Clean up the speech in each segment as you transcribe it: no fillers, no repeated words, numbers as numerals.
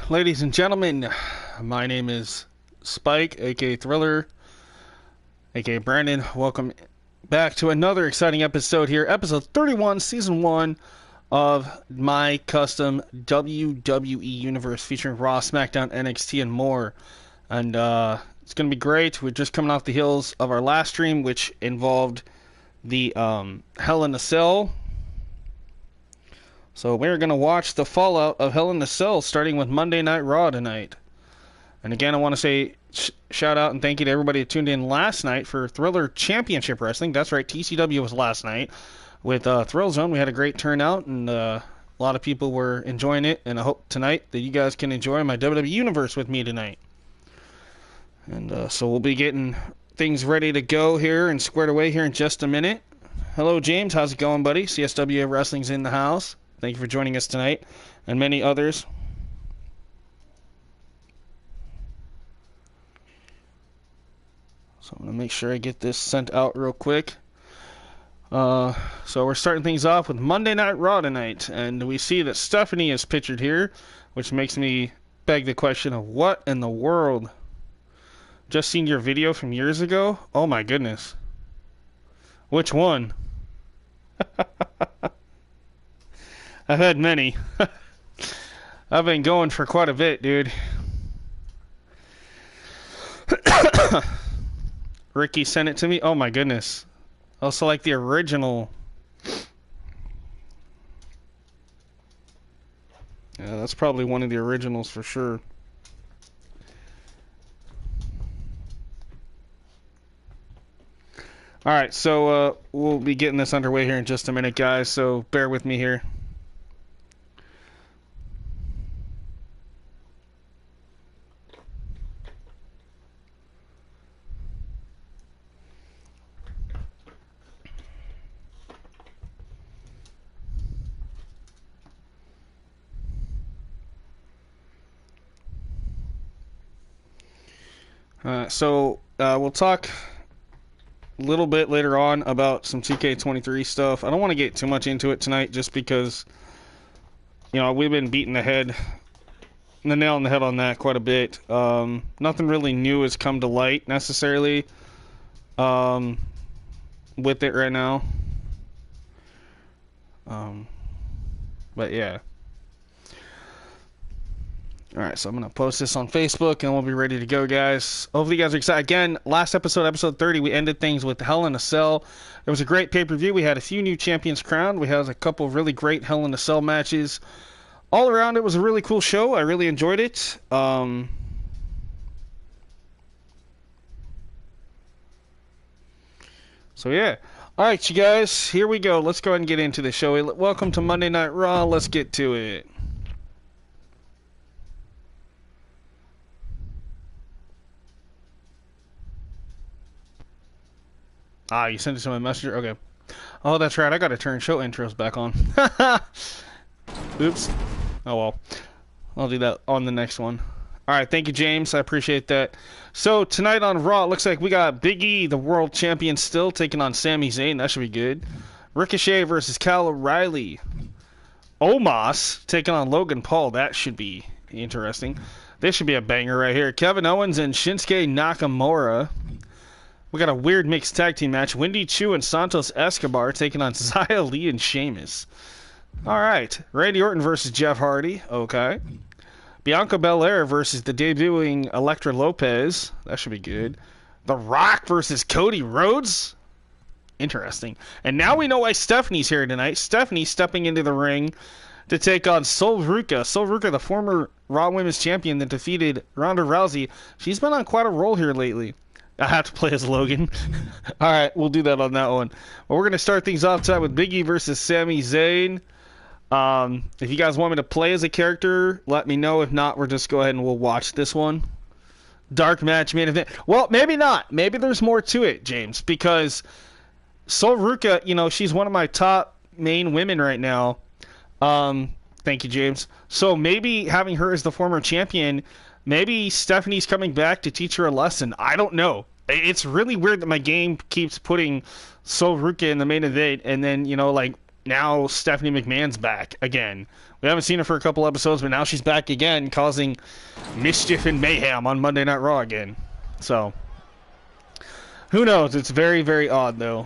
Ladies and gentlemen, my name is Spike, aka Thriller, aka Brandon. Welcome back to another exciting episode here, episode 31, season 1 of my custom WWE Universe featuring Raw, SmackDown, NXT, and more. And it's going to be great. We're just coming off the heels of our last stream, which involved the Hell in a Cell. So we're going to watch the fallout of Hell in a Cell starting with Monday Night Raw tonight. And again, I want to say shout out and thank you to everybody who tuned in last night for Thriller Championship Wrestling. That's right, TCW was last night. With Thrillzone, we had a great turnout, and a lot of people were enjoying it. And I hope tonight that you guys can enjoy my WWE Universe with me tonight. And so we'll be getting things ready to go here and squared away here in just a minute. Hello, James. How's it going, buddy? CSWA Wrestling's in the house. Thank you for joining us tonight, and many others. So I'm going to make sure I get this sent out real quick. So we're starting things off with Monday Night Raw tonight, and we see that Stephanie is pictured here, which makes me beg the question of what in the world? Just seen your video from years ago? Oh my goodness. Which one? I've had many. I've been going for quite a bit, dude. Ricky sent it to me. Oh my goodness. Also like the original. Yeah, that's probably one of the originals for sure. Alright, so we'll be getting this underway here in just a minute, guys, so bear with me here. So we'll talk a little bit later on about some 2K23 stuff. I don't want to get too much into it tonight just because, you know, we've been beating the nail on the head on that quite a bit. Nothing really new has come to light necessarily with it right now. But yeah. Alright, so I'm going to post this on Facebook, and we'll be ready to go, guys. Hopefully you guys are excited. Again, last episode, episode 30, we ended things with Hell in a Cell. There was a great pay-per-view. We had a few new champions crowned. We had a couple of really great Hell in a Cell matches. All around, it was a really cool show. I really enjoyed it. So, yeah. Alright, you guys, here we go. Let's go ahead and get into the show. Welcome to Monday Night Raw. Let's get to it. Ah, you sent it to my messenger? Okay. Oh, that's right. I gotta turn show intros back on. Oops. Oh, well. I'll do that on the next one. Alright, thank you, James. I appreciate that. So, tonight on Raw, it looks like we got Big E, the world champion, still taking on Sami Zayn. That should be good. Ricochet versus Kyle O'Reilly. Omos taking on Logan Paul. That should be interesting. This should be a banger right here. Kevin Owens and Shinsuke Nakamura. We got a weird mixed tag team match. Wendy Chu and Santos Escobar taking on Xia Li and Sheamus. Alright. Randy Orton versus Jeff Hardy. Okay. Bianca Belair versus the debuting Elektra Lopez. That should be good. The Rock versus Cody Rhodes. Interesting. And now we know why Stephanie's here tonight. Stephanie stepping into the ring to take on Sol Ruca. Sol Ruca, the former Raw Women's Champion that defeated Ronda Rousey. She's been on quite a roll here lately. I have to play as Logan. Alright, we'll do that on that one. Well, we're going to start things off tonight with Big E versus Sami Zayn. If you guys want me to play as a character, let me know. If not, we'll just go ahead and we'll watch this one. Dark match main event. Well, maybe not. Maybe there's more to it, James, because Sol Ruca, you know, she's one of my top main women right now. Thank you, James. So maybe having her as the former champion, maybe Stephanie's coming back to teach her a lesson. I don't know. It's really weird that my game keeps putting Sol Ruca in the main event, and then, you know, like, now Stephanie McMahon's back again, We haven't seen her for a couple episodes, but now she's back again, causing mischief and mayhem on Monday Night Raw again. So, who knows? It's very, very odd, though.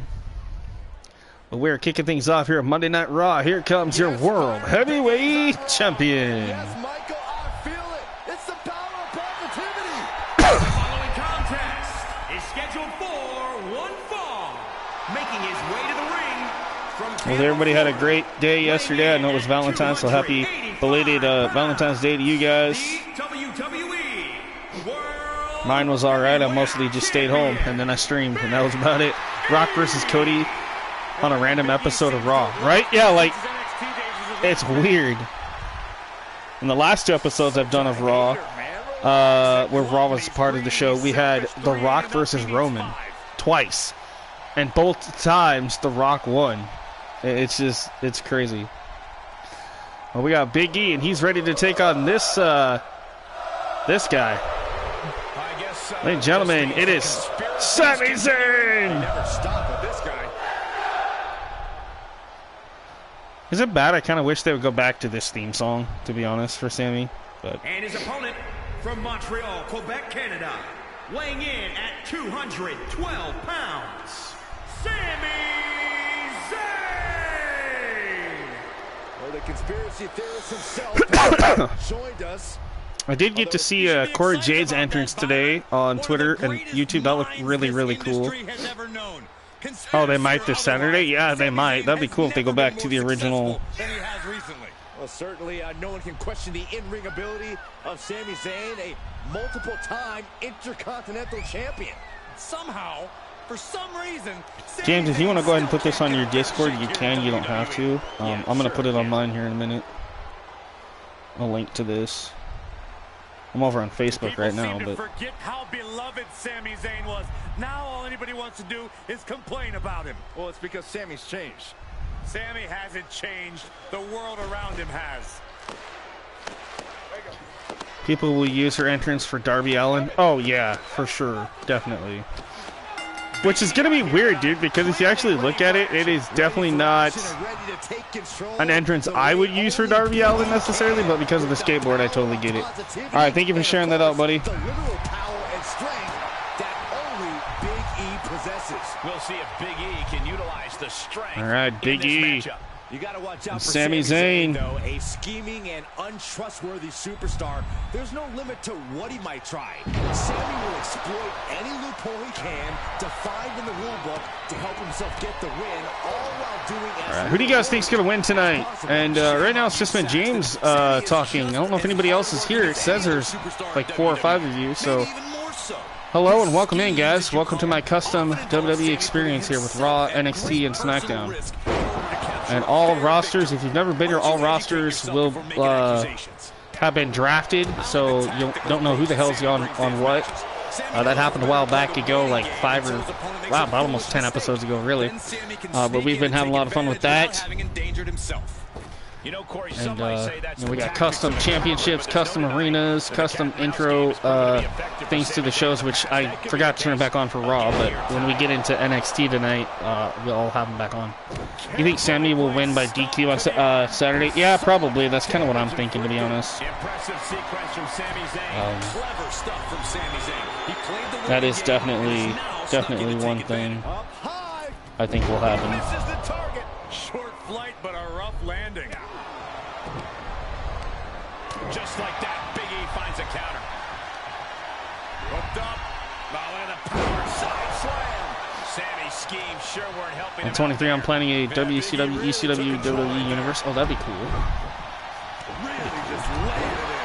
But we're kicking things off here at Monday Night Raw. Here comes your World Heavyweight Champion. Yes, Michael, I feel it. It's the power of positivity. The following contest is scheduled for one fall, making his way to the ring from Well, everybody had a great day yesterday. I know it was Valentine's, so happy belated Valentine's Day to you guys. Mine was alright. I mostly just stayed home, and then I streamed, and that was about it. Rock versus Cody on a random episode of Raw, right? Yeah, like, it's weird. In the last 2 episodes I've done of Raw, where Raw was part of the show, we had The Rock versus Roman twice, and both times The Rock won. It's crazy. Well, we got Big E, and he's ready to take on this guy. Ladies and gentlemen, it is Sami Zayn. Is it bad? I kind of wish they would go back to this theme song, to be honest, for Sami. But and his opponent from Montreal, Quebec, Canada, weighing in at 212 pounds, Sami Zayn. Well, the conspiracy theorist himself joined us. I did get to see Corey Jade's entrance today on Twitter and YouTube. That looked really, really cool. Oh, they might this Saturday? Yeah, they might. That'd be cool if they go back to the original. Well, certainly no one can question the in-ring ability of Sami Zayn, a multiple-time Intercontinental Champion. Somehow, for some reason, James, if you want to go ahead and put this on your Discord, you can. You don't have to. I'm going to put it on mine here in a minute. I'll link to this. I'm over on Facebook right now, but forget how beloved Sami Zayn was. Now all anybody wants to do is complain about him. Well, it's because Sami's changed. Sami hasn't changed. The world around him has. people will use her entrance for Darby Allin. Oh yeah, for sure, definitely. Which is gonna be weird, dude, because if you actually look at it, it is definitely not an entrance I would use for Darby Allin necessarily, but because of the skateboard, I totally get it. All right, thank you for sharing that out, buddy. We'll see if Big E can utilize the strength. All right, Big E. You got to watch out for Sami Zayn, though, a scheming and untrustworthy superstar. There's no limit to what he might try. Sami will exploit any loophole he can to find in the rule book to help himself get the win, all while doing as all right, who do you guys think's gonna win tonight? And right now it's just been James talking. I don't know if anybody else is here. It says there's like 4 or 5 of you, so hello and welcome in, guys. Welcome to my custom WWE experience here with Raw, NXT, and SmackDown. And all rosters, if you've never been here, all rosters will have been drafted, so you don't know who the hell's on what. That happened a while back ago, like 5 or, wow, about almost 10 episodes ago, really. But we've been having a lot of fun with that. And we got custom championships, custom arenas, custom intro things to the shows, which I forgot to turn back on for Raw, but when we get into NXT tonight, we'll all have them back on. You think Sami will win by DQ on Saturday? Yeah, probably. That's kind of what I'm thinking, to be honest. That is definitely one thing I think will happen. Short flight, but a rough landing. Just like that, Big E finds a counter. Hooked up. And a power side slam. Sami's scheme sure weren't helping. At 23, I'm planning a WCW, ECW, WWE Universe. Oh, that'd be cool. really just laying it in.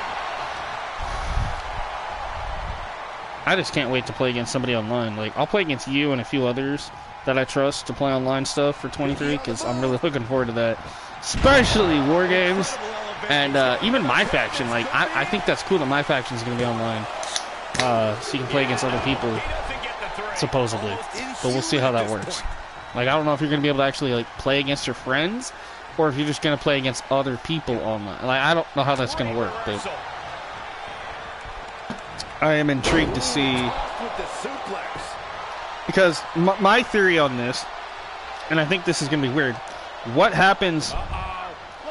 I just can't wait to play against somebody online. Like, I'll play against you and a few others that I trust to play online stuff for 23, because I'm really looking forward to that. Especially War Games. And even my faction, like, I think that's cool that my faction is going to be online. So you can play against other people, supposedly. But we'll see how that works. Like, I don't know if you're going to be able to actually, like, play against your friends, or if you're just going to play against other people online. Like, I don't know how that's going to work, but I am intrigued to see. Because my theory on this, and I think this is going to be weird, what happens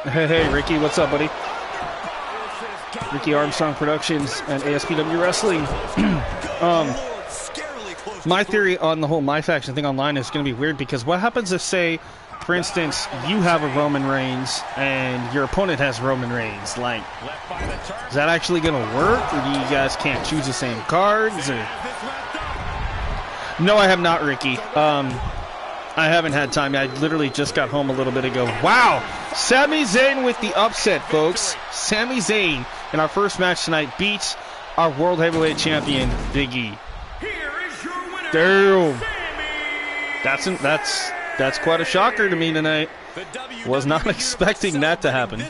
Hey, Ricky, what's up, buddy? Ricky Armstrong Productions and ASPW Wrestling. My theory on the whole My Faction thing online is going to be weird because what happens if, say, for instance, you have a Roman Reigns and your opponent has Roman Reigns? Like, is that actually going to work, or do you guys can't choose the same cards? Or... No, I have not, Ricky. I haven't had time. I literally just got home a little bit ago. Wow! Sami Zayn with the upset, folks. Sami Zayn in our first match tonight beats our World Heavyweight Champion, Big E. Here is your winner, Damn. Sami. That's quite a shocker to me tonight. Was not expecting that to happen.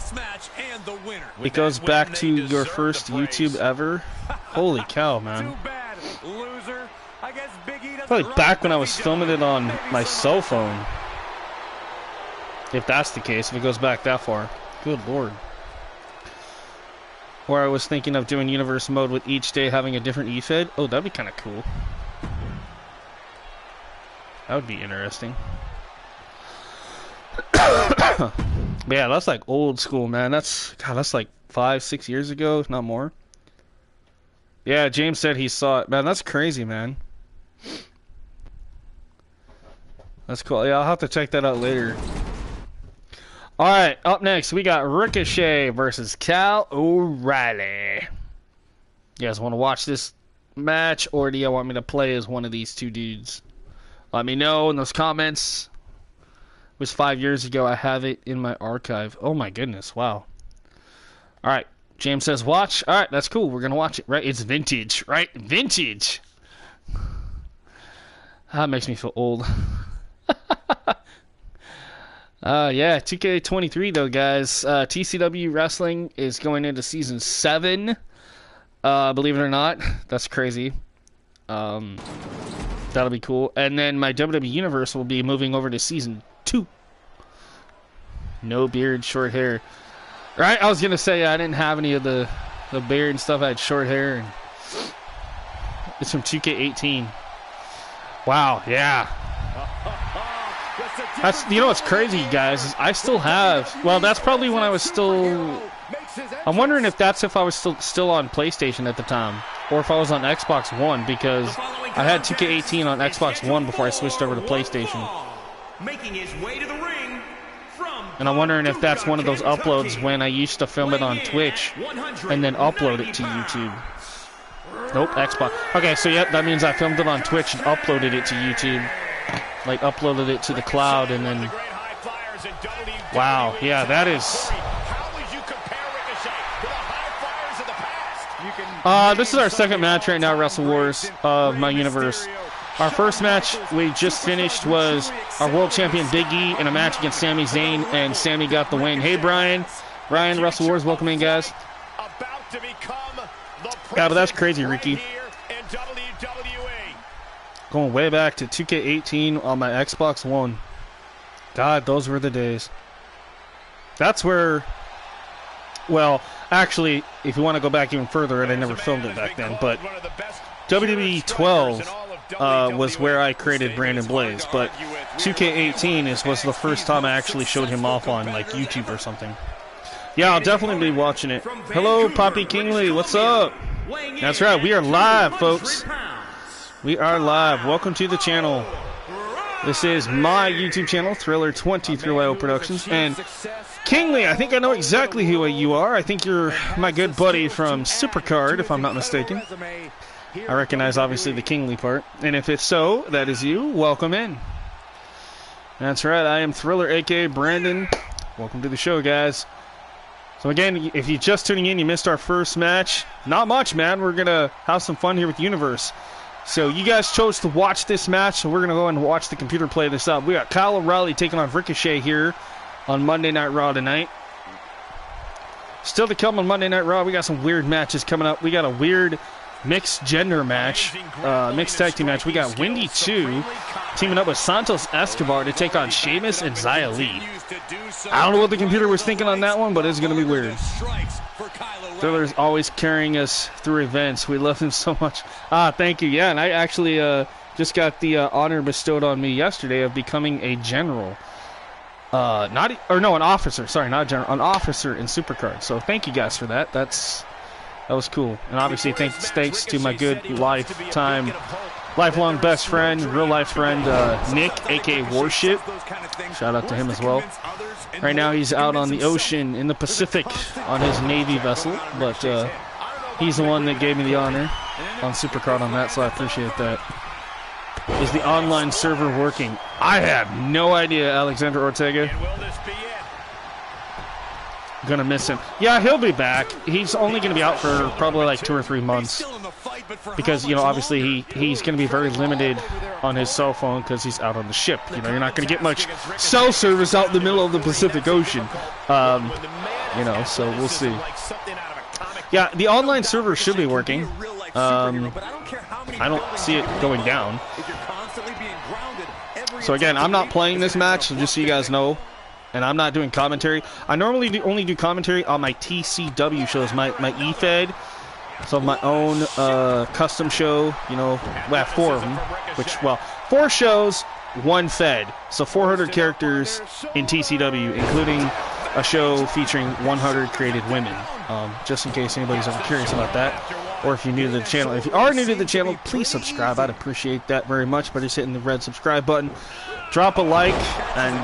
It goes back to your first YouTube ever. Holy cow, man. Probably back when I was filming it on my cell phone. If that's the case, if it goes back that far. Good lord. Or I was thinking of doing universe mode with each day having a different EFED. Oh, that'd be kind of cool. That would be interesting. But yeah, that's like old school, man. That's like 5-6 years ago, if not more. Yeah, James said he saw it. Man, that's crazy, man. That's cool. Yeah, I'll have to check that out later. Alright, up next, we got Ricochet versus Cal O'Reilly. You guys want to watch this match, or do you want me to play as one of these two dudes? Let me know in those comments. It was 5 years ago. I have it in my archive. Oh my goodness, wow. Alright, James says watch. Alright, that's cool. We're going to watch it, right? It's vintage, right? Vintage! That makes me feel old. Yeah, 2k23 though, guys. TCW Wrestling is going into season 7. Believe it or not, that's crazy. That'll be cool. And then my WWE Universe will be moving over to season 2. No beard, short hair. Right? I was gonna say I didn't have any of the beard and stuff. I had short hair. And it's from 2k18. Wow, yeah. That's, you know what's crazy, guys, is I still have, well, that's probably when I was still, I'm wondering if that's if I was still on PlayStation at the time, or if I was on Xbox One, because I had 2K18 on Xbox One before I switched over to PlayStation. Making his way to the ring from, and I'm wondering if that's one of those uploads when I used to film it on Twitch and then upload it to YouTube. Nope, Xbox. Okay, so yep, that means I filmed it on Twitch and uploaded it to YouTube. Like, uploaded it to the cloud and then... Wow, yeah, that is... This is our second match right now, Wrestle Wars, of my universe. Our first match we just finished was our world champion Big E in a match against Sami Zayn, and Sami got the win. Hey, Brian. Ryan, Wrestle Wars, welcome in, guys. Yeah, but that's crazy, Ricky. Going way back to 2K18 on my Xbox One. God, those were the days. That's where... Well, actually, if you want to go back even further, and I never filmed it back then, but WWE 12 was where I created Brandon Blaze, but 2K18 was the first time I actually showed him off on like YouTube or something. Yeah, I'll definitely be watching it. Hello, Poppy Kingley, what's up? That's right, we are live, folks. We are live. Welcome to the channel. This is my YouTube channel, Thriller23YO Productions. And Kingley, I think I know exactly who you are. I think you're my good buddy from Supercard, if I'm not mistaken. I recognize, obviously, the Kingley part. And if it's so, that is you. Welcome in. That's right. I am Thriller, a.k.a. Brandon. Welcome to the show, guys. So again, if you're just tuning in, you missed our first match. Not much, man. We're going to have some fun here with Universe. So you guys chose to watch this match, so we're going to go and watch the computer play this up. We got Kyle O'Reilly taking on Ricochet here on Monday Night Raw tonight. Still to come on Monday Night Raw, we got some weird matches coming up. We got a weird mixed gender match, mixed tag team match. We got Wendy 2 teaming up with Santos Escobar to take on Sheamus and Xia Li. I don't know what the computer was thinking on that one, but it's going to be weird. Thriller's always carrying us through events. We love him so much. Thank you. Yeah, and I actually just got the honor bestowed on me yesterday of becoming a general. an officer. Sorry, not a general, an officer in Supercard. So thank you guys for that. That was cool. And obviously thanks to my good lifelong best friend, real life friend, Nick, aka Warship. Shout out to him as well. Right now he's out on the ocean in the Pacific on his Navy vessel, but he's the one that gave me the honor on Supercard on that, so I appreciate that. Is the online server working? I have no idea, Alexander Ortega. Gonna miss him. Yeah, he'll be back. He's only gonna be out for probably like 2 or 3 months. Because, you know, obviously he's gonna be very limited on his cell phone because he's out on the ship. You know, you're not gonna get much cell service out in the middle of the Pacific Ocean. You know, so we'll see. Yeah, the online server should be working. I don't see it going down. So again, I'm not playing this match, so just so you guys know. And I'm not doing commentary. I normally only do commentary on my TCW shows, my EFED. So my own custom show, you know, we have 4 of them. 4 shows, 1 Fed. So 400 characters in TCW, including a show featuring 100 created women. Just in case anybody's ever curious about that. Or if you're new to the channel. If you are new to the channel, please subscribe. I'd appreciate that very much by just hitting the red subscribe button. Drop a like, and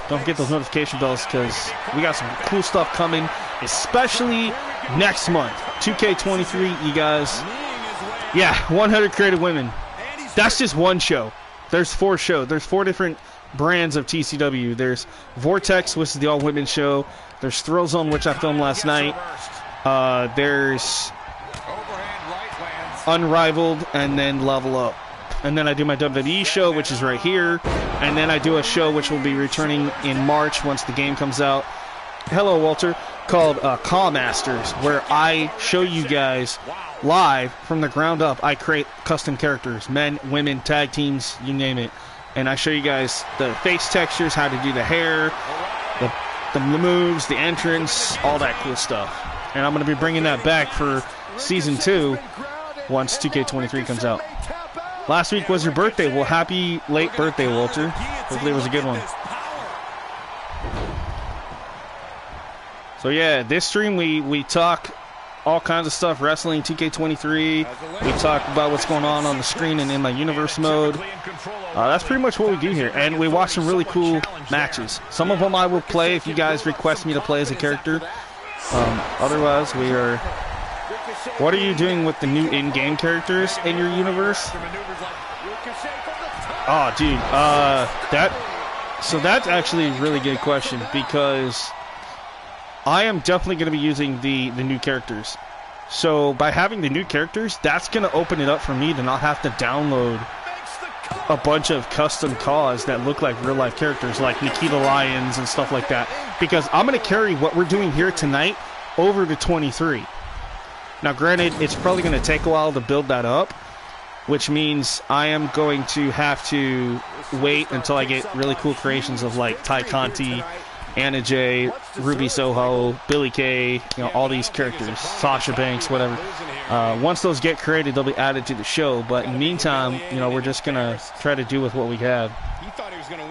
don't forget those notification bells because we got some cool stuff coming, especially next month. 2K23, you guys. Yeah, 100 creative women. That's just one show. There's 4 shows. There's 4 different brands of TCW. There's Vortex, which is the all-women show. There's Thrillzone, which I filmed last night. There's Unrivaled, and then Level Up. And then I do my WWE show, which is right here. And then I do a show which will be returning in March once the game comes out. Hello, Walter. Called Caws Masters, where I show you guys live from the ground up. I create custom characters, men, women, tag teams, you name it. And I show you guys the face textures, how to do the hair, the moves, the entrance, all that cool stuff. And I'm going to be bringing that back for Season 2 once 2K23 comes out. Last week was your birthday. Well, happy late birthday, Walter. Hopefully it was a good one. So yeah, this stream we talk all kinds of stuff, wrestling, 2K23. We talk about what's going on the screen and in my universe mode. That's pretty much what we do here. And we watch some really cool matches. Some of them I will play if you guys request me to play as a character. Otherwise, we are... What are you doing with the new in-game characters in your universe? Oh, dude, that's actually a really good question because I am definitely going to be using the new characters. So by having the new characters, that's going to open it up for me to not have to download a bunch of custom Caws that look like real-life characters like Nikita Lyons and stuff like that, because I'm going to carry what we're doing here tonight over to 23. Now, granted, it's probably going to take a while to build that up, which means I am going to have to wait until I get really cool creations of like Ty Conti, Anna Jay, Ruby Soho, Billy Kay, you know, all these characters, Sasha Banks, whatever. Once those get created, they'll be added to the show. But in the meantime, you know, we're just going to try to do with what we have.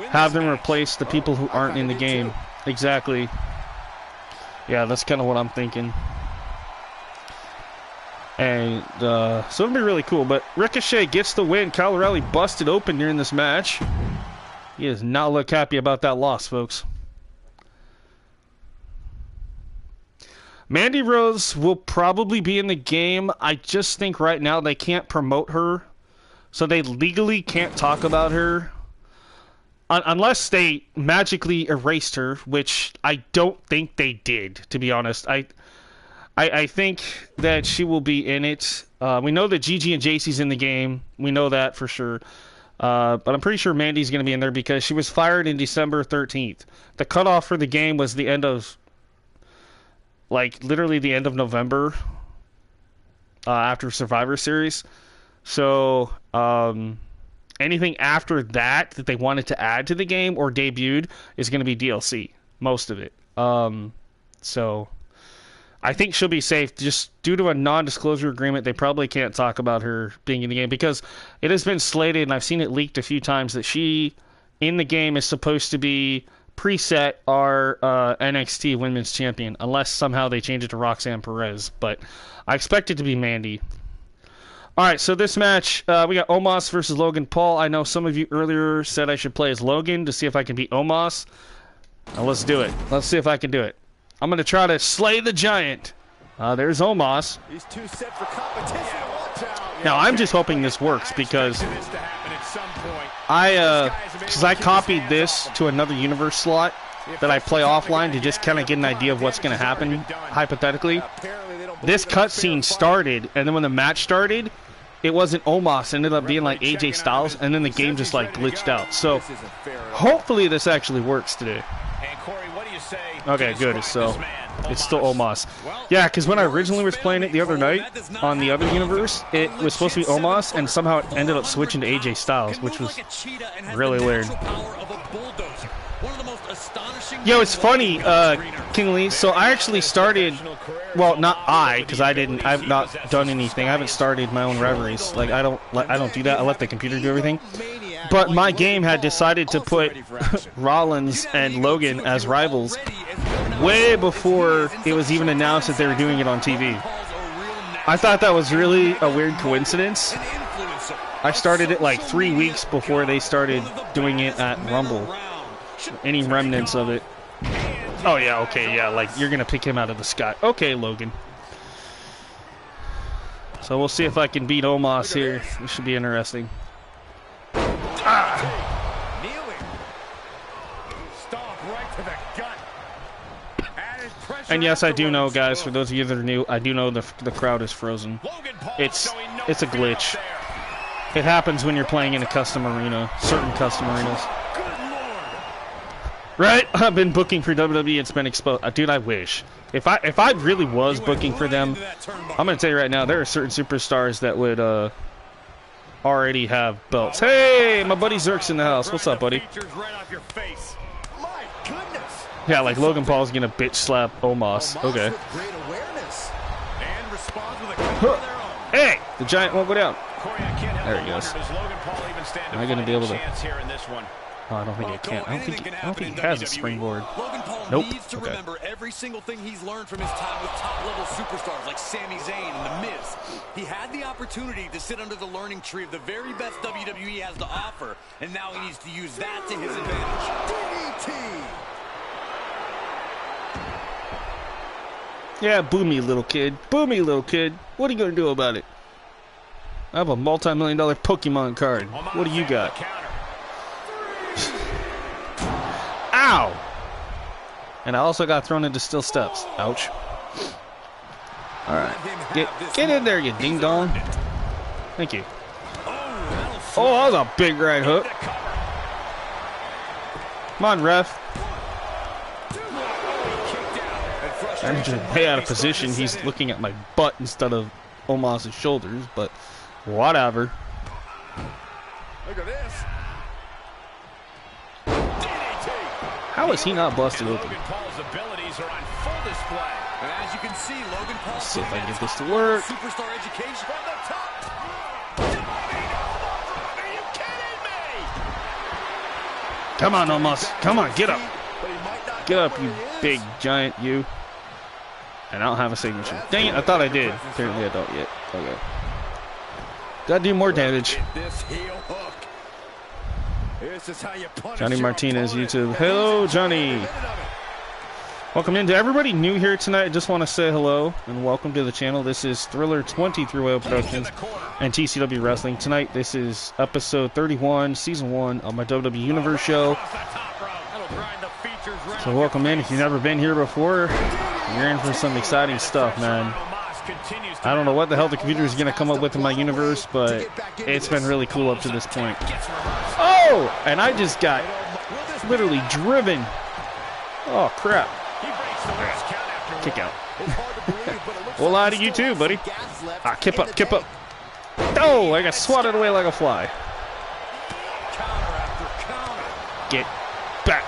Have them replace the people who aren't in the game. Exactly. Yeah, that's kind of what I'm thinking. And so it'll be really cool. But Ricochet gets the win. Kyle O'Reilly busted open during this match. He does not look happy about that loss, folks. Mandy Rose will probably be in the game. I just think right now they can't promote her. So they legally can't talk about her. Unless they magically erased her, which I don't think they did, to be honest. I think that she will be in it. We know that Gigi and JC's in the game. We know that for sure. But I'm pretty sure Mandy's going to be in there because she was fired in December 13th. The cutoff for the game was the end of, like, literally the end of November after Survivor Series. So, anything after that they wanted to add to the game or debuted is going to be DLC. Most of it. So... I think she'll be safe just due to a non-disclosure agreement. They probably can't talk about her being in the game because it has been slated, and I've seen it leaked a few times, that she, in the game, is supposed to be preset our NXT Women's Champion, unless somehow they change it to Roxanne Perez. But I expect it to be Mandy. All right, so this match, we got Omos versus Logan Paul. I know some of you earlier said I should play as Logan to see if I can beat Omos. Now let's do it. Let's see if I can do it. I'm going to try to slay the giant. There's Omos. He's too set for competition. Watch out. Now, I'm just hoping this works because I copied this to another universe slot that I play offline to just kind of get an idea of what's going to happen, hypothetically. This cutscene started, and then when the match started, it wasn't Omos. It ended up being like AJ Styles, and then the game just like glitched out. So hopefully this actually works today. Okay, good. So it's still Omos. Yeah, because when I originally was playing it the other night on the other universe, it was supposed to be Omos, and somehow it ended up switching to AJ Styles, which was really weird. Yo, it's funny, King Lee. So I actually started, well, not I, because I've not done anything. I haven't started my own reveries. Like I don't do that. I let the computer do everything. But my game had decided to put Rollins and Logan as rivals way before it was even announced that they were doing it on TV. I thought that was really a weird coincidence. I started it like 3 weeks before they started doing it at Rumble. Any remnants of it. Oh yeah, okay, yeah, like you're gonna pick him out of the sky. Okay, Logan. So we'll see if I can beat Omos here. This should be interesting. And yes, I do know, guys, for those of you that are new, I do know the crowd is frozen. It's a glitch. It happens when you're playing in a custom arena, certain custom arenas. Right? I've been booking for WWE. It's been exposed. Dude, I wish. If I really was booking for them, I'm going to tell you right now, there are certain superstars that would already have belts. Hey, my buddy Zerk's in the house. What's up, buddy? Yeah, like Logan Paul's going to bitch slap Omos. Okay. Hey, the giant won't go down. There he goes. Am I going to be able to... Oh, I don't think it can. I don't think he has a springboard. Logan Paul needs to remember every single thing he's learned from his time with top-level superstars like Sami Zayn and The Miz. He had the opportunity to sit under the learning tree of the very best WWE has to offer, and now he needs to use that to his advantage. DDT! Yeah, boo me, little kid. Boo me, little kid. What are you going to do about it? I have a multi-million-dollar Pokemon card. What do you got? Ow! And I also got thrown into steel steps. Ouch. Alright. Get in there, you ding-dong. Thank you. Oh, that was a big right hook. Come on, ref. I'm just way out of position. He's looking at my butt instead of Omos' shoulders, but whatever. Look at this. How is he not busted open? Logan Paul's abilities are on full display. And as you can see, Logan Paul. Let's see if I can get this to work. Superstar education from the top. Are you kidding me? Come on, Omos. Come on, get up. Get up, you big giant, you. And I don't have a signature. Dang it, I thought I did. Apparently I don't yet. Okay. Gotta do more damage. Johnny Martinez, YouTube. Hello, Johnny. Welcome in to everybody new here tonight. I just want to say hello and welcome to the channel. This is Thriller 23 Productions and TCW Wrestling. Tonight, this is episode 31, season 1 of my WWE Universe show. So welcome in. If you've never been here before, you're in for some exciting stuff, man. I don't know what the hell the computer is going to come up with in my universe, but it's been really cool up to this point. Oh! And I just got literally driven. Oh, crap. Kick out. Well, lie to you too, buddy. Ah, kip up, kip up. Oh, I got swatted away like a fly. Get back.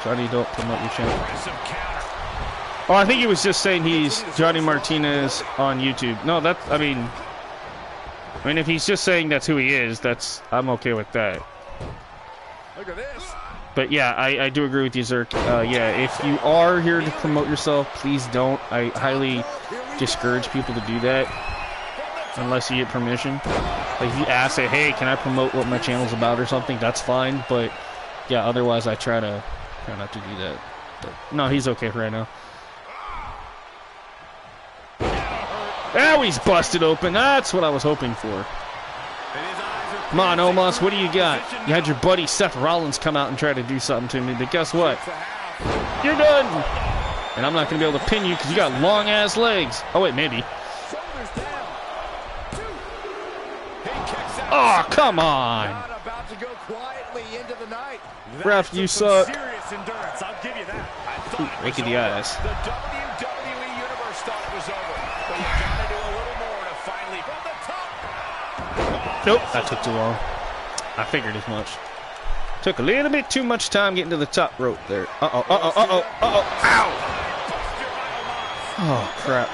Johnny, don't promote your channel. Oh, I think he was just saying he's Johnny Martinez on YouTube. No, that's, I mean, if he's just saying that's who he is, I'm okay with that. Look at this. But yeah, I do agree with you, Zerk. Yeah, if you are here to promote yourself, please don't. I highly discourage people to do that unless you get permission. Like if you ask, say, hey, can I promote what my channel's about or something? That's fine. But yeah, otherwise I try not to do that. But no, he's okay right now. Now he's busted open. That's what I was hoping for. Come on, Omos, what do you got? You had your buddy Seth Rollins come out and try to do something to me, but guess what? You're done! And I'm not going to be able to pin you because you got long-ass legs. Oh, wait, maybe. Oh, come on! Ref, you suck. Ooh, rake of the eyes. The WWE Universe thought it was over, but you gotta do a little more to finally from the top. Nope, that took too long. I figured as much. Took a little bit too much time getting to the top rope there. Uh-oh, uh-oh, uh-oh, uh-oh, ow! Oh, crap.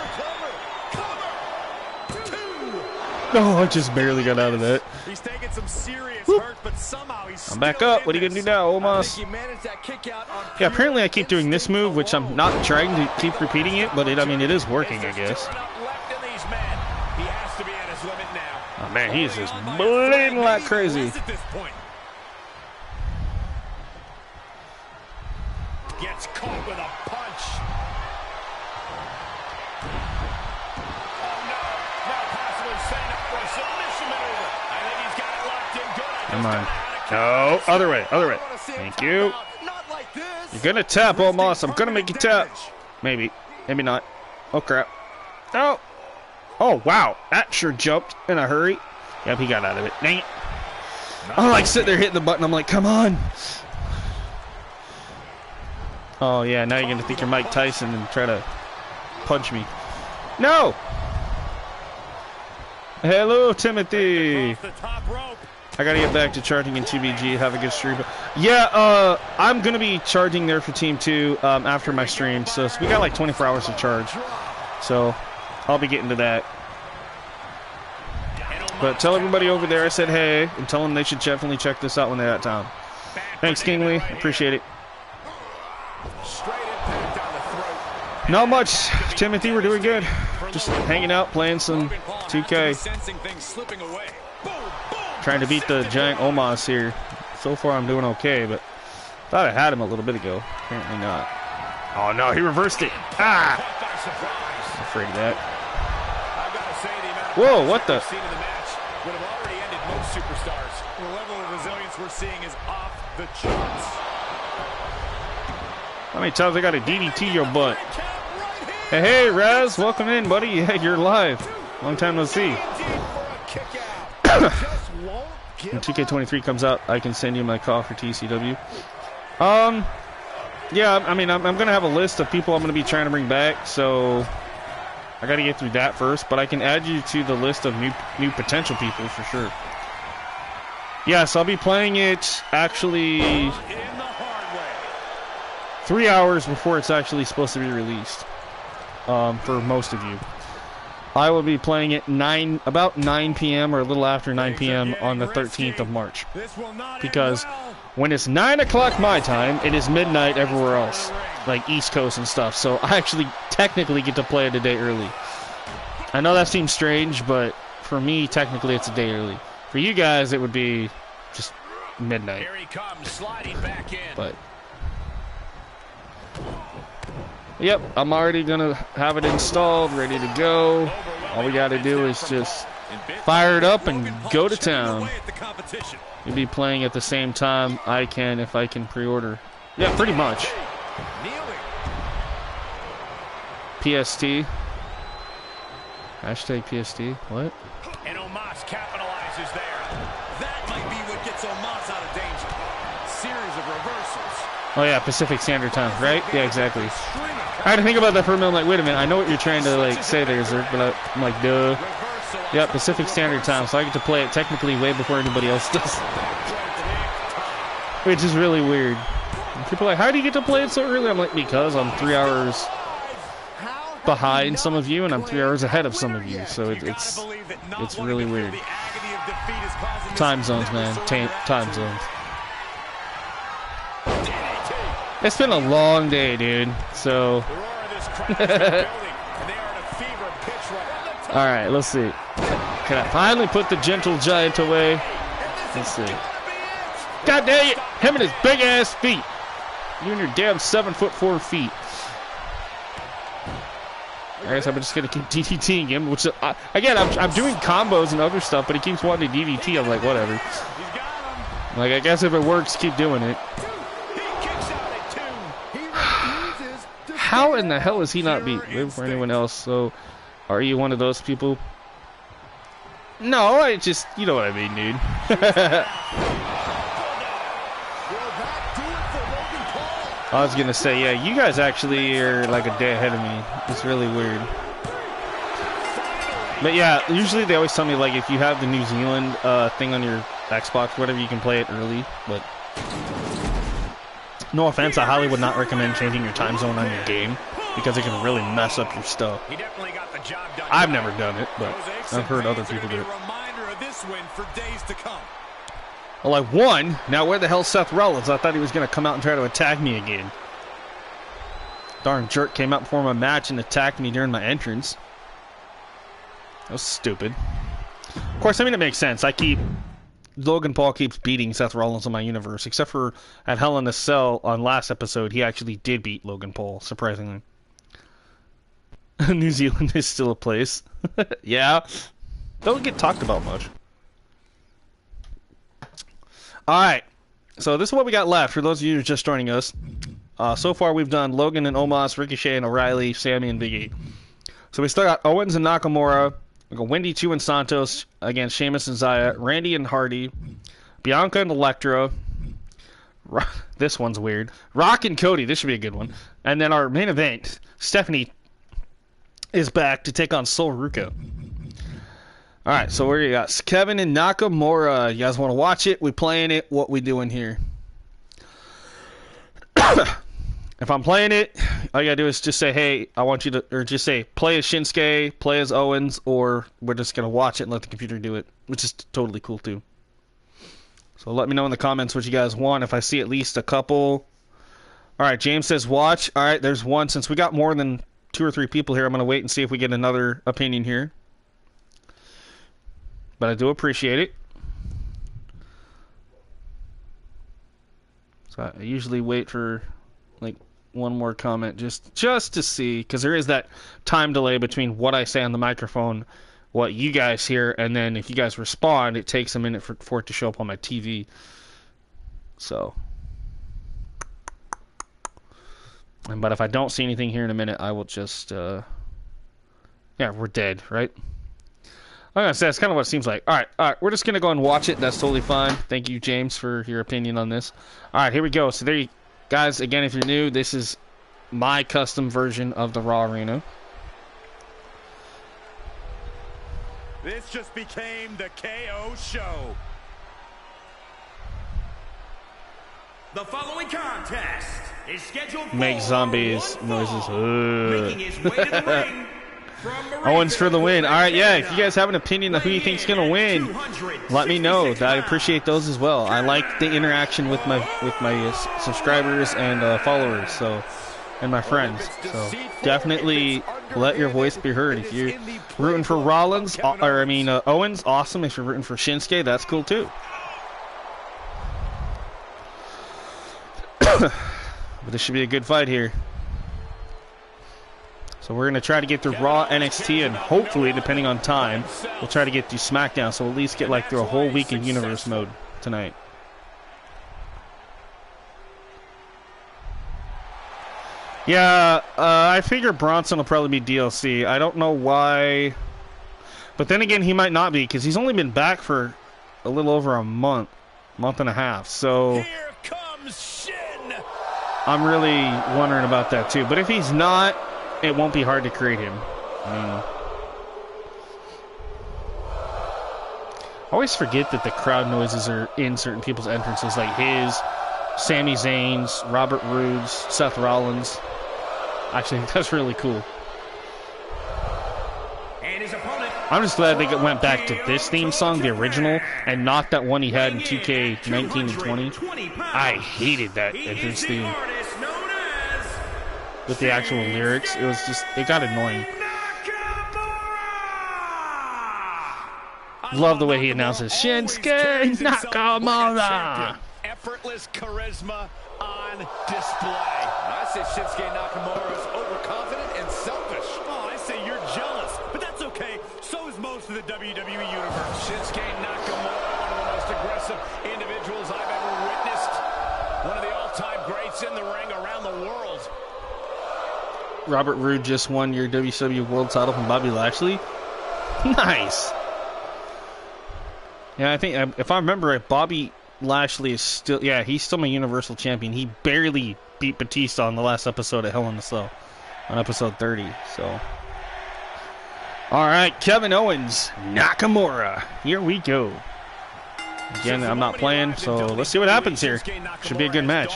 No, I just barely got out of that. He's taking some serious hurt, but somehow he's I'm back up. What are you going to do now, Omos? Yeah, apparently I keep doing this move, which I'm not trying to keep repeating it, but I mean, it is working, I guess. Oh, man, he is just bleeding like crazy. Gets caught with a punch. Oh, no. Now possibly setting up for a submission maneuver. I think he's got it locked in good. Come on. No, other way, other way. Thank you. You're going to tap, Omos. I'm going to make you tap. Maybe. Maybe not. Oh, crap. No. Oh, wow. That sure jumped in a hurry. Yep, he got out of it. Dang it. I'm like sitting there hitting the button. I'm like, come on. Oh, yeah. Now you're going to think you're Mike Tyson and try to punch me. No. Hello, Timothy. I got to get back to charging in 2BG. Have a good stream. Yeah, I'm going to be charging there for Team 2 after my stream. So we got like 24 hours to charge. So I'll be getting to that. But tell everybody over there I said hey, and tell them they should definitely check this out when they're at town. Thanks, Kingly. Appreciate it. Not much, Timothy. We're doing good. Just hanging out, playing some 2K. Trying to beat the giant Omos here. So far, I'm doing okay, but thought I had him a little bit ago. Apparently not. Oh, no, he reversed it. Ah! I'm afraid of that. Whoa, what the? Would have already ended most superstars. The level of resilience we're seeing is off the charts. How many times I got to DDT your butt? Hey, hey, Raz, welcome in, buddy. Yeah, you're live. Long time no see. When 2k23 comes out, I can send you my call for TCW. Yeah, I mean, I'm going to have a list of people I'm going to be trying to bring back, so I got to get through that first, but I can add you to the list of new potential people for sure. Yes, I'll be playing it actually 3 hours before it's actually supposed to be released. For most of you, I will be playing it about 9 p.m. or a little after 9 p.m. on the 13th of March. Because when it's 9 o'clock my time, it is midnight everywhere else, like East Coast and stuff. So I actually technically get to play it a day early. I know that seems strange, but for me, technically it's a day early. For you guys, it would be just midnight. Here he comes, sliding back in. But yep, I'm already gonna have it installed, ready to go. All we gotta do is just fire it up and go to town. You'll be playing at the same time I can if I can pre-order. Yeah, pretty much. PST. Hashtag PST. What? And Omos capitalizes there. That might be what gets Omos out of danger. Series of reversals. Oh yeah, Pacific Standard Time, right? Yeah, exactly. I had to think about that for a minute. I'm like, wait a minute, I know what you're trying to like say there, Zerk, but I'm like, duh. Yeah, Pacific Standard Time, so I get to play it technically way before anybody else does. Which is really weird. And people are like, how do you get to play it so early? I'm like, because I'm 3 hours behind some of you, and I'm 3 hours ahead of some of you, so it's really weird. Time zones, man. Time zones. It's been a long day, dude. So. The roar of this crowd is building, and they are at a fever pitch right now. All right, let's see. Can I finally put the gentle giant away? Let's see. God dang it! Him and his big ass feet. You and your damn 7'4" feet. I guess I'm just gonna keep DDTing him, which again I'm doing combos and other stuff, but he keeps wanting to DDT. I'm like, whatever. Like, I guess if it works, keep doing it. How in the hell is he not beat? Wait for anyone else? So, are you one of those people? No, I just, you know what I mean, dude. I was gonna say, yeah, you guys actually are like a day ahead of me. It's really weird. But yeah, usually they always tell me, like, if you have the New Zealand thing on your Xbox, whatever, you can play it early. But no offense, I highly would not recommend changing your time zone on your game because it can really mess up your stuff. I've never done it, but I've heard other people do it. Well, I won. Now where the hell's Seth Rollins? I thought he was going to come out and try to attack me again. Darn jerk came out before my match and attacked me during my entrance. That was stupid. Of course, I mean, it makes sense. Logan Paul keeps beating Seth Rollins in my universe, except for at Hell in a Cell on last episode, he actually did beat Logan Paul, surprisingly. New Zealand is still a place. Yeah. Don't get talked about much. Alright, so this is what we got left for those of you who are just joining us. So far we've done Logan and Omos, Ricochet and O'Reilly, Sammy and Big E. So we still got Owens and Nakamura, we got Wendy Chu and Santos against Sheamus and Zaya, Randy and Hardy, Bianca and Electra. This one's weird. Rock and Cody, this should be a good one. And then our main event, Stephanie is back to take on Sol Ruca. Alright, so where you got Kevin and Nakamura. You guys want to watch it? We playing it? What we doing here? If I'm playing it, all you gotta do is just say, hey, I want you to, or just say, play as Shinsuke, play as Owens, or we're just gonna watch it and let the computer do it, which is totally cool too. So let me know in the comments what you guys want. If I see at least a couple. Alright, James says watch. Alright, there's one. Since we got more than 2 or 3 people here, I'm gonna wait and see if we get another opinion here. But I do appreciate it. So I usually wait for like one more comment just to see, because there is that time delay between what I say on the microphone, what you guys hear, and then if you guys respond, it takes a minute for it to show up on my TV. So, but if I don't see anything here in a minute, I will just yeah, we're dead, right? I'm gonna say that's kind of what it seems like. All right, we're just gonna go and watch it. That's totally fine. Thank you, James, for your opinion on this. All right, here we go. So there you guys. Again, if you're new, this is my custom version of the Raw Arena. This just became the KO show. The following contest is scheduled for Make zombies noises. making his way to the ring. Owens for the win. Alright, yeah, if you guys have an opinion of who you think's gonna win, let me know. I appreciate those as well. I like the interaction with my subscribers and followers, so, and my friends. So definitely let your voice be heard. If you're rooting for Rollins, Owens, awesome. If you're rooting for Shinsuke, that's cool too. But this should be a good fight here. So we're going to try to get through Raw, NXT, and hopefully, depending on time, we'll try to get through SmackDown. So we'll at least get like through a whole week in Universe mode tonight. Yeah, I figure Bronson will probably be DLC. I don't know why. But then again, he might not be, because he's only been back for a little over a month and a half. So Here comes Shin. I'm really wondering about that too. But if he's not, it won't be hard to create him. I always forget that the crowd noises are in certain people's entrances, like his, Sami Zayn's, Robert Roode's, Seth Rollins. Actually, that's really cool. And his opponent, I'm just glad they went back to this theme song, the original, and not that one he had in 2K19 and 20. I hated that entrance theme. with the actual lyrics. It was just, it got annoying. Love the way he announces Shinsuke Nakamura. Effortless charisma on display. I say Shinsuke Nakamura is overconfident and selfish. Oh, I say you're jealous, but that's okay. So is most of the WWE Universe. Shinsuke Nakamura, one of the most aggressive individuals I've ever witnessed. One of the all-time greats in the ring around the world. Robert Roode just won your WCW World title from Bobby Lashley. Nice. Yeah, I think, if I remember right, Bobby Lashley is still, yeah, he's still my Universal Champion. He barely beat Batista on the last episode of Hell in a Cell, on episode 30, so. All right, Kevin Owens, Nakamura. Here we go. Again, I'm not playing, so let's see what happens here. Should be a good match.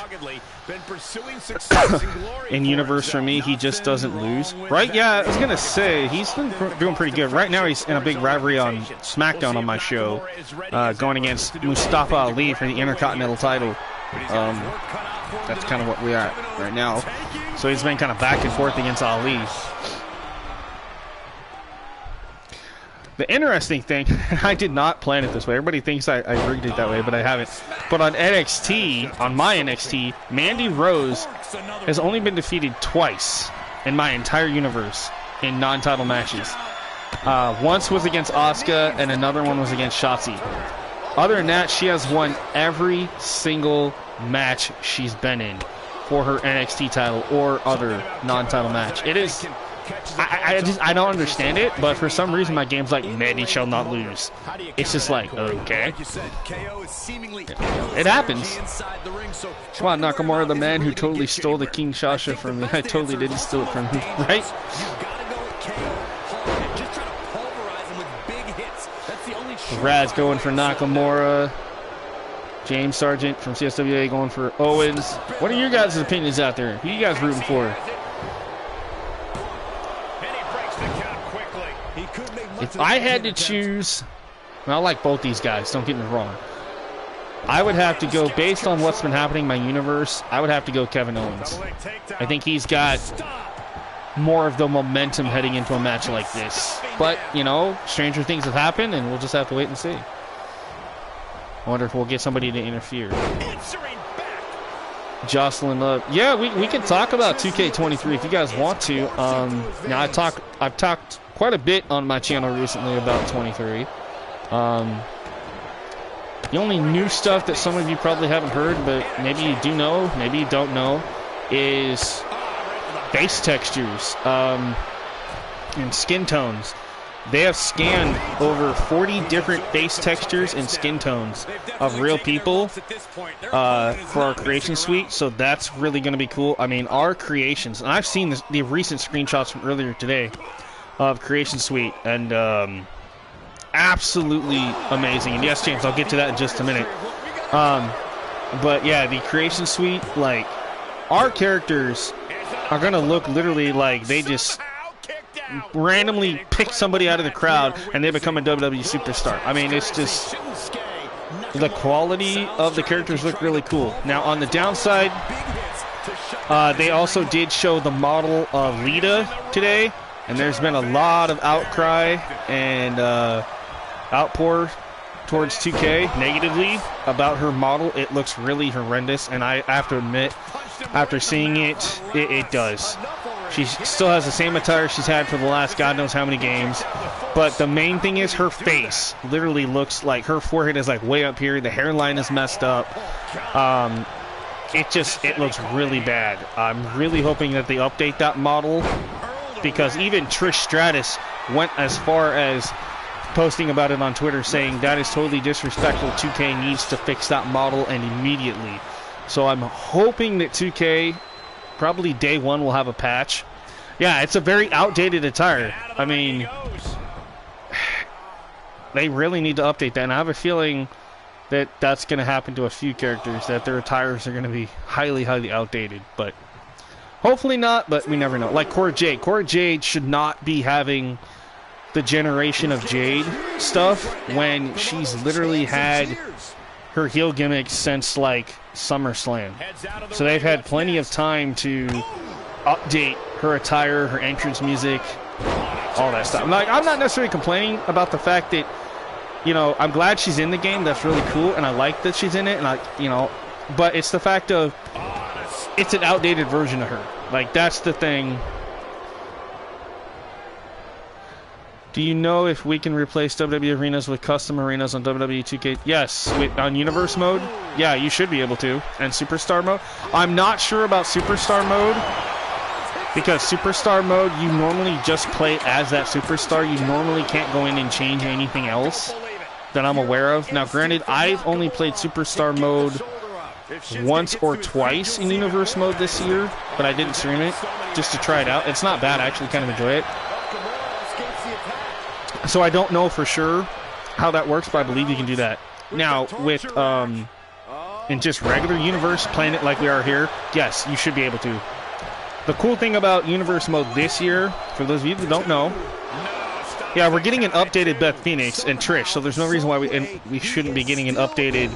In Universe, for me, he just doesn't lose. Right? Yeah, I was going to say, he's been doing pretty good. Right now, he's in a big rivalry on SmackDown on my show, going against Mustafa Ali for the Intercontinental title. That's kind of what we're at right now. So he's been kind of back and forth against Ali. The interesting thing, I did not plan it this way. Everybody thinks I rigged it that way, but I haven't. But on NXT, on my NXT, Mandy Rose has only been defeated twice in my entire universe in non-title matches. Once was against Asuka, and another one was against Shotzi. Other than that, she has won every single match she's been in for her NXT title or other non-title match. It is... I don't understand it, but for some reason my game's like, Mandy shall not lose. It's just like, okay. It happens. Come on, Nakamura, the man who totally stole the King Shasha from me. I totally didn't steal it from him, right? Raz going for Nakamura. James Sargent from CSWA going for Owens. What are your guys' opinions out there? Who are you guys rooting for? If I had to choose, and I like both these guys, don't get me wrong. I would have to go, based on what's been happening in my universe, I would have to go Kevin Owens. I think he's got more of the momentum heading into a match like this. But, you know, stranger things have happened, and we'll just have to wait and see. I wonder if we'll get somebody to interfere. Jocelyn Love. Yeah, we can talk about 2K23 if you guys want to. Now, I've talked quite a bit on my channel recently about 23. The only new stuff that some of you probably haven't heard, but maybe you do know, maybe you don't know, is face textures and skin tones. They have scanned over 40 different face textures and skin tones of real people for our creation suite, so that's really going to be cool. I mean, our creations, and I've seen the recent screenshots from earlier today of Creation Suite, and absolutely amazing. And yes, James, I'll get to that in just a minute. But yeah, the Creation Suite, like, our characters are gonna look literally like they just randomly pick somebody out of the crowd and they become a WWE superstar. I mean, it's just, the quality of the characters look really cool. Now, on the downside, they also did show the model of Lita today. And there's been a lot of outcry and outpour towards 2K negatively about her model. It looks really horrendous, and I have to admit, after seeing it, it does. She still has the same attire she's had for the last God knows how many games. But the main thing is her face literally looks like her forehead is like way up here. The hairline is messed up. It looks really bad. I'm really hoping that they update that model, because even Trish Stratus went as far as posting about it on Twitter, saying that is totally disrespectful. 2K needs to fix that model, and immediately. So I'm hoping that 2K, probably day one, will have a patch. Yeah, it's a very outdated attire. I mean, they really need to update that, and I have a feeling that that's going to happen to a few characters, that their attires are going to be highly, highly outdated, but hopefully not, but we never know. Like Cora Jade. Cora Jade should not be having the Generation of Jade stuff when she's literally had her heel gimmick since, like, SummerSlam. So they've had plenty of time to update her attire, her entrance music, all that stuff. I'm not necessarily complaining about the fact that, you know, I'm glad she's in the game. That's really cool, and I like that she's in it, and but it's the fact of it's an outdated version of her. Like, that's the thing. Do you know if we can replace WWE arenas with custom arenas on WWE 2K? Yes, on Universe mode. Yeah, you should be able to. And Superstar mode. I'm not sure about Superstar mode, because Superstar mode, you normally just play as that Superstar. You normally can't go in and change anything else that I'm aware of. Now, granted, I've only played Superstar mode once or twice in Universe mode this year, but I didn't stream it just to try it out. It's not bad. I actually kind of enjoy it. So I don't know for sure how that works, but I believe you can do that. Now, with in just regular Universe, playing it like we are here, yes, you should be able to. The cool thing about Universe mode this year, for those of you that don't know, yeah, we're getting an updated Beth Phoenix and Trish, so there's no reason why we shouldn't be getting an updated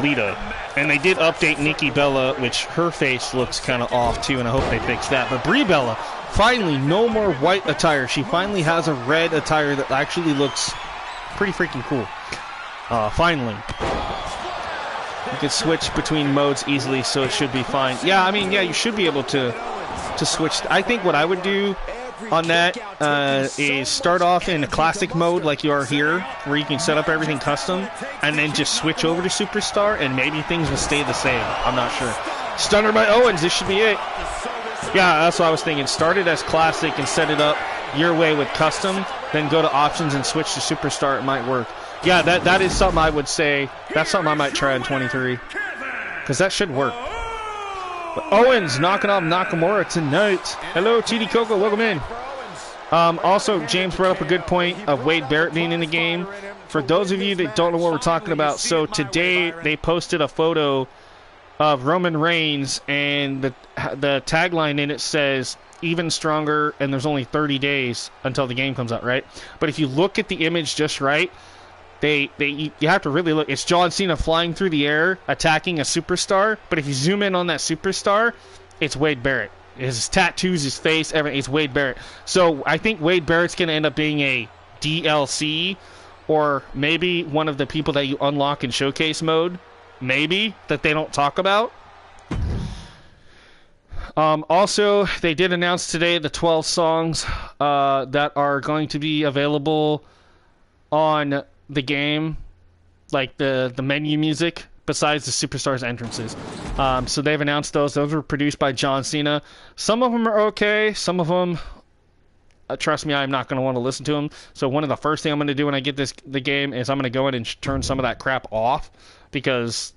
Lita. And they did update Nikki Bella, which her face looks kind of off too, and I hope they fix that. But Brie Bella, finally, no more white attire. She finally has a red attire that actually looks pretty freaking cool. Finally. You can switch between modes easily, so it should be fine. Yeah, I mean, yeah, you should be able to switch. I think what I would do on that is start off in a classic mode like you are here, where you can set up everything custom, and then just switch over to Superstar, and maybe things will stay the same. I'm not sure. Stunner by Owens, this should be it. Yeah, that's what I was thinking. Start it as classic and set it up your way with custom, then go to options and switch to Superstar. It might work. Yeah, that is something I would say. That's something I might try in 23, because that should work. But Owens knocking off Nakamura tonight. Hello, TD Coco, welcome in. Also, James brought up a good point of Wade Barrett being in the game. For those of you that don't know what we're talking about, so today they posted a photo of Roman Reigns, and the tagline in it says, even stronger, and there's only 30 days until the game comes out, right? But if you look at the image just right, you have to really look. It's John Cena flying through the air, attacking a superstar, but if you zoom in on that superstar, it's Wade Barrett. His tattoos, his face, everything, it's Wade Barrett. So I think Wade Barrett's going to end up being a DLC, or maybe one of the people that you unlock in showcase mode, maybe, that they don't talk about. Also, they did announce today the 12 songs that are going to be available on the game, like the menu music, besides the Superstars entrances. So they've announced those. Those were produced by John Cena. Some of them are okay. Some of them, trust me, I'm not going to want to listen to them. So one of the first things I'm going to do when I get the game is I'm going to go in and turn some of that crap off, because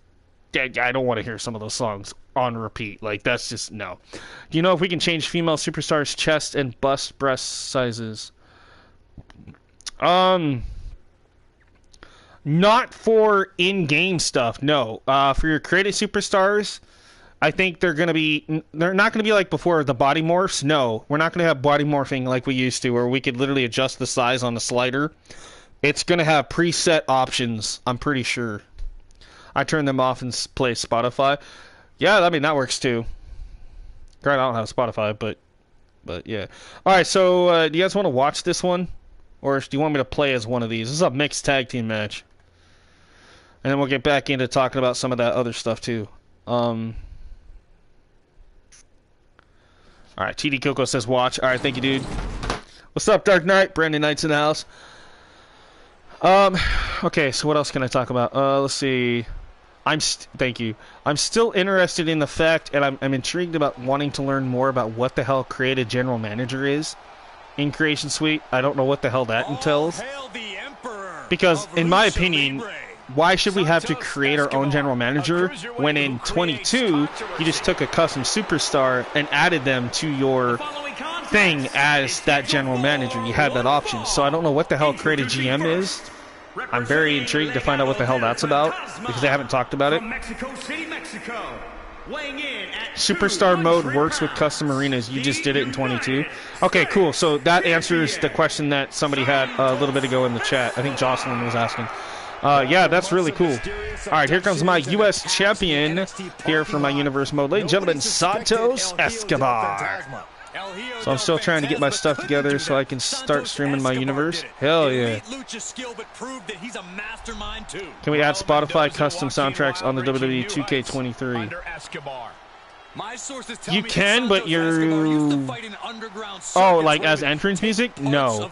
I don't want to hear some of those songs on repeat. Like, that's just, no. Do you know if we can change female superstars' chest and bust breast sizes? Not for in-game stuff, no. For your created superstars, I think they're not going to be like before, the body morphs. No, we're not going to have body morphing like we used to, where we could literally adjust the size on the slider. It's going to have preset options, I'm pretty sure. I turn them off and play Spotify. Yeah, I mean, that works too. Granted, I don't have Spotify, but yeah. Alright, so do you guys want to watch this one? Or do you want me to play as one of these? This is a mixed tag team match. And then we'll get back into talking about some of that other stuff too. Alright, TD Coco says watch. Alright, thank you, dude. What's up, Dark Knight? Brandon Knight's in the house. Okay, so what else can I talk about? Let's see. Thank you. I'm still interested in the fact, and I'm intrigued about wanting to learn more about what the hell Creative General Manager is in Creation Suite. I don't know what the hell that entails. Because, in my opinion, why should we have to create our own general manager when in 22 you just took a custom superstar and added them to your thing as that general manager? You had that option. So I don't know what the hell Creative GM is. I'm very intrigued to find out what the hell that's about, because they haven't talked about it. Superstar mode works with custom arenas. You just did it in 22. Okay, cool. So that answers the question that somebody had a little bit ago in the chat. I think Jocelyn was asking. Yeah, that's really cool. Alright, here comes my U.S. champion here for my Universe mode. Ladies and gentlemen, Santos Escobar. So I'm still trying to get my stuff together so I can start streaming my Universe. Hell yeah. Can we add Spotify custom soundtracks on the WWE 2k23? You can, but you're... Oh, like as entrance music? No.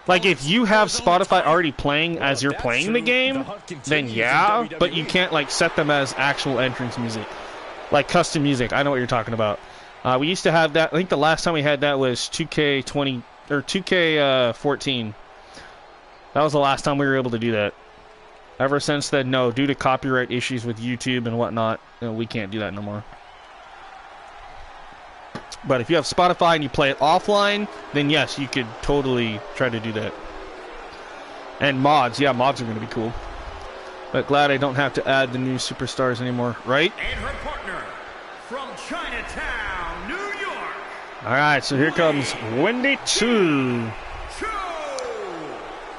Like if you have Spotify already playing as you're playing the game, then yeah, but you can't like set them as actual entrance music. Like custom music. I know what you're talking about. We used to have that. I think the last time we had that was 2K20 or 2K14. That was the last time we were able to do that. Ever since then, no. Due to copyright issues with YouTube and whatnot, we can't do that no more. But if you have Spotify and you play it offline, then yes, you could totally try to do that. And mods, yeah, mods are going to be cool. But glad I don't have to add the new superstars anymore, right? And her partner from Chinatown, New York. All right, so here comes Wendy 2.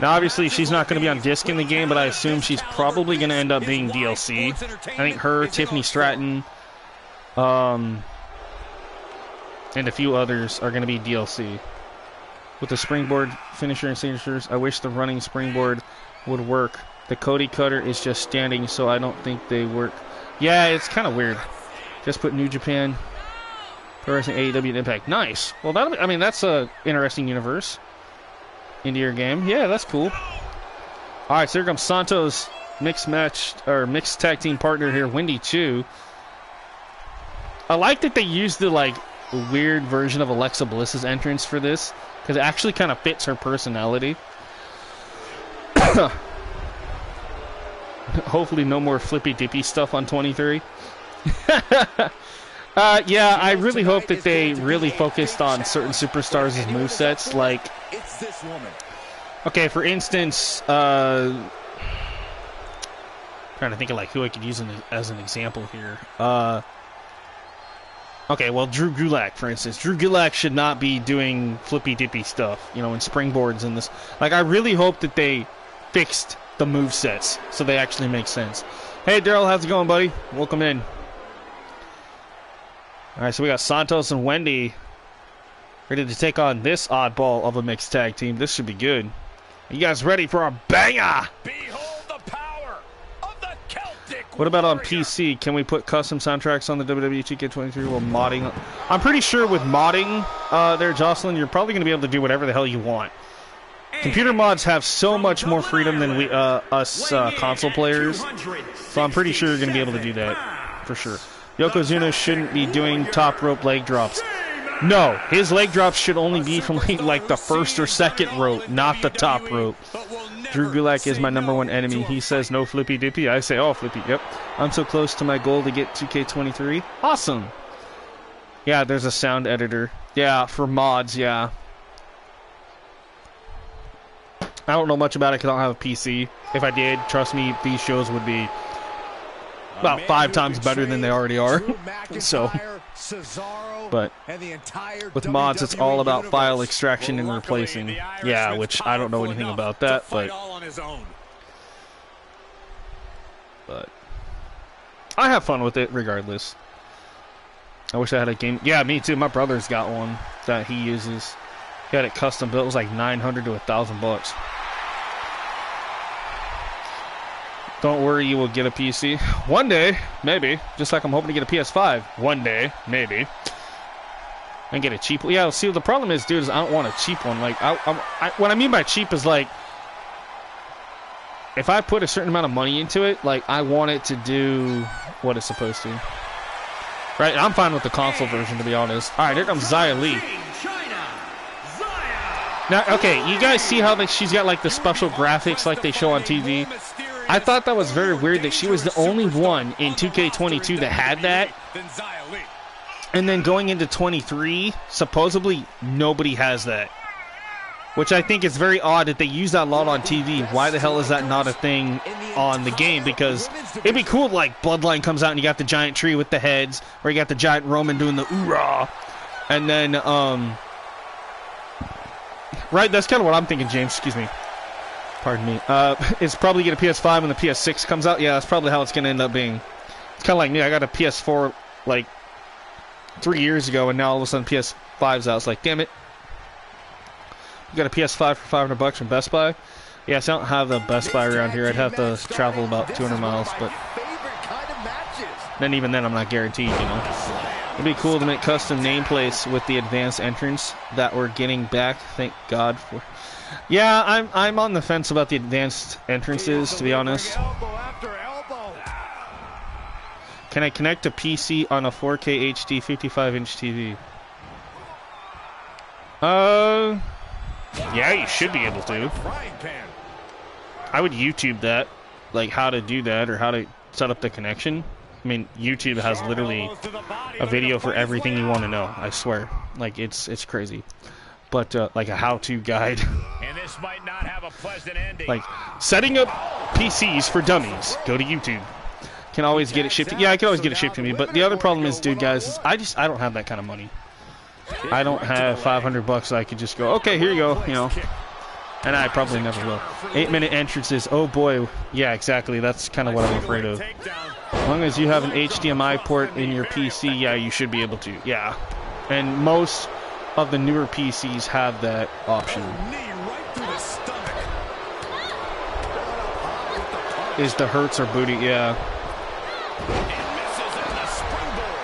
Now, obviously, she's not going to be on disc in the game, but I assume she's probably going to end up being DLC. I think her, Tiffany Stratton, and a few others are going to be DLC. With the springboard finisher and signatures, I wish the running springboard would work. The Cody Cutter is just standing, so I don't think they work. Yeah, it's kind of weird. Just put New Japan, Pro Wrestling, AEW, and Impact. Nice. Well, I mean, that's a interesting universe into your game. Yeah, that's cool. All right, so here comes Santos, mixed tag team partner here, Wendy Chu. I like that they used the like weird version of Alexa Bliss's entrance for this because it actually kind of fits her personality. Hopefully no more flippy dippy stuff on 23. Yeah, I really hope that they really focused on certain superstars' movesets. Like, okay, for instance, trying to think of like who I could use as an example here. Okay, well, Drew Gulak, for instance. Drew Gulak should not be doing flippy-dippy stuff, you know, and springboards and this. Like, I really hope that they fixed the movesets so they actually make sense. Hey, Daryl, how's it going, buddy? Welcome in. All right, so we got Santos and Wendy ready to take on this oddball of a mixed tag team. This should be good. Are you guys ready for a banger? Behold the power of the Celtic What about on warrior. PC? Can we put custom soundtracks on the WWE 2k23 while modding? I'm pretty sure with modding there, Jocelyn, you're probably going to be able to do whatever the hell you want. Computer mods have so much more freedom than us console players, so I'm pretty sure you're going to be able to do that, for sure. Yokozuna shouldn't be doing top rope leg drops. No, his leg drops should only be from like the first or second rope, not the top rope. Drew Gulak is my #1 enemy. He says no flippy dippy. I say, oh, flippy. Yep. I'm so close to my goal to get 2K23. Awesome. Yeah, there's a sound editor. Yeah, for mods, yeah. I don't know much about it because I don't have a PC. If I did, trust me, these shows would be about 5 times better than they already are. So, but with mods, it's all about file extraction and replacing. Yeah, which I don't know anything about that, but I have fun with it regardless. I wish I had a game. Yeah, me too. My brother's got one that he uses. He had it custom built. It was like $900 to $1,000. Don't worry, you will get a PC. One day, maybe. Just like I'm hoping to get a PS5. One day, maybe. And get a cheap one. Yeah, see, the problem is, dude, is I don't want a cheap one. Like, what I mean by cheap is, like, if I put a certain amount of money into it, like, I want it to do what it's supposed to. Right? I'm fine with the console version, to be honest. All right, here comes Xia Li. Now, okay, you guys see how she's got, like, the special graphics like they show on TV? I thought that was very weird that she was the only one in 2K22 that had that. And then going into 23, supposedly nobody has that. Which I think is very odd that they use that a lot on TV. Why the hell is that not a thing on the game? Because it'd be cool, like, Bloodline comes out and you got the giant tree with the heads, or you got the giant Roman doing the oorah. And then, right, that's kind of what I'm thinking, James. Excuse me. Pardon me. It's probably get a PS5 when the PS6 comes out. Yeah, that's probably how it's gonna end up being. It's kind of like me. I got a PS4 like 3 years ago, and now all of a sudden PS5's out. It's like, damn it. You got a PS5 for $500 from Best Buy? Yes, I don't have the Best Buy around here. I'd have to travel about 200 miles, but then even then I'm not guaranteed, you know. It'd be cool to make custom nameplates with the advanced entrance that we're getting back. Thank God for. Yeah, I'm on the fence about the advanced entrances, to be honest. Can I connect a PC on a 4K HD 55-inch TV? Yeah, you should be able to. I would YouTube that, like how to do that or how to set up the connection. I mean, YouTube has literally a video for everything you want to know. I swear, like it's crazy. But like a how-to guide, And this might not have a pleasant ending. like setting up PCs for dummies. Go to YouTube. Can always get it shipped. Yeah, I can always get it shipped to me. But the other problem is, dude, guys, is I don't have that kind of money. I don't have $500 I could just go, okay, here you go, you know. And I probably never will. 8-minute entrances. Oh boy. Yeah, exactly. That's kind of what I'm afraid of. As long as you have an HDMI port in your PC, yeah, you should be able to. Yeah. And most of the newer PCs have that option. Is the Hertz or booty? Yeah.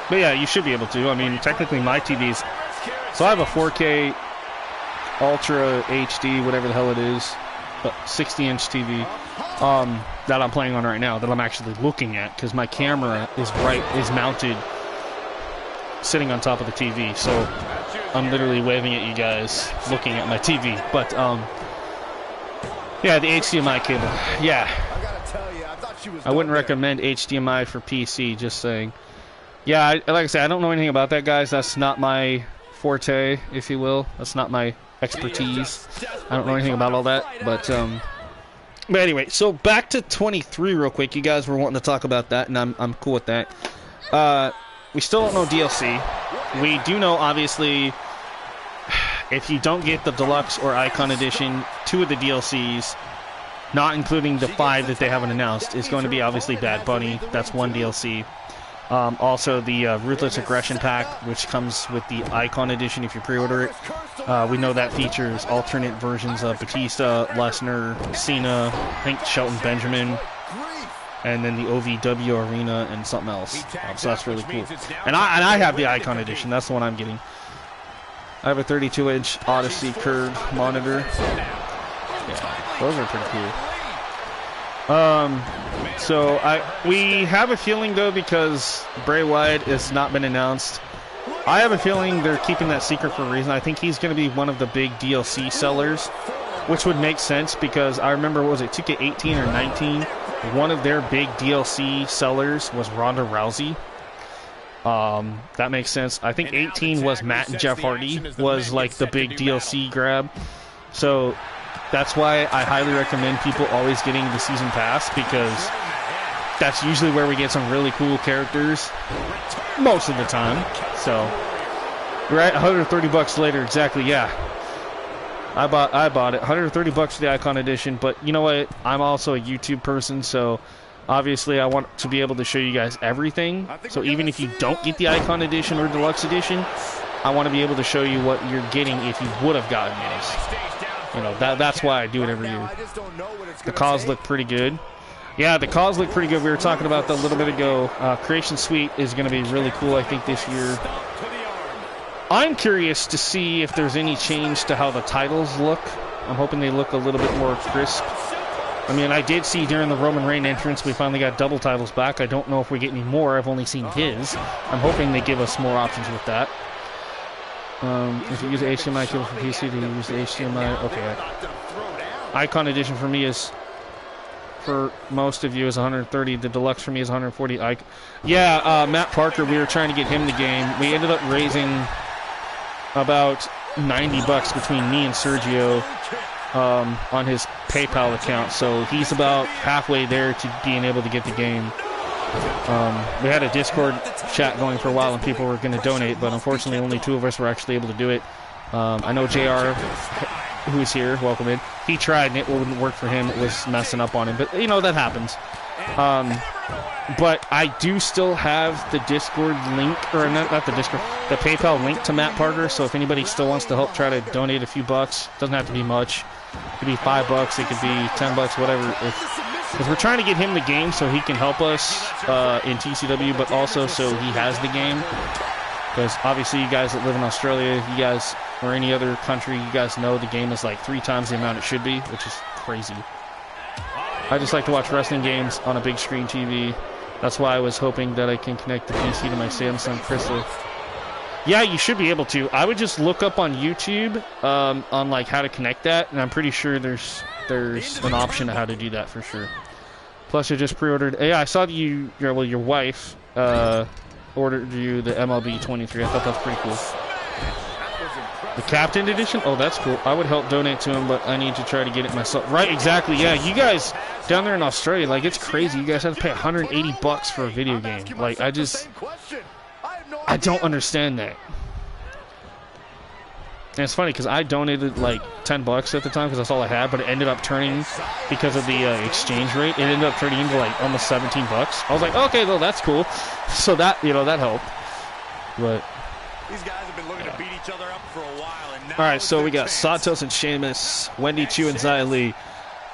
But yeah, you should be able to. I mean, technically my TV's... So I have a 4K Ultra HD, whatever the hell it is, 60-inch TV that I'm playing on right now, that I'm actually looking at, because my camera is mounted sitting on top of the TV, so I'm literally waving at you guys looking at my TV. But yeah, the HDMI cable, yeah, I wouldn't recommend HDMI for PC, just saying. Yeah, like I said, I don't know anything about that, guys. That's not my forte, if you will. That's not my expertise. I don't know anything about all that, but anyway, so back to 23 real quick. You guys were wanting to talk about that, and I'm cool with that. We still don't know DLC. We do know, obviously, if you don't get the Deluxe or Icon Edition, 2 of the DLCs, not including the 5 that they haven't announced, is going to be obviously Bad Bunny. That's one DLC. Also, the Ruthless Aggression Pack, which comes with the Icon Edition if you pre-order it. We know that features alternate versions of Batista, Lesnar, Cena, I think Shelton Benjamin, and then the OVW Arena and something else. So that's really cool. And I have the Icon Edition. That's the one I'm getting. I have a 32-inch Odyssey curved monitor. Yeah, those are pretty cool. So we have a feeling, though, because Bray Wyatt has not been announced, I have a feeling they're keeping that secret for a reason. I think he's going to be one of the big DLC sellers, which would make sense because I remember, what was it, 2K18 or 19? One of their big DLC sellers was Ronda Rousey. That makes sense. I think 18 was Matt and Jeff Hardy was like the big DLC grab. So that's why I highly recommend people always getting the season pass, because that's usually where we get some really cool characters most of the time. So right, $130 later, exactly. Yeah, I bought it. $130 for the Icon Edition. But you know what? I'm also a YouTube person, so obviously I want to be able to show you guys everything. So even if you don't get the Icon Edition or Deluxe Edition, I want to be able to show you what you're getting if you would have gotten those. You know, that's why I do it every year. The Caws look pretty good. Yeah, the Caws look pretty good. We were talking about that a little bit ago. Creation Suite is going to be really cool, I think, this year. I'm curious to see if there's any change to how the titles look. I'm hoping they look a little bit more crisp. I mean, I did see during the Roman Reigns entrance, we finally got double titles back. I don't know if we get any more. I've only seen his. I'm hoping they give us more options with that. If you use the HDMI cable for PC, do you use the HDMI? Okay. Icon Edition for me is, for most of you, is 130. The Deluxe for me is 140. Yeah, Matt Parker, we were trying to get him the game. We ended up raising about $90 between me and Sergio on his PayPal account. So he's about halfway there to being able to get the game. We had a Discord chat going for a while and people were going to donate, but unfortunately only 2 of us were actually able to do it. I know JR who is here, welcome in. He tried and it wouldn't work for him. It was messing up on him, but you know that happens. But I do still have the Discord link, or not the Discord, the PayPal link to Matt Parker. So if anybody still wants to help try to donate a few bucks, doesn't have to be much. It could be $5, it could be $10, whatever. Because we're trying to get him the game so he can help us in TCW, but also so he has the game. Because obviously you guys that live in Australia, you guys, or any other country, you guys know the game is like 3 times the amount it should be, which is crazy. I just like to watch wrestling games on a big screen TV. That's why I was hoping that I can connect the PC to my Samsung Crystal. Yeah, you should be able to. I would just look up on YouTube on like how to connect that, and I'm pretty sure there's an option of how to do that for sure. Plus, I just pre-ordered. Yeah, I saw that your wife ordered you the MLB 23. I thought that's pretty cool. The Captain Edition? Oh, that's cool. I would help donate to him, but I need to try to get it myself. Right, exactly. Yeah, you guys down there in Australia, like, it's crazy. You guys have to pay $180 for a video game. Like, I don't understand that. And it's funny, because I donated, like, $10 at the time, because that's all I had, but it ended up turning, because of the exchange rate, it ended up turning into, like, almost $17. I was like, okay, well, that's cool. So that, that helped. But these guys have been looking to beat each other up for a while. And now all right, so we got Santos and Sheamus, Wendy Choo and Xia Li.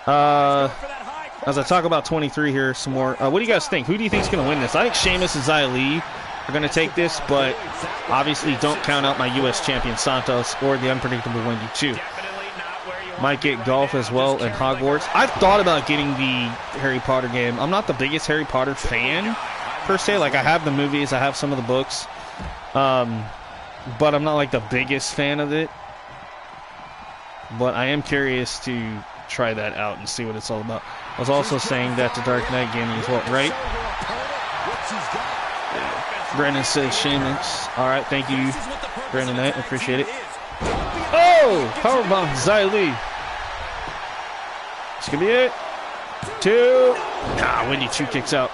As I talk about 23 here some more, what do you guys think? Who do you think is going to win this? I think Sheamus and Xia Li are going to take this, but obviously don't count out my U.S. champion Santos or the unpredictable Wendy Choo. Might get golf as well and Hogwarts. I've thought about getting the Harry Potter game. I'm not the biggest Harry Potter fan, per se. Like, I have the movies, I have some of the books. But I'm not like the biggest fan of it. But I am curious to try that out and see what it's all about. I was also saying that the Dark Knight game as well, right? Brandon says Sheamus. Alright, thank you, Brandon Knight. I appreciate it. Oh! Powerbomb, Xia Li. This could be it. 2. Nah, Wendy Choo kicks out.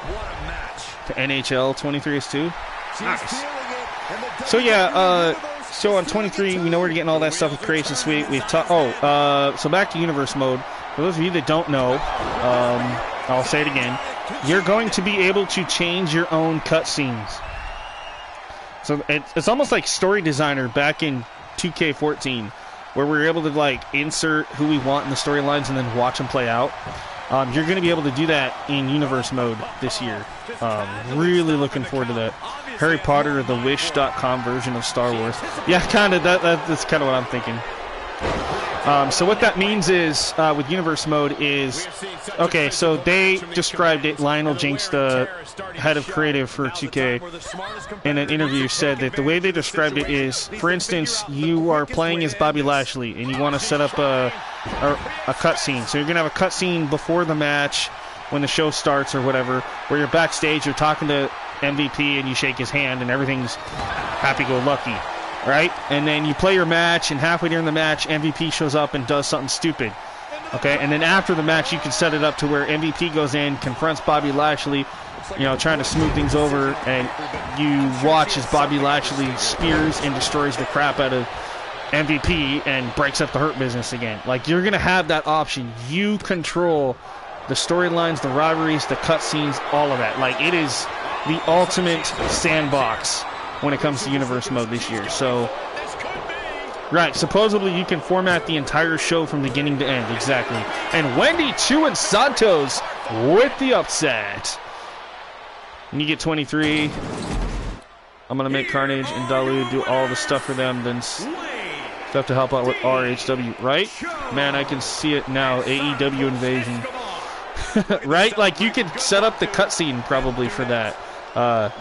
To NHL 23 is 2. Nice. So yeah, so on 23, we know we're getting all that stuff with Creation Suite. We've talked. So back to Universe Mode. For those of you that don't know, I'll say it again. You're going to be able to change your own cutscenes. So it's almost like Story Designer back in 2K14, where we were able to like insert who we want in the storylines and then watch them play out. You're going to be able to do that in Universe Mode this year. Really looking forward to that. Harry Potter, the Wish.com version of Star Wars. Yeah, kind of. That's kind of what I'm thinking. So what that means is, with Universe Mode is, okay, so they described it, Lionel Jinx, the head of creative for 2K, in an interview said that the way they described it is, for instance, you are playing as Bobby Lashley, and you want to set up a cutscene. So you're going to have a cutscene before the match, when the show starts or whatever, where you're backstage, you're talking to MVP, and you shake his hand, and everything's happy-go-lucky. Right? And then you play your match, and halfway during the match, MVP shows up and does something stupid. Okay? And then after the match, you can set it up to where MVP goes in, confronts Bobby Lashley, trying to smooth things over, and you watch as Bobby Lashley spears and destroys the crap out of MVP and breaks up the Hurt Business again. Like, you're going to have that option. You control the storylines, the rivalries, the cutscenes, all of that. Like, it is the ultimate sandbox when it comes to Universe Mode this year. So, right, supposedly you can format the entire show from beginning to end. Exactly. And Wendy Choo and Santos with the upset. And you get 23. I'm going to make Carnage and Dalu do all the stuff for them. Then stuff to help out with RHW. Right? Man, I can see it now. AEW Invasion. Right? Like, you could set up the cutscene probably for that.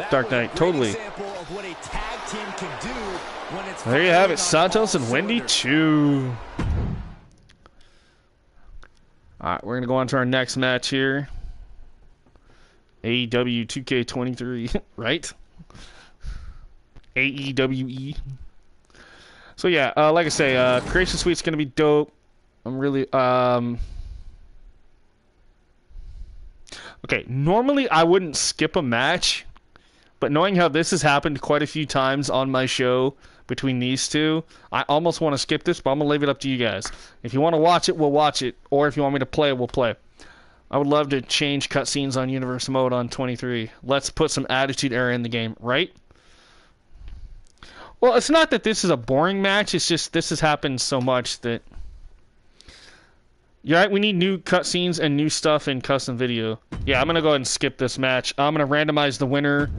Dark Knight. Totally. There you have it, Santos and Wendy Choo. Alright, we're going to go on to our next match here. AEW 2k23, right? AEWE. So yeah, like I say, Creation Suite's going to be dope. I'm really, okay, normally I wouldn't skip a match, But knowing how this has happened quite a few times on my show between these two, I almost want to skip this, but I'm going to leave it up to you guys. If you want to watch it, we'll watch it. Or if you want me to play, we'll play. I would love to change cutscenes on Universe Mode on 23. Let's put some Attitude Era in the game, right? Well, it's not that this is a boring match. It's just this has happened so much that... You're right, we need new cutscenes and new stuff in custom video. Yeah, I'm going to go ahead and skip this match. I'm going to randomize the winner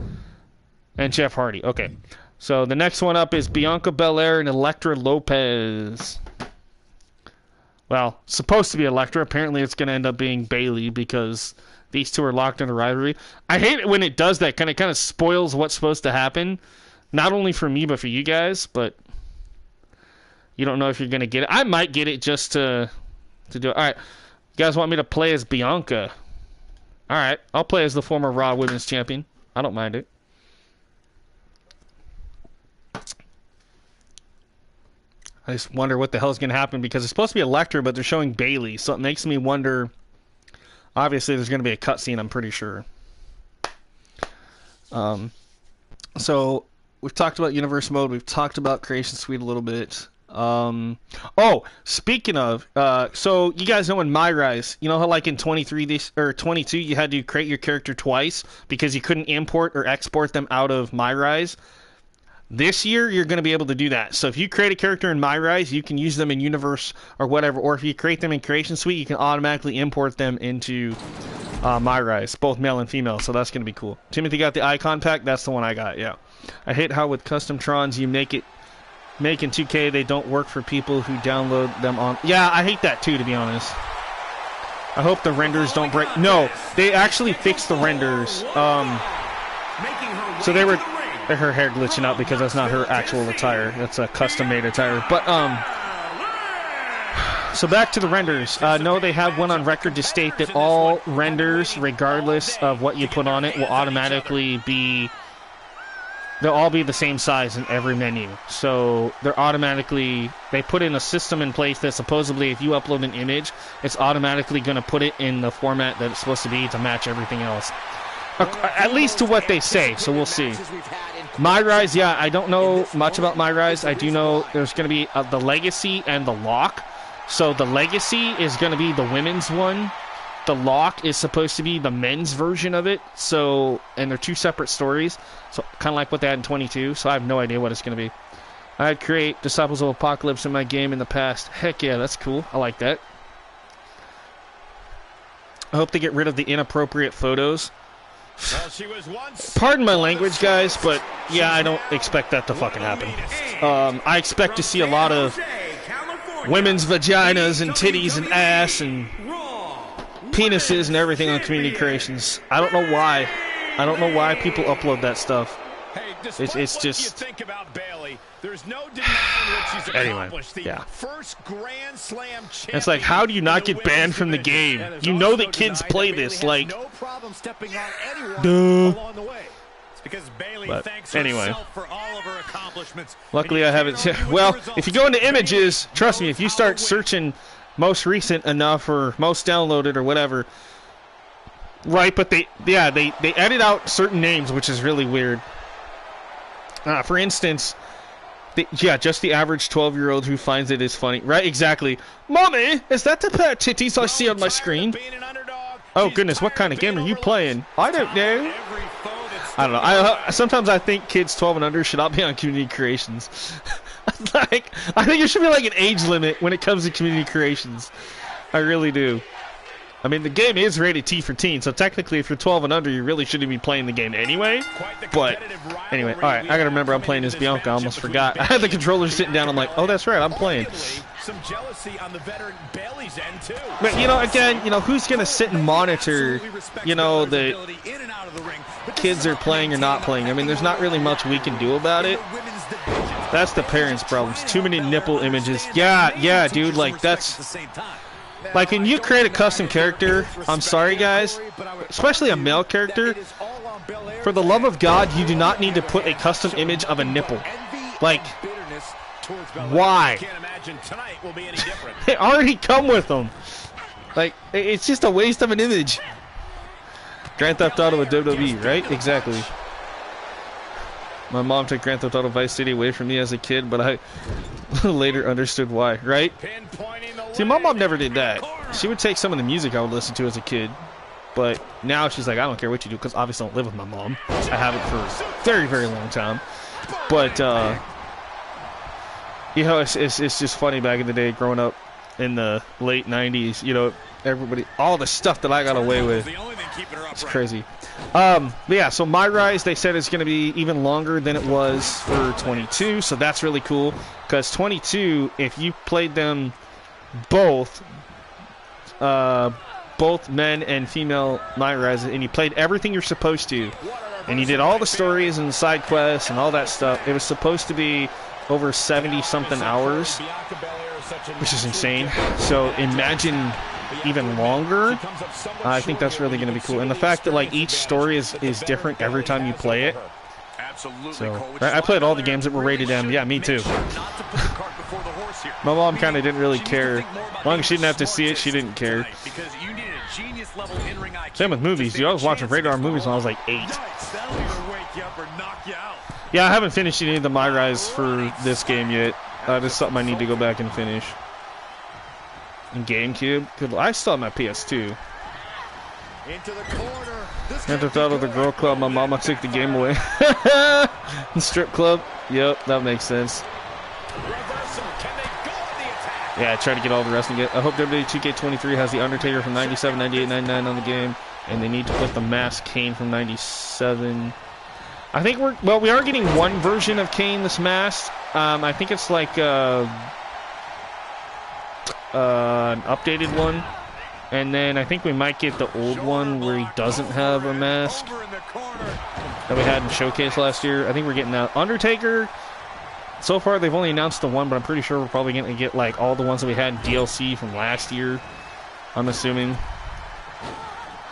and Jeff Hardy. Okay. So the next one up is Bianca Belair and Elektra Lopez. Well, supposed to be Elektra. Apparently it's going to end up being Bayley because these two are locked in a rivalry. I hate it when it does that. It kind of spoils what's supposed to happen. Not only for me, but for you guys. But you don't know if you're going to get it. I might get it just to do it. All right. You guys want me to play as Bianca? All right. I'll play as the former Raw Women's Champion. I don't mind it. I just wonder what the hell is going to happen because it's supposed to be Elektra, but they're showing Bayley, so it makes me wonder. Obviously, there's going to be a cutscene, I'm pretty sure. So we've talked about Universe Mode. We've talked about Creation Suite a little bit. Oh, speaking of, so you guys know in My Rise, you know how like in 23 or 22 you had to create your character twice because you couldn't import or export them out of My Rise? This year, you're going to be able to do that. So if you create a character in My Rise, you can use them in Universe or whatever. Or if you create them in Creation Suite, you can automatically import them into My Rise, both male and female. So that's going to be cool. Timothy got the icon pack. That's the one I got, yeah. I hate how with custom Trons, you make in 2K, they don't work for people who download them on... Yeah, I hate that too, to be honest. I hope the renders don't break... No, they actually fixed the renders. So they were... Her hair glitching out because that's not her actual attire. That's a custom-made attire. But, so back to the renders. No, they have one on record to state that all renders, regardless of what you put on it, will automatically be... They'll all be the same size in every menu. So they're automatically... They put in a system in place that supposedly if you upload an image, it's automatically going to put it in the format that it's supposed to be to match everything else. At least to what they say, so we'll see. My Rise, yeah, I don't know much about My Rise. I do know there's going to be the Legacy and the Lock. So the Legacy is going to be the women's one. The Lock is supposed to be the men's version of it. So, and they're two separate stories. So kind of like what they had in 22. So I have no idea what it's going to be. I'd create Disciples of Apocalypse in my game in the past. Heck yeah, that's cool. I like that. I hope they get rid of the inappropriate photos. Pardon my language, guys, but yeah, I don't expect that to fucking happen. I expect to see a lot of women's vaginas and titties and ass and penises and everything on Community Creations. I don't know why. I don't know why people upload that stuff. It's just... There's no anyway, yeah. First Grand Slam champion. It's like, how do you not get banned from the game? You know that kids play this, like... No problem stepping on anyone along the way. It's because Bayley thanks herself for all of her accomplishments. Luckily, I haven't... Well, if you go into images, trust me, if you start searching most recent enough or most downloaded or whatever... Right, but they edit out certain names, which is really weird. For instance... Yeah, just the average 12-year-old who finds it is funny. Right, exactly. Mommy, is that the pair of titties I see on my screen? Oh, goodness, what kind of game are you playing? I don't know. I don't know. Sometimes I think kids 12 and under should not be on Community Creations. Like, I think there should be like an age limit when it comes to Community Creations. I really do. I mean, the game is rated T for teen, so technically if you're 12 and under, you really shouldn't be playing the game anyway. But, anyway, alright, I gotta remember I'm playing as Bianca, I almost forgot. I had the controller sitting down, I'm like, oh, that's right, I'm playing. Some jealousy on the veteran Bayley's end, too. But, you know, again, you know, who's gonna sit and monitor, you know, the kids are playing or not playing? I mean, there's not really much we can do about it. That's the parents' problems. Too many nipple images. Yeah, dude, like, that's... Like, when you create a custom character, I'm sorry, guys, especially a male character, for the love of God, you do not need to put a custom image of a nipple. Like, why? They already come with them. Like, it's just a waste of an image. Grand Theft Auto with WWE, right? Exactly. My mom took Grand Theft Auto Vice City away from me as a kid, but I later understood why, right? See, my mom never did that. She would take some of the music I would listen to as a kid, but now she's like, I don't care what you do, because obviously I don't live with my mom. I haven't for a very, very long time. But, you know, it's just funny back in the day growing up in the late 90s, you know, everybody, all the stuff that I got away with. It's crazy. But yeah, so My Rise, they said it's going to be even longer than it was for 22, so that's really cool, because 22, if you played them both men and female My Rise, and you played everything you're supposed to, and you did all the stories and side quests and all that stuff, it was supposed to be over 70-something hours, which is insane. So imagine even longer. I think that's really going to be cool, and the fact that like each story is different every time you play it. So I played all the games that were rated M. Yeah, me too. My mom kind of didn't really care. As long as she didn't have to see it, she didn't care. Same with movies, dude. I was watching radar movies when I was like 8. Yeah, I haven't finished any of the My Rise for this game yet. That's something I need to go back and finish. And GameCube. Good. I still have my PS2. Grand Theft Auto the Girl Club. My mama took the game away. The strip club. Yep, that makes sense. Yeah, I tried to get all the wrestling. I hope WWE2k23 has the Undertaker from 97, 98, 99 on the game, and they need to put the Masked Kane from 97. I think we are getting one version of Kane that's masked. I think it's like an updated one, and then I think we might get the old one where he doesn't have a mask that we had in Showcase last year. I think we're getting that. Undertaker, so far they've only announced the one, but I'm pretty sure we're probably going to get like all the ones that we had in DLC from last year, I'm assuming.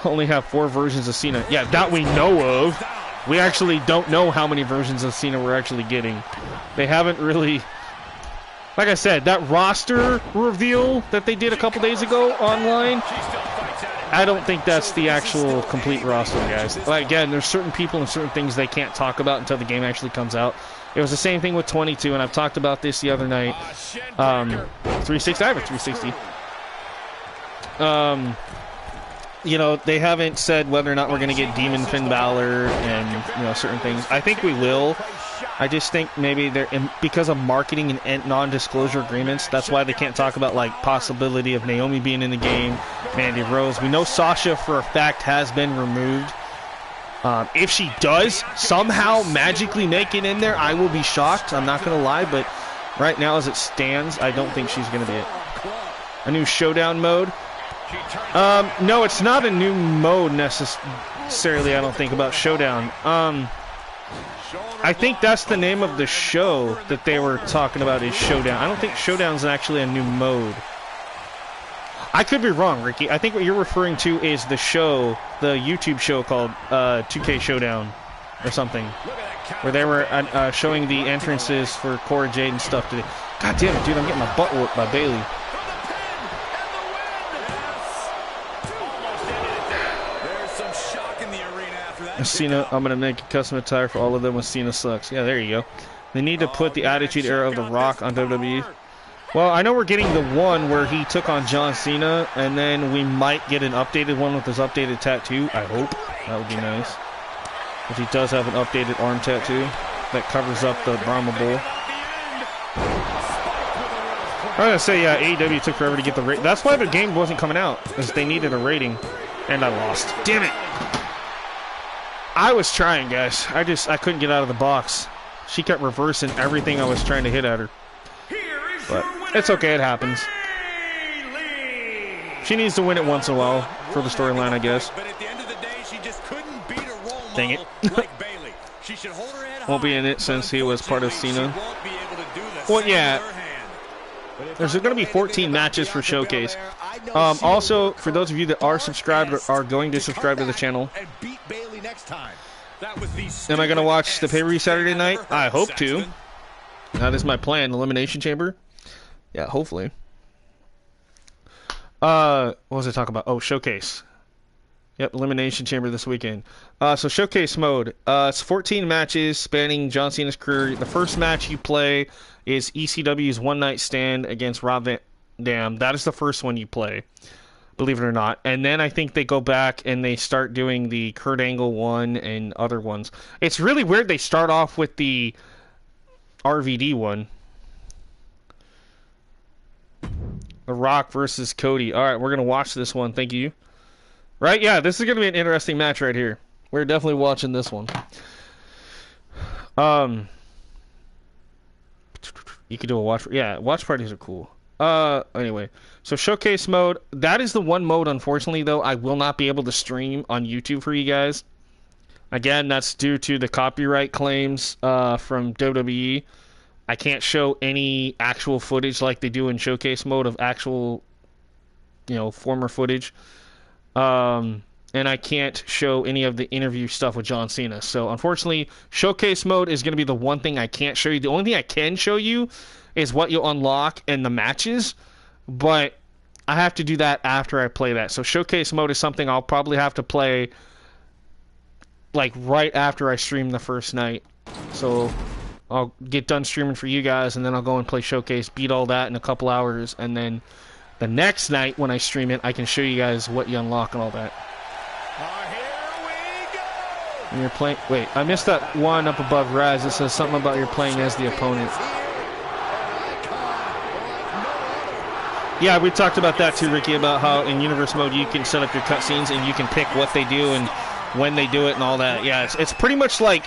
Only have 4 versions of Cena. Yeah, that we know of. We actually don't know how many versions of Cena we're actually getting. They haven't really... Like I said, that roster reveal that they did a couple days ago online, I don't think that's the actual complete roster, guys. Like, again, there's certain people and certain things they can't talk about until the game actually comes out. It was the same thing with 22, and I've talked about this the other night. 360, I have a 360. You know, they haven't said whether or not we're going to get Demon Finn Balor and, you know, certain things. I think we will. I just think maybe they're because of marketing and non-disclosure agreements, that's why they can't talk about, like, possibility of Naomi being in the game, Mandy Rose. We know Sasha, for a fact, has been removed. If she does somehow magically make it in there, I will be shocked. I'm not going to lie, but right now as it stands, I don't think she's going to be it. A new showdown mode. No, it's not a new mode necessarily, I don't think, about Showdown. I think that's the name of the show that they were talking about is Showdown. I don't think Showdown's actually a new mode. I could be wrong, Ricky. I think what you're referring to is the show, the YouTube show called 2K Showdown or something, where they were showing the entrances for Cora Jade and stuff today. God damn it, dude, I'm getting my butt whooped by Bailey. Cena, I'm going to make a custom attire for all of them when Cena sucks. Yeah, there you go. They need to put the Attitude Era of The Rock on WWE. Well, I know we're getting the one where he took on John Cena, and then we might get an updated one with his updated tattoo. I hope. That would be nice. If he does have an updated arm tattoo that covers up the Brahma Bull. I'm going to say, yeah, AEW took forever to get the rating. That's why the game wasn't coming out, because they needed a rating, and I lost. Damn it! I was trying, guys. I couldn't get out of the box. She kept reversing everything I was trying to hit at her. But it's okay, it happens. She needs to win it once in a while for the storyline, I guess. Dang it. Won't be in it since he was part of Cena. Well, yeah. There's going to be 14 matches for Showcase. Also, for those of you that are subscribed or are going to subscribe to the channel, am I going to watch the pay-per-view Saturday night? I hope to. That is my plan. Elimination Chamber? Yeah, hopefully. What was I talking about? Oh, Showcase. Yep, Elimination Chamber this weekend. So Showcase mode. It's 14 matches spanning John Cena's career. The first match you play is ECW's One Night Stand against Rob Van Dam. That is the first one you play, believe it or not. And then I think they go back and they start doing the Kurt Angle one and other ones. It's really weird they start off with the RVD one. The Rock versus Cody. All right, we're going to watch this one. Thank you. Right? Yeah, this is going to be an interesting match right here. We're definitely watching this one. You could do a watch. Yeah, watch parties are cool. Anyway, so showcase mode. That is the one mode, unfortunately, though, I will not be able to stream on YouTube for you guys. Again, that's due to the copyright claims from WWE. I can't show any actual footage like they do in showcase mode of actual, former footage. And I can't show any of the interview stuff with John Cena. So, unfortunately, showcase mode is going to be the one thing I can't show you. The only thing I can show you is what you'll unlock in the matches, but I have to do that after I play that. So, showcase mode is something I'll probably have to play, like, right after I stream the first night. So, I'll get done streaming for you guys, and then I'll go and play showcase, beat all that in a couple hours, and then the next night when I stream it, I can show you guys what you unlock and all that. Here we go. And you're playing. Wait, I missed that one up above Raz. It says something about you're playing as the opponent. Yeah, we talked about that too, Ricky, about how in Universe mode you can set up your cutscenes and you can pick what they do and when they do it and all that. Yeah, it's pretty much like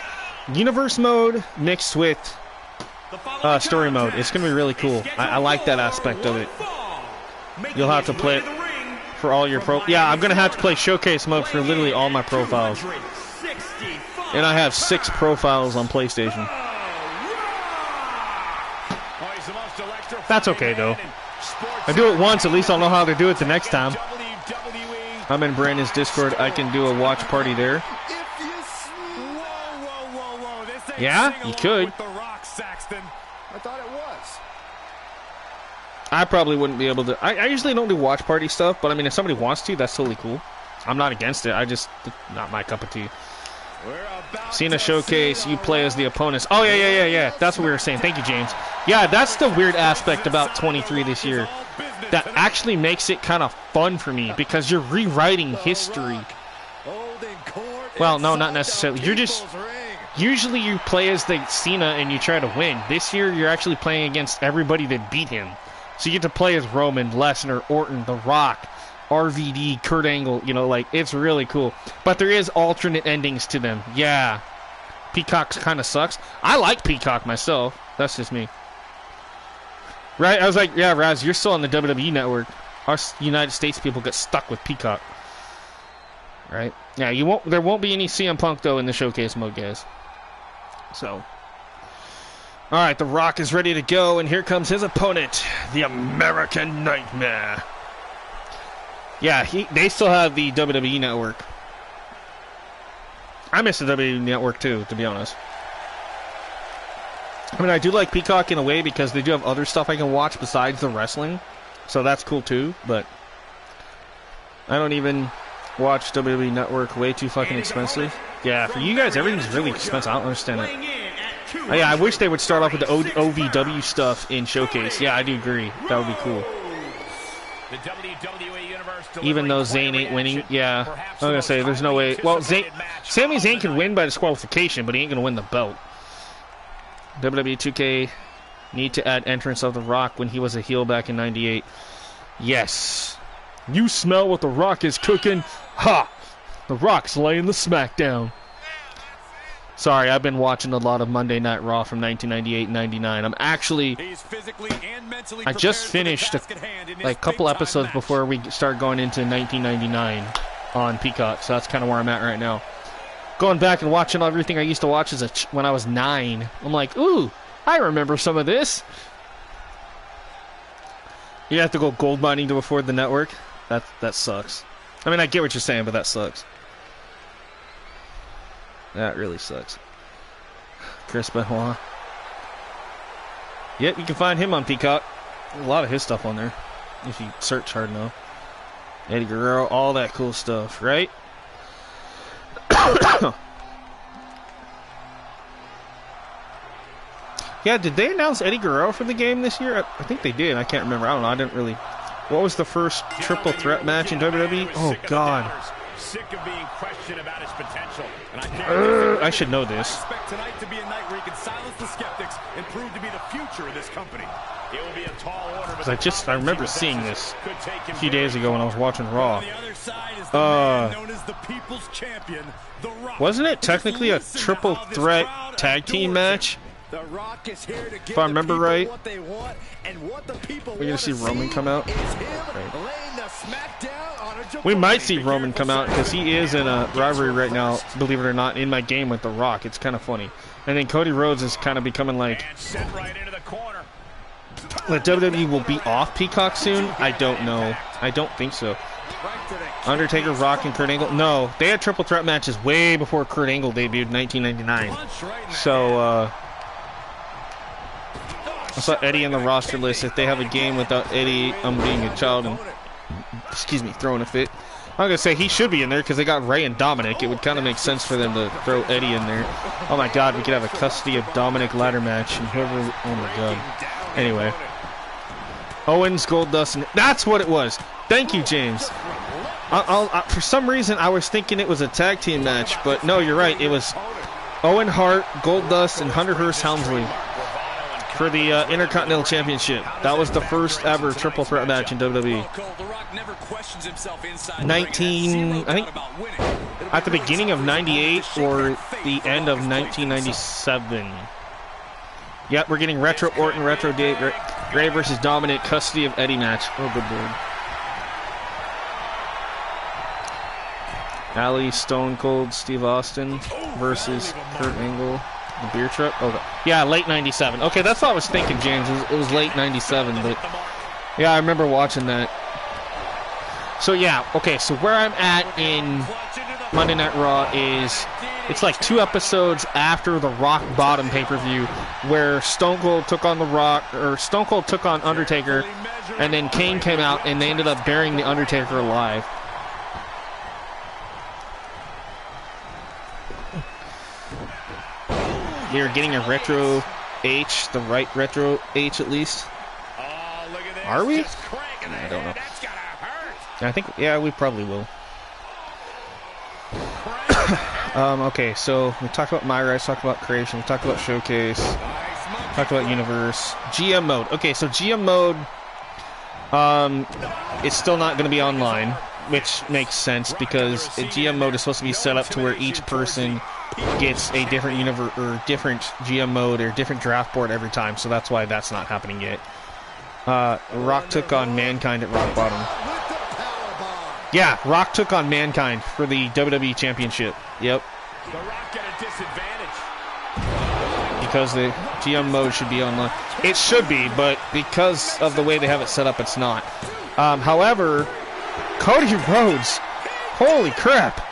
Universe mode mixed with story mode. It's going to be really cool. I like that aspect of it. You'll have to play it for all your Yeah, I'm going to have to play showcase mode for literally all my profiles. And I have 6 profiles on PlayStation. That's okay, though. I do it once, at least I'll know how to do it the next time. I'm in Brandon's Discord. I can do a watch party there. Yeah, you could. I thought it was. I probably wouldn't be able to. I usually don't do watch party stuff, but I mean, if somebody wants to, that's totally cool. I'm not against it. Not my cup of tea. Cena showcase, you play as the opponents. Oh, yeah. That's what we were saying. Thank you, James. Yeah, that's the weird aspect about 23 this year. That actually makes it kind of fun for me, because you're rewriting history. Well, no, not necessarily. Usually you play as the Cena and you try to win. This year, you're actually playing against everybody that beat him. So you get to play as Roman, Lesnar, Orton, The Rock, RVD, Kurt Angle, it's really cool. But there is alternate endings to them. Yeah. Peacock kind of sucks. I like Peacock myself. That's just me. Right? I was like, yeah, Raz, you're still on the WWE Network. Our United States people get stuck with Peacock. Right? Yeah, there won't be any CM Punk, though, in the showcase mode, guys. So. Alright, The Rock is ready to go, and here comes his opponent, the American Nightmare. Yeah, they still have the WWE Network. I miss the WWE Network, too, to be honest. I mean, I do like Peacock in a way because they do have other stuff I can watch besides the wrestling. So that's cool, too, but I don't even watch WWE Network. Way too fucking expensive. Yeah, for you guys, everything's really expensive. I don't understand it. Oh, yeah, I wish they would start off with the OVW stuff in Showcase. Yeah, I do agree. That would be cool. The WWE Universe even though Zayn ain't winning, yeah. I'm going to say, there's no way. Well, Sami Zayn can win by disqualification, but he ain't going to win the belt. WWE2k need to add entrance of The Rock when he was a heel back in 98. Yes. You smell what The Rock is cooking? Ha! The Rock's laying the smackdown. Sorry, I've been watching a lot of Monday Night Raw from 1998 and 99. I'm actually... I just finished a couple episodes before we start going into 1999 on Peacock, so that's kind of where I'm at right now. Going back and watching everything I used to watch when I was 9. I'm like, ooh, I remember some of this. You have to go gold mining to afford the network? That sucks. I mean, I get what you're saying, but that sucks. That really sucks. Chris Benoit. Yep, you can find him on Peacock. A lot of his stuff on there, if you search hard enough. Eddie Guerrero, all that cool stuff, right? Yeah, did they announce Eddie Guerrero for the game this year? I think they did. I can't remember. I don't know. I didn't really. What was the first triple threat match in WWE? Oh, God. Sick of being questioned about his potential. And I should know this. I expect tonight to be a night where he can silence the skeptics and prove to be the future of this company. It will be a tall order. I remember seeing this a few days ago when I was watching Raw. Wasn't it technically a triple threat tag team match? If I remember right. We're gonna see Roman come out. Right. We might see Roman come out because he is in a rivalry right now, believe it or not, in my game with The Rock. It's kind of funny. And then Cody Rhodes is kind of becoming like... The WWE will be off Peacock soon? I don't know. I don't think so. Undertaker, Rock, and Kurt Angle? No, they had triple threat matches way before Kurt Angle debuted in 1999. So, I saw Eddie on the roster list. If they have a game without Eddie, I'm being a child and, excuse me, throwing a fit. I'm going to say he should be in there because they got Ray and Dominic. It would kind of make sense for them to throw Eddie in there. Oh my God, we could have a custody of Dominic ladder match. And whoever, oh my God. Anyway. Owens, Goldust, and that's what it was. Thank you, James. For some reason, I was thinking it was a tag team match, but no, you're right. It was Owen Hart, Goldust, and Hunter Hearst Helmsley for the Intercontinental Championship. That was the first ever triple threat match in WWE. I think at the beginning of 98 or the end of 1997. Yep, we're getting Retro Orton, Retro Dave, Ray versus Dominic, custody of Eddie match. Oh, good lord. Ali, Stone Cold, Steve Austin versus Kurt Angle. The beer truck? Oh, yeah, late 97. Okay, that's what I was thinking, James. It was late 97, but yeah, I remember watching that. So yeah, okay, so where I'm at in Monday Night Raw is it's like 2 episodes after the Rock Bottom pay-per-view where Stone Cold took on The Rock, or Stone Cold took on Undertaker, and then Kane came out and they ended up burying The Undertaker alive. We're getting a Retro H, the right Retro H at least. Are we? I don't know. I think, yeah, we probably will. Okay, so we talked about My Rights, talked about Creation, we talked about Showcase, talked about Universe. GM mode. Okay, so GM mode it's still not going to be online, which makes sense because GM mode is supposed to be set up to where each person gets a different universe or different GM mode or different draft board every time, so that's why that's not happening yet. Rock took on Mankind at Rock Bottom. Yeah, Rock took on Mankind for the WWE Championship. Yep. The Rock at a disadvantage. Because the GM mode should be online. It should be, but because of the way they have it set up, it's not. However, Cody Rhodes, holy crap.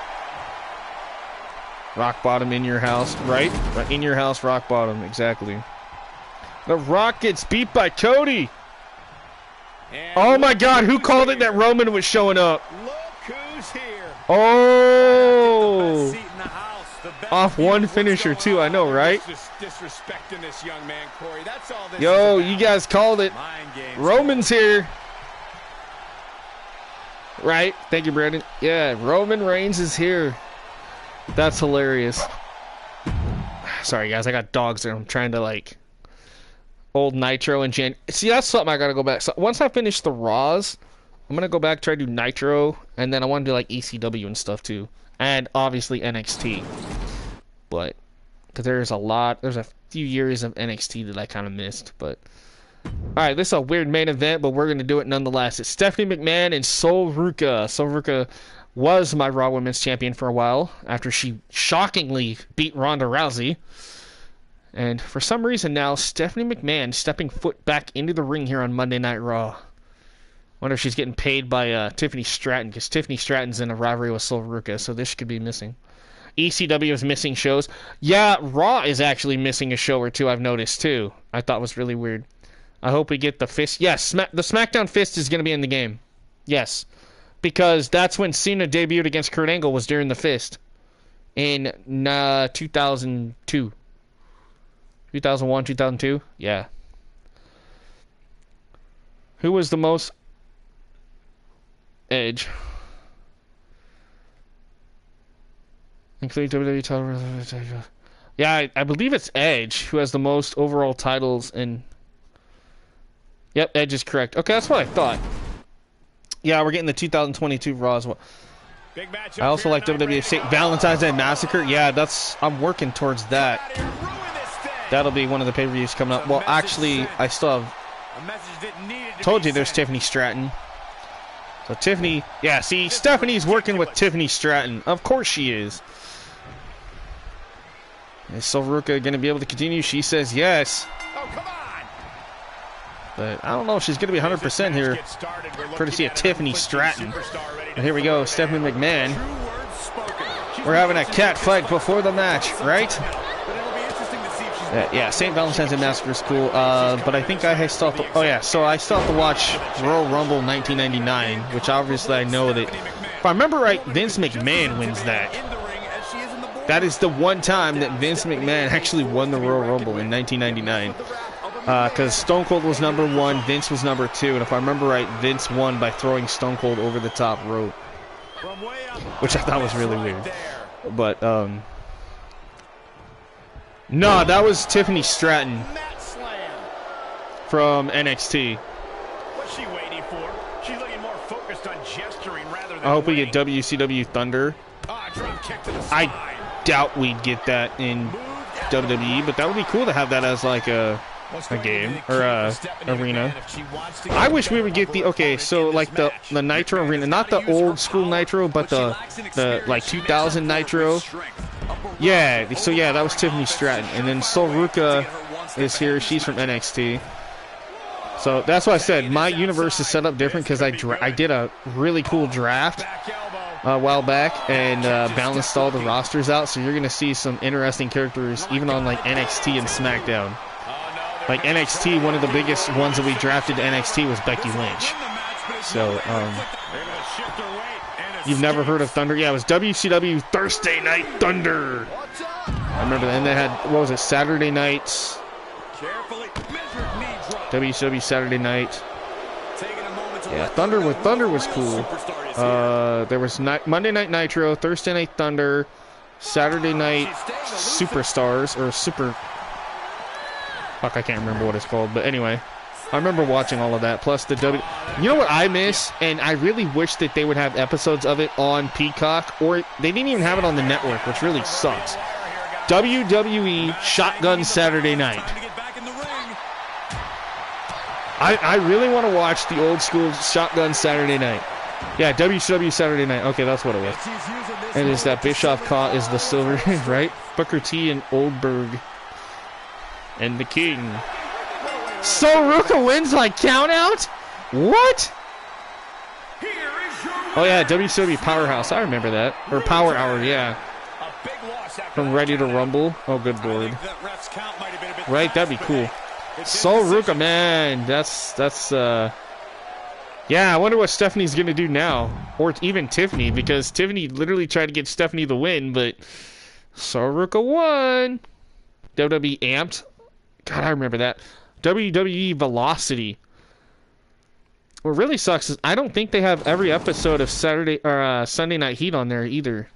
Rock Bottom in your house, right? In your house, Rock Bottom, exactly. The Rock gets beat by Cody. Oh my God, who called it that Roman was showing up? Look who's here. Oh! Off one finisher too, I know, right? Disrespecting this young man, Corey. That's all this Yo, you guys called it. Roman's here. Right? Thank you, Brandon. Yeah, Roman Reigns is here. That's hilarious. Sorry, guys, I got dogs there. I'm trying to, like... Old Nitro and Jan. See, that's something I gotta go back. So once I finish the Raws, I'm gonna go back, try to do Nitro, and then I want to do like ECW and stuff too, and obviously NXT. But because there's a few years of NXT that I kind of missed. But all right, this is a weird main event, but we're gonna do it nonetheless. It's Stephanie McMahon and Sol Ruca. Sol Ruca was my Raw Women's Champion for a while after she shockingly beat Ronda Rousey. And for some reason now, Stephanie McMahon stepping foot back into the ring here on Monday Night Raw. Wonder if she's getting paid by Tiffany Stratton, because Tiffany Stratton's in a rivalry with Sol Ruca, so this could be missing. ECW is missing shows. Yeah, Raw is actually missing a show or two, I've noticed, too. I thought was really weird. I hope we get the Fist. Yes, the SmackDown Fist is going to be in the game. Yes. Because that's when Cena debuted against Kurt Angle, was during the Fist. in 2002. 2001, 2002? Yeah. Who was the most... Edge. Including WWE title... Yeah, I believe it's Edge who has the most overall titles in... Yep, Edge is correct. Okay, that's what I thought. Yeah, we're getting the 2022 Raw as well. I also like WWE St. Valentine's Day Massacre. Yeah, I'm working towards that. That'll be one of the pay-per-views coming up. Well, actually, I still have... Told you there's Tiffany Stratton. So Tiffany... Yeah, see, Stephanie's working with Tiffany Stratton. Of course she is. Is Silveruka going to be able to continue? She says yes. Oh, come on. But I don't know if she's going to be 100% here. Courtesy of Tiffany Stratton. And here we go, Stephanie McMahon. We're having a cat fight before the match, right? Yeah, St. Valentine's Day Massacre is cool. But I think I still have to... Oh, yeah, so I still have to watch Royal Rumble 1999, which obviously I know that... If I remember right, Vince McMahon wins that. That is the one time that Vince McMahon actually won the Royal Rumble in 1999. Because Stone Cold was number 1, Vince was number 2, and if I remember right, Vince won by throwing Stone Cold over the top rope. Which I thought was really weird. But, no, that was Tiffany Stratton from NXT. What's she waiting for? She's looking more focused on gesturing rather than I hope we get WCW Thunder. I doubt we'd get that in WWE, but that would be cool to have that as like a game or a arena. I wish we would get the so like the Nitro arena, not the old school Nitro, but the like 2000 Nitro. Yeah, so yeah, that was Tiffany Stratton, and then Silveruka is here. She's from NXT. So that's why I said my universe is set up different because I did a really cool draft a while back and balanced all the rosters out. So you're gonna see some interesting characters even on like NXT and SmackDown. Like NXT, one of the biggest ones that we drafted to NXT was Becky Lynch. So you've never heard of Thunder? Yeah, it was WCW Thursday Night Thunder. I remember that. And they had, what was it, Saturday nights? WCW Saturday Night. Yeah, Thunder was cool. There was Monday Night Nitro, Thursday Night Thunder, Saturday Night Superstars, or Super... Fuck, I can't remember what it's called. But anyway, I remember watching all of that. Plus the You know what I miss? And I really wish that they would have episodes of it on Peacock. Or they didn't even have it on the network, which really sucks. WWE Shotgun Saturday Night. I really want to watch the old school Shotgun Saturday Night. Yeah, WCW Saturday Night. Okay, that's what it was. And is that Bischoff is the silver, right? Booker T and Oldberg. And the King. Silveruka wins like countout? What? Oh yeah, WCW Powerhouse. I remember that. Or Power Hour, yeah. From Ready to Rumble. Oh, good lord. Right, that'd be cool. Silveruka, man. That's yeah, I wonder what Stephanie's gonna do now. Or even Tiffany, because Tiffany literally tried to get Stephanie the win, but Silveruka won. WWE Amped. God, I remember that. WWE Velocity. What really sucks is I don't think they have every episode of Saturday or Sunday Night Heat on there either.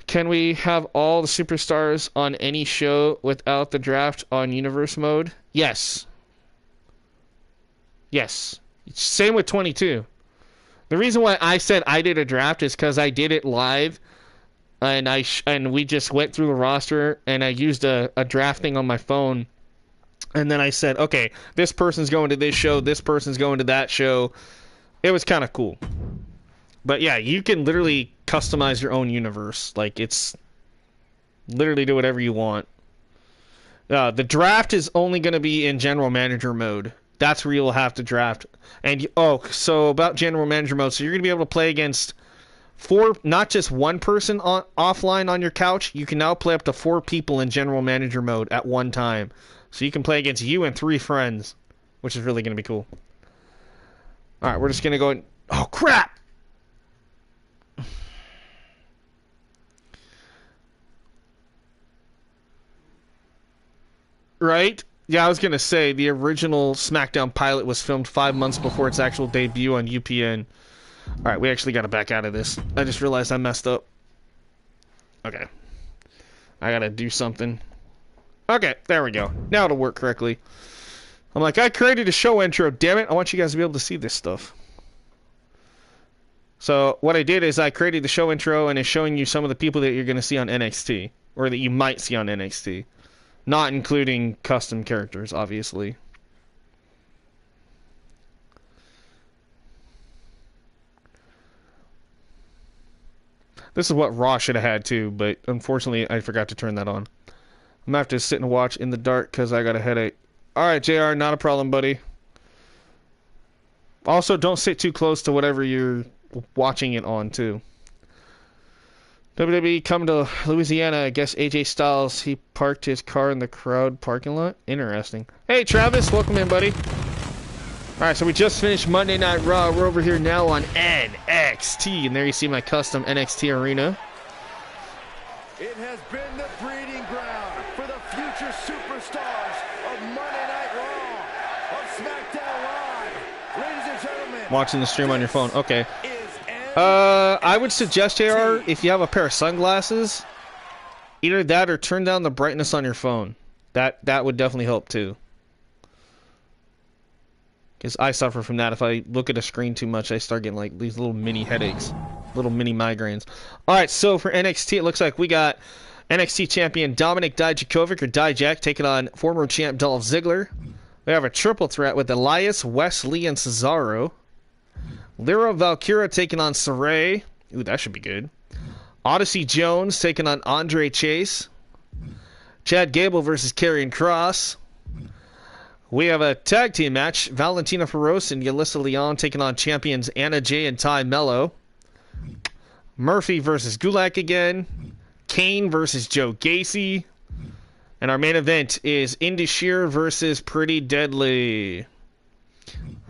Can we have all the superstars on any show without the draft on Universe mode? Yes. Yes. Same with 22. The reason why I said I did a draft is because I did it live. And we just went through the roster, and I used a draft thing on my phone, and then I said, okay, this person's going to this show, this person's going to that show. It was kind of cool. But yeah, you can literally customize your own universe. Like, it's literally do whatever you want. The draft is only going to be in general manager mode. That's where you'll have to draft. And so about general manager mode, so you're going to be able to play against 4, not just one person offline on your couch. You can now play up to 4 people in general manager mode at one time. So you can play against you and 3 friends, which is really going to be cool. All right, we're just going to go... Oh, crap! right? Yeah, I was gonna say the original SmackDown pilot was filmed 5 months before its actual debut on UPN. All right, we actually got to back out of this. I just realized I messed up. Okay, I gotta do something. Okay, there we go. Now it'll work correctly. I'm like, I created a show intro. Damn it! I want you guys to be able to see this stuff. So what I did is I created the show intro and it's showing you some of the people that you're gonna see on NXT, or that you might see on NXT. Not including custom characters, obviously. This is what Raw should have had too, but unfortunately I forgot to turn that on. I'm gonna have to sit and watch in the dark because I got a headache. Alright, JR, not a problem, buddy. Also, don't sit too close to whatever you're watching it on, too. WWE coming to Louisiana. I guess AJ Styles, he parked his car in the crowd parking lot. Interesting. Hey, Travis, welcome in, buddy. Alright, so we just finished Monday Night Raw. We're over here now on NXT. And there you see my custom NXT arena. It has been the breeding ground for the future superstars of Monday Night Raw, of SmackDown Live. Ladies and gentlemen, Watching the stream on your phone. Okay. I would suggest, JR, if you have a pair of sunglasses, either that or turn down the brightness on your phone. That would definitely help too. Because I suffer from that. If I look at a screen too much, I start getting like these little mini headaches, little mini migraines. Alright, so for NXT, it looks like we got NXT champion Dominic Dijakovic, or Dijak, taking on former champ Dolph Ziggler. We have a triple threat with Elias, Wesley, and Cesaro. Lyra Valkyra taking on Saray. Ooh, that should be good. Odyssey Jones taking on Andre Chase. Chad Gable versus Karrion Kross. We have a tag team match. Valentina Feroz and Yelissa Leon taking on champions Anna Jay and Ty Mello. Murphy versus Gulak again. Kane versus Joe Gacy. And our main event is Indy Sheer versus Pretty Deadly.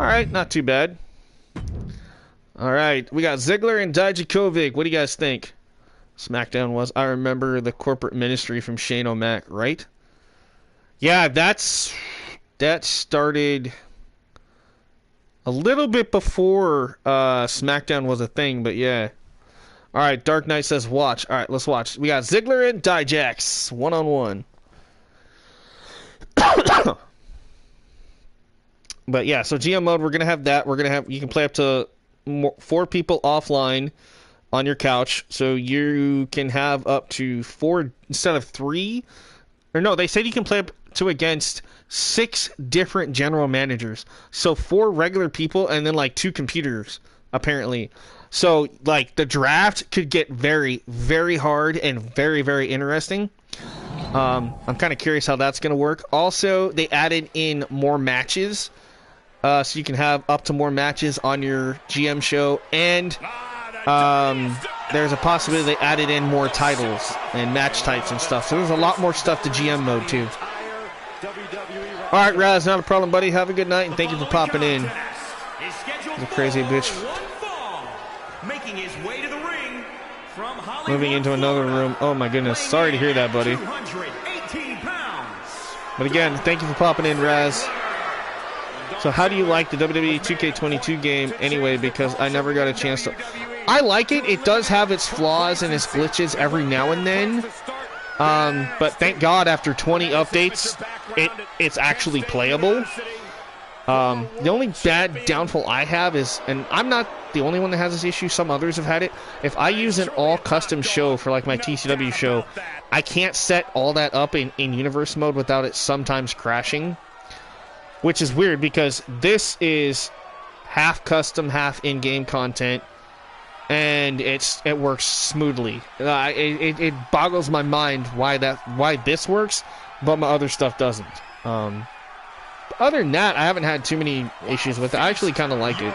Alright, not too bad. Alright, we got Ziggler and Dijakovic. What do you guys think? SmackDown was, I remember the corporate ministry from Shane O'Mac, right? Yeah, that started a little bit before SmackDown was a thing, but yeah. Alright, Dark Knight says watch. Alright, let's watch. We got Ziggler and Dijax, one-on-one. But yeah, so GM mode, we're going to have that. We're going to have, you can play up to 4 people offline on your couch. So you can have up to 4 instead of 3. Or no, they said you can play up to against 6 different general managers. So 4 regular people and then like 2 computers, apparently. So like the draft could get very, very hard and very, very interesting. I'm kind of curious how that's going to work. Also, they added in more matches. So you can have up to more matches on your GM show. And there's a possibility they added in more titles and match types and stuff. So there's a lot more stuff to GM mode, too. Alright, Raz, not a problem, buddy. Have a good night, and thank you for popping in. The crazy bitch. Moving into another room. Oh, my goodness. Sorry to hear that, buddy. But again, thank you for popping in, Raz. So how do you like the WWE 2k22 game anyway? Because I never got a chance to... I like it. It does have its flaws and its glitches every now and then. But thank God after 20 updates, it's actually playable. The only bad downfall I have is, and I'm not the only one that has this issue, some others have had it. If I use an all-custom show for like my TCW show, I can't set all that up in universe mode without it sometimes crashing. Which is weird because this is half custom, half in-game content, and it works smoothly. It boggles my mind why this works, but my other stuff doesn't. Other than that, I haven't had too many issues with it. I actually kind of like it.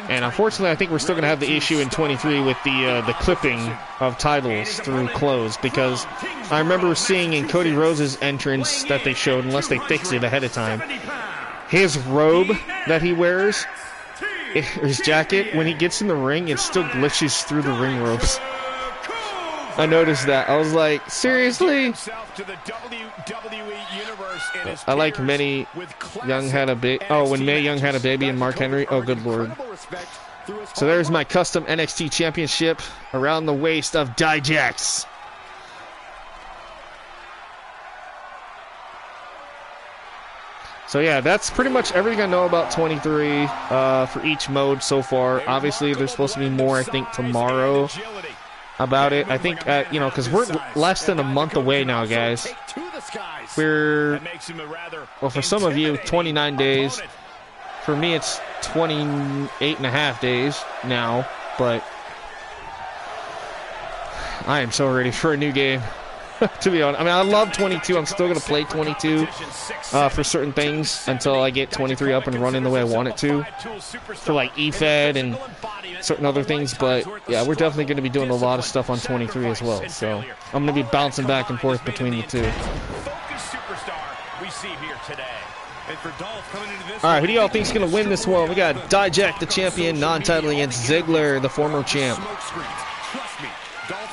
And unfortunately, I think we're still going to have the issue in 23 with the clipping of titles through close, because I remember seeing in Cody Rhodes' entrance that they showed, unless they fixed it ahead of time, his robe that he wears, his jacket, when he gets in the ring, it still glitches through the ring ropes. I noticed that. I was like, seriously? To the WWE Universe and his I like many Young had a baby. Oh, when Mae Young had a baby and Mark Henry. Oh, good lord. So there's my custom NXT championship around the waist of Dijak. So yeah, that's pretty much everything I know about 23 for each mode so far. Obviously, there's supposed to be more, I think, tomorrow about it. I think, you know, because we're less than a month away now, guys. We're, well, for some of you, 29 days. For me, it's 28 and a half days now, but I am so ready for a new game. To be honest, I mean, I love 22. I'm still going to play 22 for certain things until I get 23 up and running the way I want it to. For like EFED and certain other things. But yeah, we're definitely going to be doing a lot of stuff on 23 as well. So I'm going to be bouncing back and forth between the two. Alright, who do y'all think's going to win this one? We got Dijak, the champion, non-title against Ziggler, the former champ.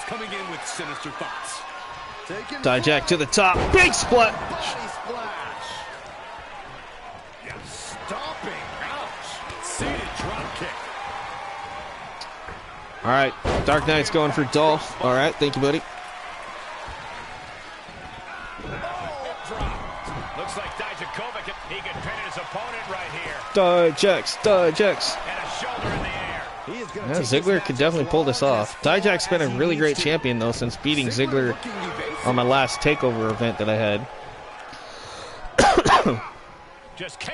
Coming in with sinister thoughts. Dijak to the top. Big splash. Stomping. Ouch. Seated drop kick. All right. Dark Knight's going for Dolph. All right. Thank you, buddy. Looks like Dijakovic, he can pin his opponent right here. Dijak. And a shoulder in the air. Yeah, Ziggler could definitely pull this off. Dijak's been a really great champion, though, since beating Ziggler on my last TakeOver event that I had.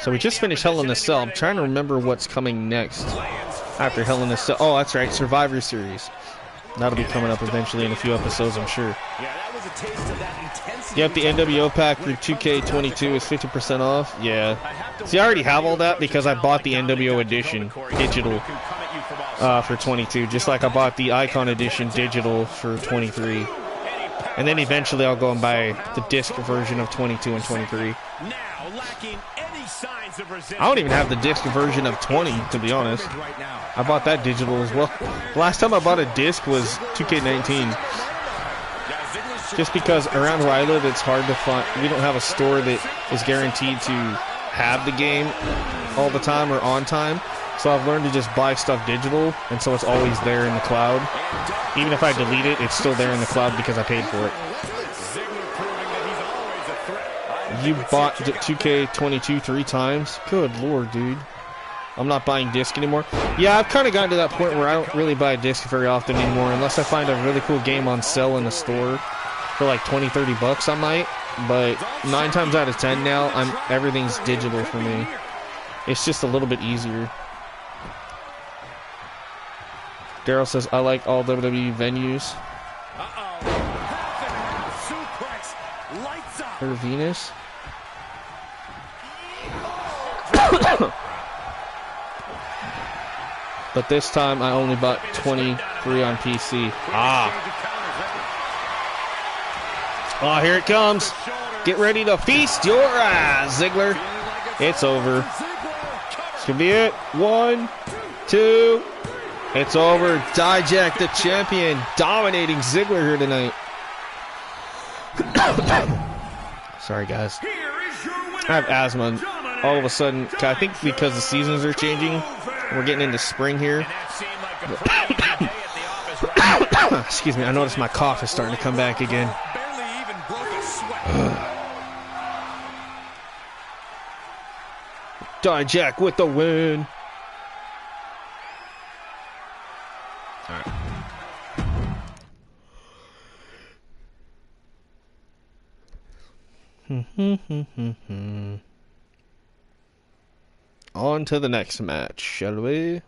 So we just finished Hell in a Cell. I'm trying to remember what's coming next after Hell in a Cell. Oh, that's right, Survivor Series. That'll be coming up eventually in a few episodes, I'm sure. Yep, the NWO pack for 2K22 is 50% off. Yeah. See, I already have all that because I bought the NWO edition digital for 22, just like I bought the Icon edition digital for 23. And then eventually I'll go and buy the disc version of 22 and 23. I don't even have the disc version of 20, to be honest. I bought that digital as well. Last time I bought a disc was 2K19. Just because around where I live, it's hard to find. We don't have a store that is guaranteed to have the game all the time or on time. So I've learned to just buy stuff digital, and so it's always there in the cloud. Even if I delete it, it's still there in the cloud because I paid for it. You bought 2K22 3 times? Good lord, dude. I'm not buying disc anymore. Yeah, I've kind of gotten to that point where I don't really buy disc very often anymore, unless I find a really cool game on sale in the store for like 20-30 bucks. I might, but 9 times out of 10 now, everything's digital for me. It's just a little bit easier. Daryl says, I like all WWE venues. Or Venus. But this time I only bought 23 on PC. Oh, here it comes. Get ready to feast your eyes, Ziggler. It's over. This could be it. 1, 2. It's over. Dijak, the champion, dominating Ziggler here tonight. Sorry, guys. I have asthma. All of a sudden, I think because the seasons are changing, we're getting into spring here. Excuse me. I noticed my cough is starting to come back again. Dijak with the win. All right. On to the next match, shall we?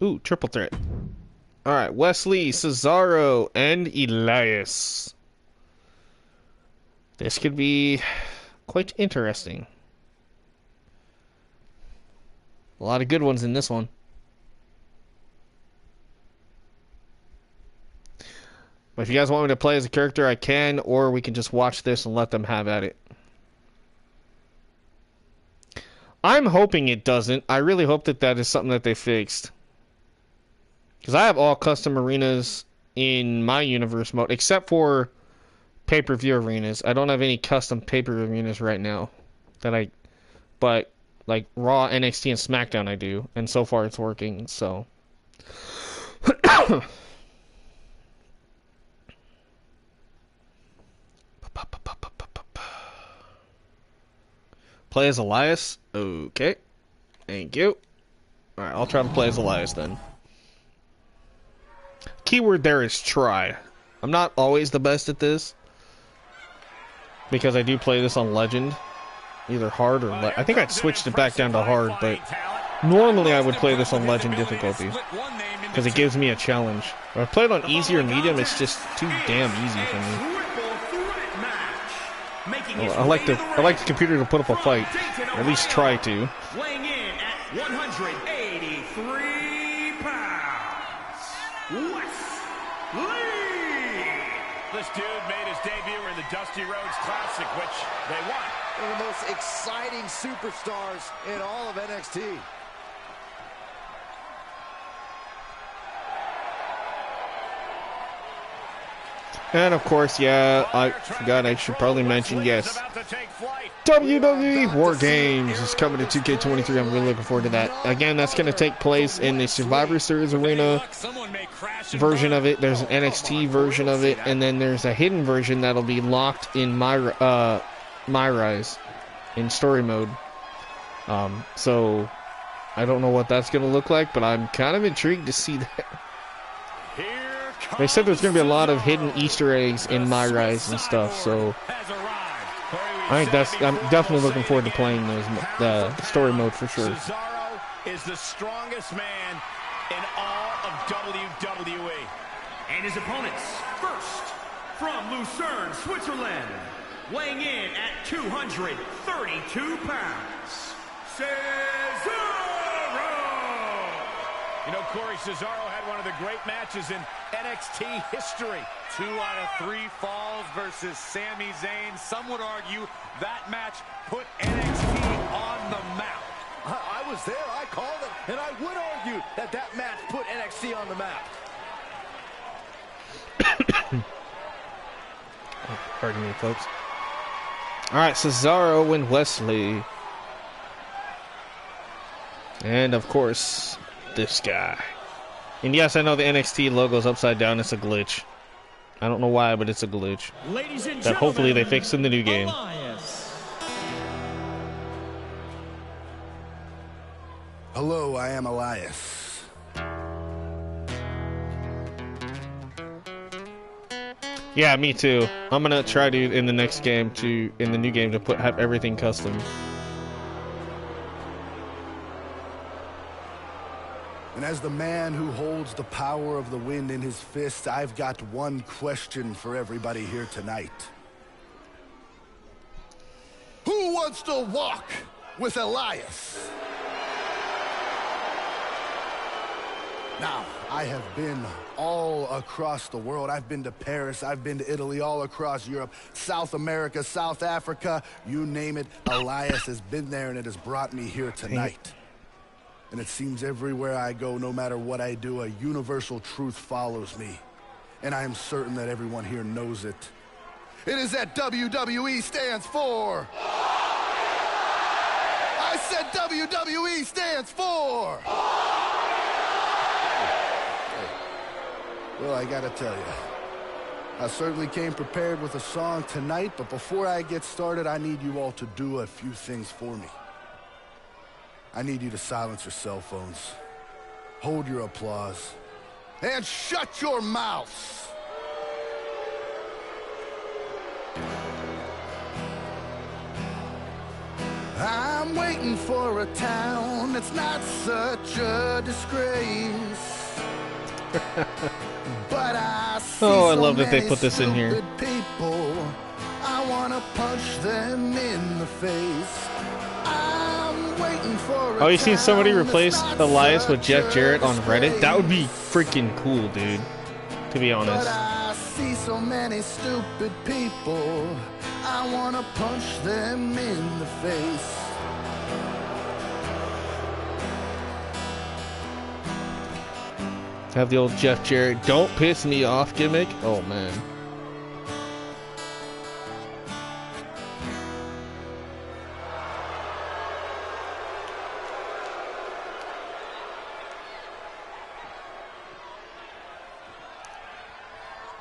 Ooh, triple threat. Alright, Wesley, Cesaro, and Elias. This could be quite interesting. A lot of good ones in this one. But if you guys want me to play as a character, I can, or we can just watch this and let them have at it. I'm hoping it doesn't. I really hope that that is something that they fixed. Because I have all custom arenas in my universe mode, except for pay-per-view arenas. I don't have any custom pay-per-view arenas right now. But like Raw, NXT, and SmackDown I do. And so far it's working, so. Play as Elias? Okay. Thank you. Alright, I'll try to play as Elias then. Keyword there is try. I'm not always the best at this, because I do play this on Legend. Either hard or... I think I'd switched it back down to hard, but... Normally I would play this on Legend difficulty, because it gives me a challenge. If I play it on easy or medium, it's just too damn easy for me. Well, I like the computer to put up a fight, or at least try to. Weighing in at 183 pounds, Wesley. This dude made his debut in the Dusty Rhodes Classic, which they won. One of the most exciting superstars in all of NXT. And of course, yeah, I forgot I should probably mention, yes, WWE War Games is coming to 2K23. I'm really looking forward to that. Again, that's going to take place in the Survivor Series arena version of it. There's an NXT version of it, and then there's a hidden version that'll be locked in My Rise in story mode. So I don't know what that's going to look like, but I'm kind of intrigued to see that. They said there's going to be a lot of hidden Easter eggs in My Rise and stuff, so I think I'm definitely looking forward to playing those, the story mode for sure. Cesaro is the strongest man in all of WWE. And his opponents, first, from Lucerne, Switzerland, weighing in at 232 pounds, Cesaro! You know, Corey, Cesaro had one of the great matches in NXT history. 2 out of 3 falls versus Sami Zayn. Some would argue that match put NXT on the map. I was there, I called it, and I would argue that that match put NXT on the map. Pardon me, folks. Alright, Cesaro and Wesley. And, of course, this guy. And yes, I know the NXT logo's upside down. It's a glitch. I don't know why, but it's a glitch. Ladies and that hopefully they fix in the new game. Hello, I am Elias. Yeah, me too. I'm gonna try to in the next game in the new game to have everything custom. And as the man who holds the power of the wind in his fist, I've got one question for everybody here tonight. Who wants to walk with Elias? Now, I have been all across the world. I've been to Paris, I've been to Italy, all across Europe, South America, South Africa, you name it. Elias has been there, and it has brought me here tonight. And it seems everywhere I go, no matter what I do, a universal truth follows me. And I am certain that everyone here knows it. It is that WWE stands for... I said WWE stands for... Well, I gotta tell you, I certainly came prepared with a song tonight, but before I get started, I need you all to do a few things for me. I need you to silence your cell phones, hold your applause, and shut your mouths. I'm waiting for a town that's not such a disgrace. But I see I love that they put this in here. People, I wanna punch them in the face. Oh, you seen somebody replace Elias with Jeff Jarrett on Reddit? That would be freaking cool, dude. To be honest. But I see so many stupid people. I wanna punch them in the face. Have the old Jeff Jarrett, don't piss me off gimmick. Oh, man.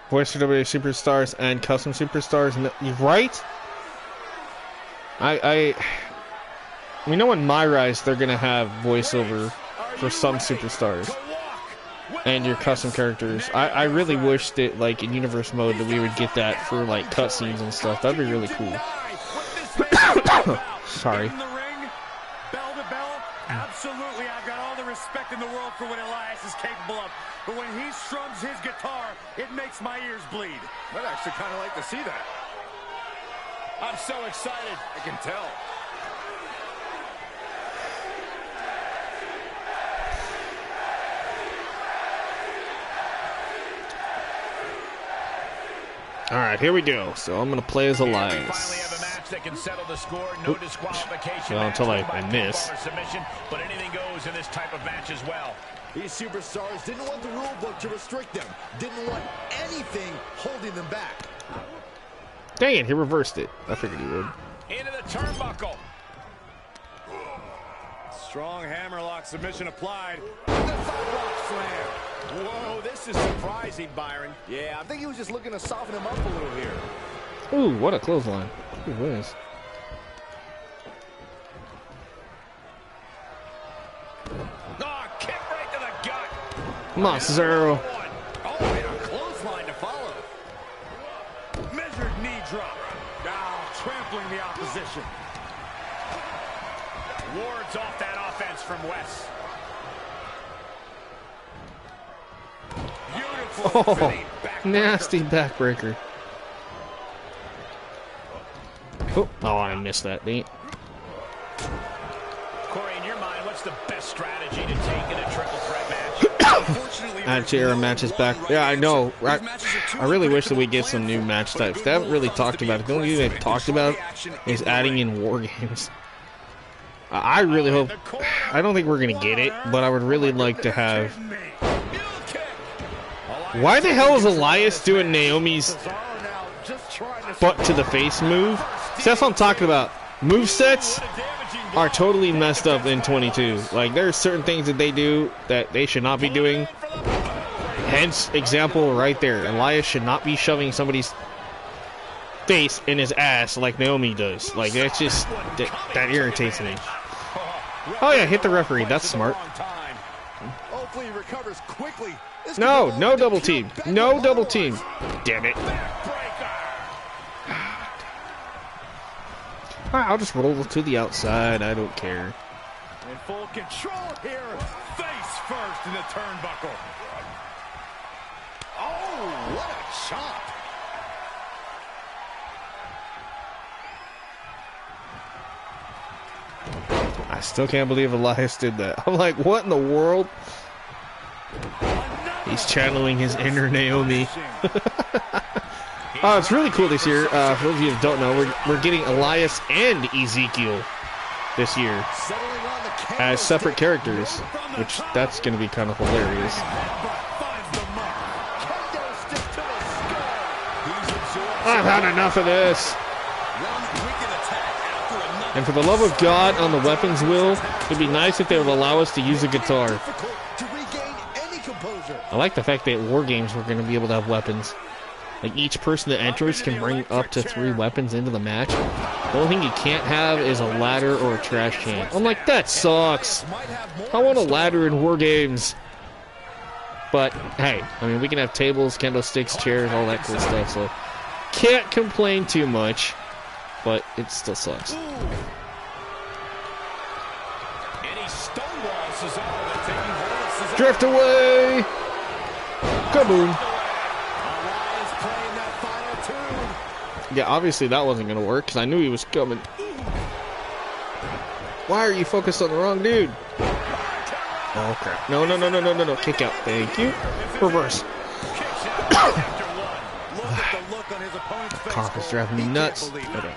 Voice for WWE Superstars and Custom Superstars. Right? We know in My Rise they're going to have voiceover for some superstars and your custom characters. I really wish that, like, in Universe mode that we would get that for, like, cutscenes and stuff. That'd be really cool. Sorry. Bell to bell, absolutely. I've got all the respect in the world for what Elias is capable of. But when he strums his guitar, it makes my ears bleed. I'd actually kind of like to see that. I'm so excited. I can tell. All right, here we go. So I'm gonna play as Elias. Finally have a match that can settle the score. No disqualification. Well, until I miss. Submission, but anything goes in this type of match as well. These superstars didn't want the rule book to restrict them. Didn't want anything holding them back. Dang it, he reversed it. I figured he would. Into the turnbuckle. Strong hammerlock submission applied. The sidewalk slam. Whoa, this is surprising, Byron. Yeah, I think he was just looking to soften him up a little here. Ooh, what a clothesline. Who wins? Oh, kick right to the gut. Come on, Cesaro. Oh, and a clothesline to follow. Measured knee drop. Now trampling the opposition. Wards off that offense from Wes. Beautiful. Oh, nasty backbreaker. Oh, I missed that, Nate. Corey, in your mind, what's the best strategy to take in a triple threat match? Anti-era matches back. Yeah, I know. I really wish that we get some new match types. They haven't really talked about it. The only thing they've talked about is adding in war games. I really hope. I don't think we're gonna get it, but I would really like to have. Why the hell is Elias doing Naomi's butt to the face move? See, that's what I'm talking about. Movesets are totally messed up in 22. Like, there are certain things that they do that they should not be doing. Hence, example right there. Elias should not be shoving somebody's face in his ass like Naomi does. Like, that's just, that irritates me. Oh yeah, hit the referee. That's smart. Hopefully he recovers quickly. No, no double team. No double team. Damn it. Alright, I'll just roll to the outside. I don't care. In full control here. Face first in the turnbuckle. Oh, what a chop. I still can't believe Elias did that. I'm like, what in the world? He's channeling his inner Naomi. Oh, it's really cool this year. For those of you who don't know, we're getting Elias and Ezekiel this year as separate characters, which that's going to be kind of hilarious. I've had enough of this. And for the love of God on the weapons wheel, it'd be nice if they would allow us to use a guitar. I like the fact that War Games we're going to be able to have weapons. Like, each person that enters can bring up to 3 weapons into the match. The only thing you can't have is a ladder or a trash can. I'm like, that sucks. I want a ladder in War Games. But, hey, I mean, we can have tables, kendo sticks, chairs, all that cool stuff, so can't complain too much. But it still sucks. Drift away! Kaboom! Yeah, obviously that wasn't gonna work because I knew he was coming. Why are you focused on the wrong dude? Oh crap! No! Kick out! Thank you. Reverse. Cock is driving me nuts. Okay.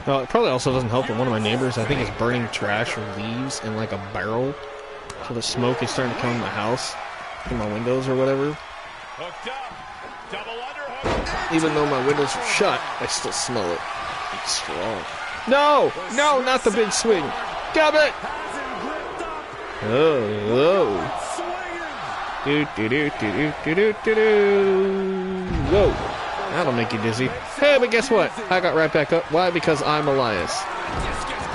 It probably also doesn't help that one of my neighbors, I think, is burning trash or leaves in like a barrel. So the smoke is starting to come in my house, in my windows or whatever. Hooked up. Double underhook. Even though my windows are shut, I still smell it. It's strong. No! No, not the big swing. Got it! Oh, whoa. Do, do, do, do, do, do, do, do. Whoa. That'll make you dizzy. Hey, but guess what? I got right back up. Why? Because I'm Elias.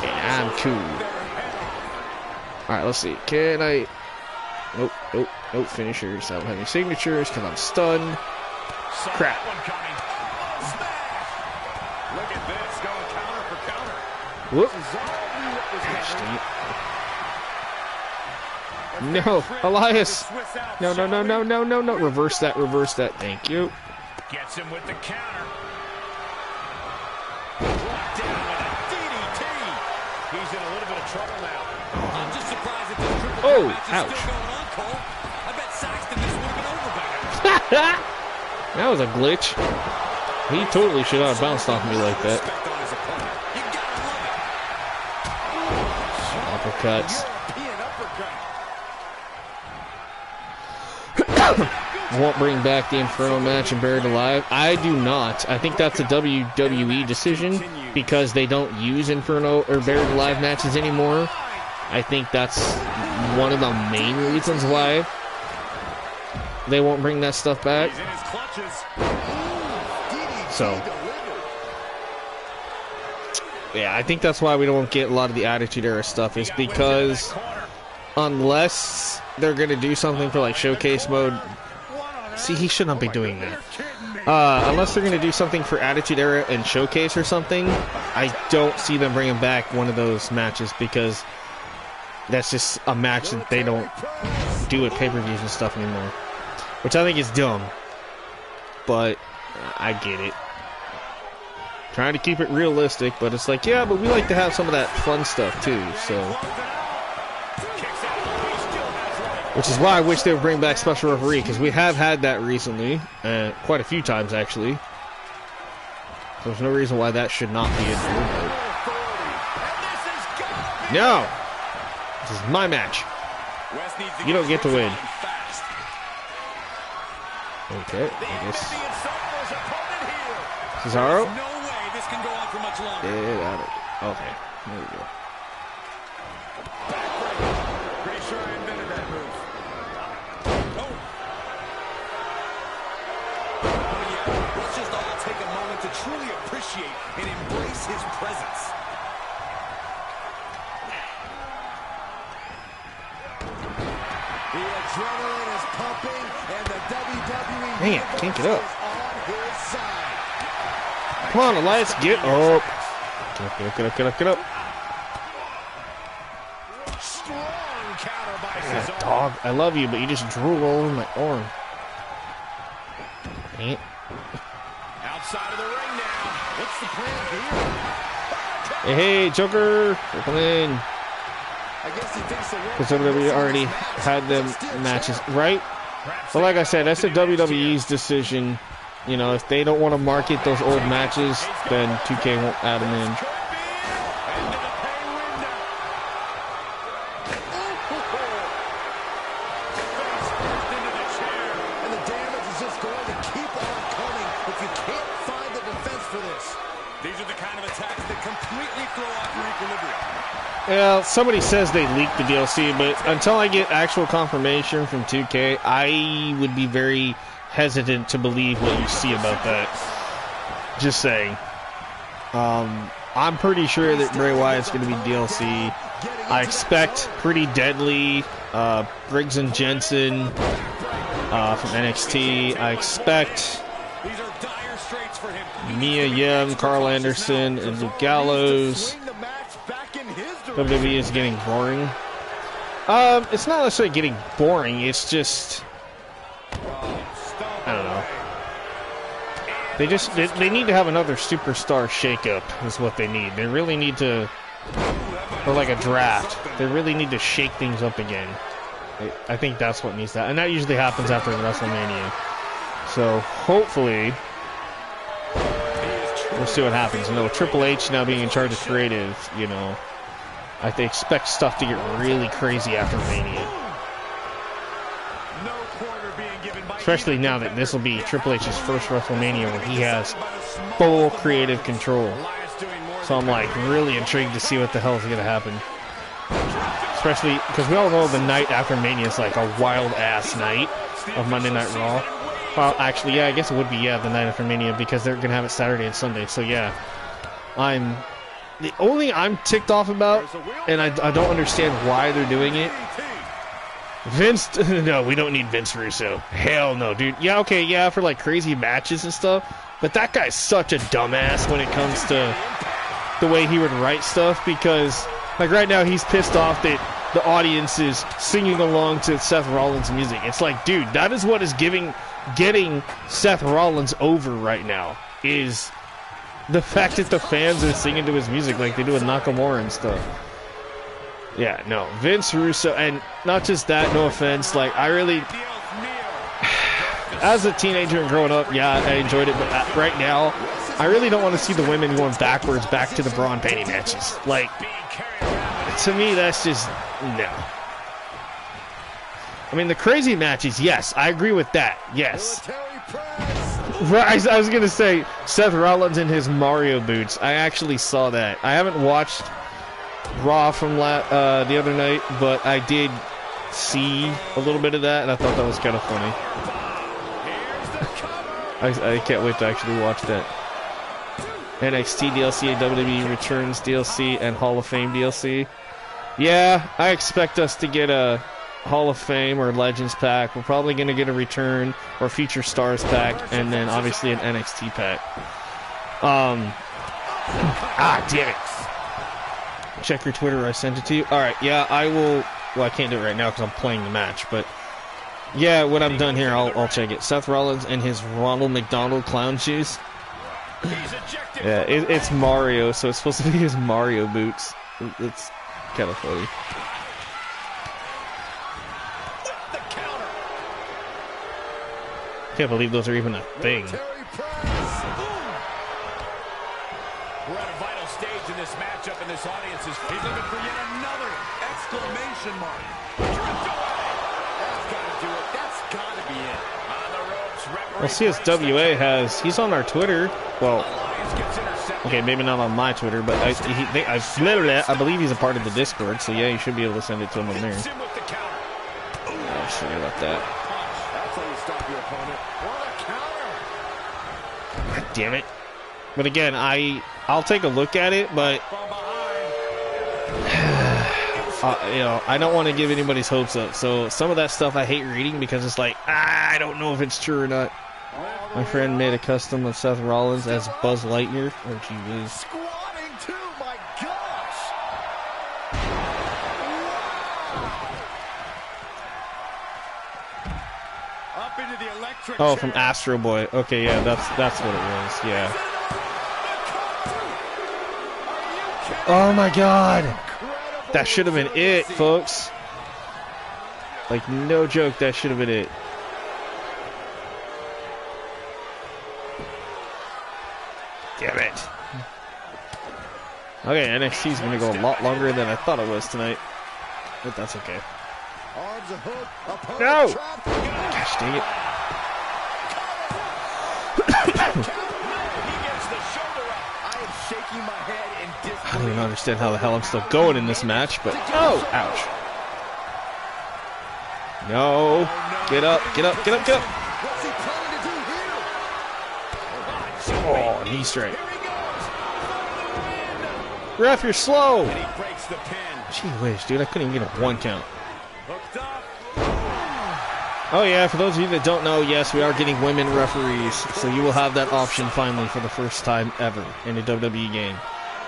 And I'm cool. Alright, let's see. Can I... Nope, nope, nope. Finishers. I don't have any signatures because I'm stunned. Crap. Look at this, going counter for counter. Whoop. No, Elias. No, no, no, no, no, no, no. Reverse that, reverse that. Thank you. Gets him with the counter. Brought down with a DDT. He's in a little bit of trouble now. I'm just surprised that this triple threat match is ouch. still going on, Cole. I bet Saxton this would have been over by now. That was a glitch. He totally should not have bounced off me like that. Respect on his opponent. You gotta love it. Uppercuts. European uppercut. Won't bring back the Inferno match and Buried Alive. I do not. I think that's a WWE decision because they don't use Inferno or Buried Alive matches anymore. I think that's one of the main reasons why they won't bring that stuff back. He's in his clutches. So, yeah, I think that's why we don't get a lot of the Attitude Era stuff, is because unless they're going to do something for like showcase mode. See, he should not be doing that. Unless they're going to do something for Attitude Era and showcase or something, I don't see them bringing back one of those matches because that's just a match that they don't do at pay-per-views and stuff anymore. Which I think is dumb. But I get it. Trying to keep it realistic, but it's like, yeah, but we like to have some of that fun stuff too, so. Which is why I wish they would bring back Special Referee, because we have had that recently, quite a few times actually. So there's no reason why that should not be in here. No! This is my match. You don't get to win. Okay, I guess. Cesaro? No way this can go on for much longer. Yeah, okay, there we go. Pretty sure I invented that move. Let's just all take a moment to truly appreciate and embrace his presence. The adrenaline is pumping, and the WWE Man, can't get up. is on his side. Come on, Elias, get up. Get up, get up, get up. Strong counter by Yeah, Cesaro. dog, I love you, but you just drool all over my arm. Dang it. Outside of the ring now. What's the plan here? Hey, Joker, come in. I guess he thinks the world Because WWE already had them matches, right? But like I said, that's the WWE's decision. You know, if they don't want to market those old matches, then 2K won't add them in. And the damage is just going to keep on coming if you can't find the defense for this. These are the kind of attacks that completely throw off your equilibrium. Yeah, somebody says they leaked the DLC, but until I get actual confirmation from 2K, I would be very hesitant to believe what you see about that. Just saying. I'm pretty sure that Bray Wyatt's going to be DLC. I expect Pretty Deadly, Briggs and Jensen from NXT. I expect These are dire straits for him. Mia Yim, Carl Anderson, and Luke Gallows. Swing the match back in his direction. WWE is getting boring. It's not necessarily getting boring. It's just, I don't know. They need to have another superstar shakeup. Is what they need. They really need to, or like a draft. They really need to shake things up again. I think that's what needs that, and that usually happens after WrestleMania. So hopefully, we'll see what happens. You know, Triple H now being in charge of creative, you know, I expect stuff to get really crazy after Mania. Especially now that this will be Triple H's first WrestleMania where he has full creative control. So I'm like really intrigued to see what the hell is going to happen. Especially because we all know the night after Mania is like a wild ass night of Monday Night Raw. Well, actually, yeah, I guess it would be, yeah, the night after Mania because they're going to have it Saturday and Sunday. So yeah, the only I'm ticked off about, and I don't understand why they're doing it. Vince, no, we don't need Vince Russo. Hell no, dude. Yeah, okay, yeah, for like crazy matches and stuff, but that guy's such a dumbass when it comes to the way he would write stuff because, like, right now he's pissed off that the audience is singing along to Seth Rollins' music. It's like, dude, that is what is getting Seth Rollins over right now, is the fact that the fans are singing to his music like they do with Nakamura and stuff. Yeah, no, Vince Russo, and not just that, no offense, like, I really, as a teenager and growing up, yeah, I enjoyed it, but right now, I really don't want to see the women going backwards back to the bra and panty matches. Like, to me, that's just, no. I mean, the crazy matches, yes, I agree with that, yes. Right, I was going to say, Seth Rollins in his Mario boots, I actually saw that. I haven't watched Raw from the other night, but I did see a little bit of that, and I thought that was kind of funny. I can't wait to actually watch that. NXT DLC, WWE Returns DLC, and Hall of Fame DLC. Yeah, I expect us to get a Hall of Fame or Legends pack. We're probably going to get a Return or Future Stars pack, and then obviously an NXT pack. Damn it. Check your Twitter, I sent it to you. Alright, yeah, I will. Well, I can't do it right now because I'm playing the match, but yeah, when I'm done here, I'll check it. Seth Rollins and his Ronald McDonald clown shoes. Yeah, it's Mario, so it's supposed to be his Mario boots. It's kind of funny. Can't believe those are even a thing. We're at a vital stage in this matchup, and this audience is looking for yet another exclamation mark. That's got to do it. That's got to be it. On the ropes. Well, CSWA has, he's on our Twitter. Well, okay, maybe not on my Twitter, but I believe he's a part of the Discord, so yeah, you should be able to send it to him on there. Oh, sorry about that. That's how you stop your opponent. What a counter. God damn it. But again, I'll take a look at it, but you know, I don't want to give anybody's hopes up. So some of that stuff I hate reading because it's like, I don't know if it's true or not. My friend made a custom of Seth Rollins as Buzz Lightyear. Oh, gee whiz. Squatting too, my gosh. Up into the electric Oh, from Astro Boy. Okay, yeah, that's what it was. Yeah. Oh my God. That should have been it, folks. Like, no joke, that should have been it. Damn it. Okay, NXT's going to go a lot longer than I thought it was tonight. But that's okay. No! Gosh dang it. I don't even understand how the hell I'm still going in this match, but oh, ouch. No. Get up, get up, get up, get up. Oh, knee strike. Ref, you're slow. Gee whiz, dude, I couldn't even get a 1 count. Oh yeah, for those of you that don't know, yes, we are getting women referees, so you will have that option finally for the first time ever in a WWE game.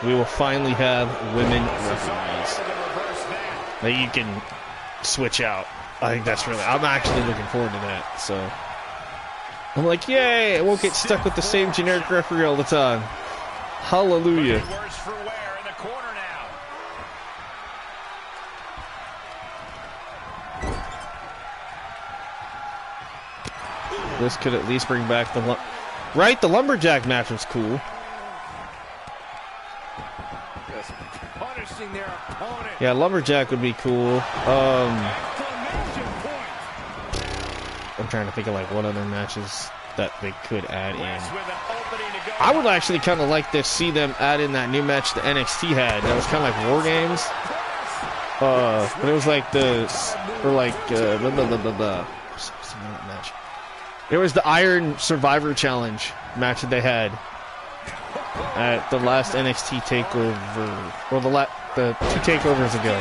We will finally have women referees that you can switch out. I think that's really, I'm actually looking forward to that, so. I'm like, yay, I won't get stuck with the same generic referee all the time. Hallelujah. This could at least bring back the... Right? The Lumberjack match was cool. punishing their opponent. Yeah, lumberjack would be cool. Exclamation point. I'm trying to think of like what other matches that they could add in. West with an opening to go. I would actually kind of like to see them add in that new match the NXT had. That was kind of like War Games. But it was like what's the name of that match? It was the Iron Survivor Challenge match that they had at the last NXT takeover, or the 2 takeovers ago.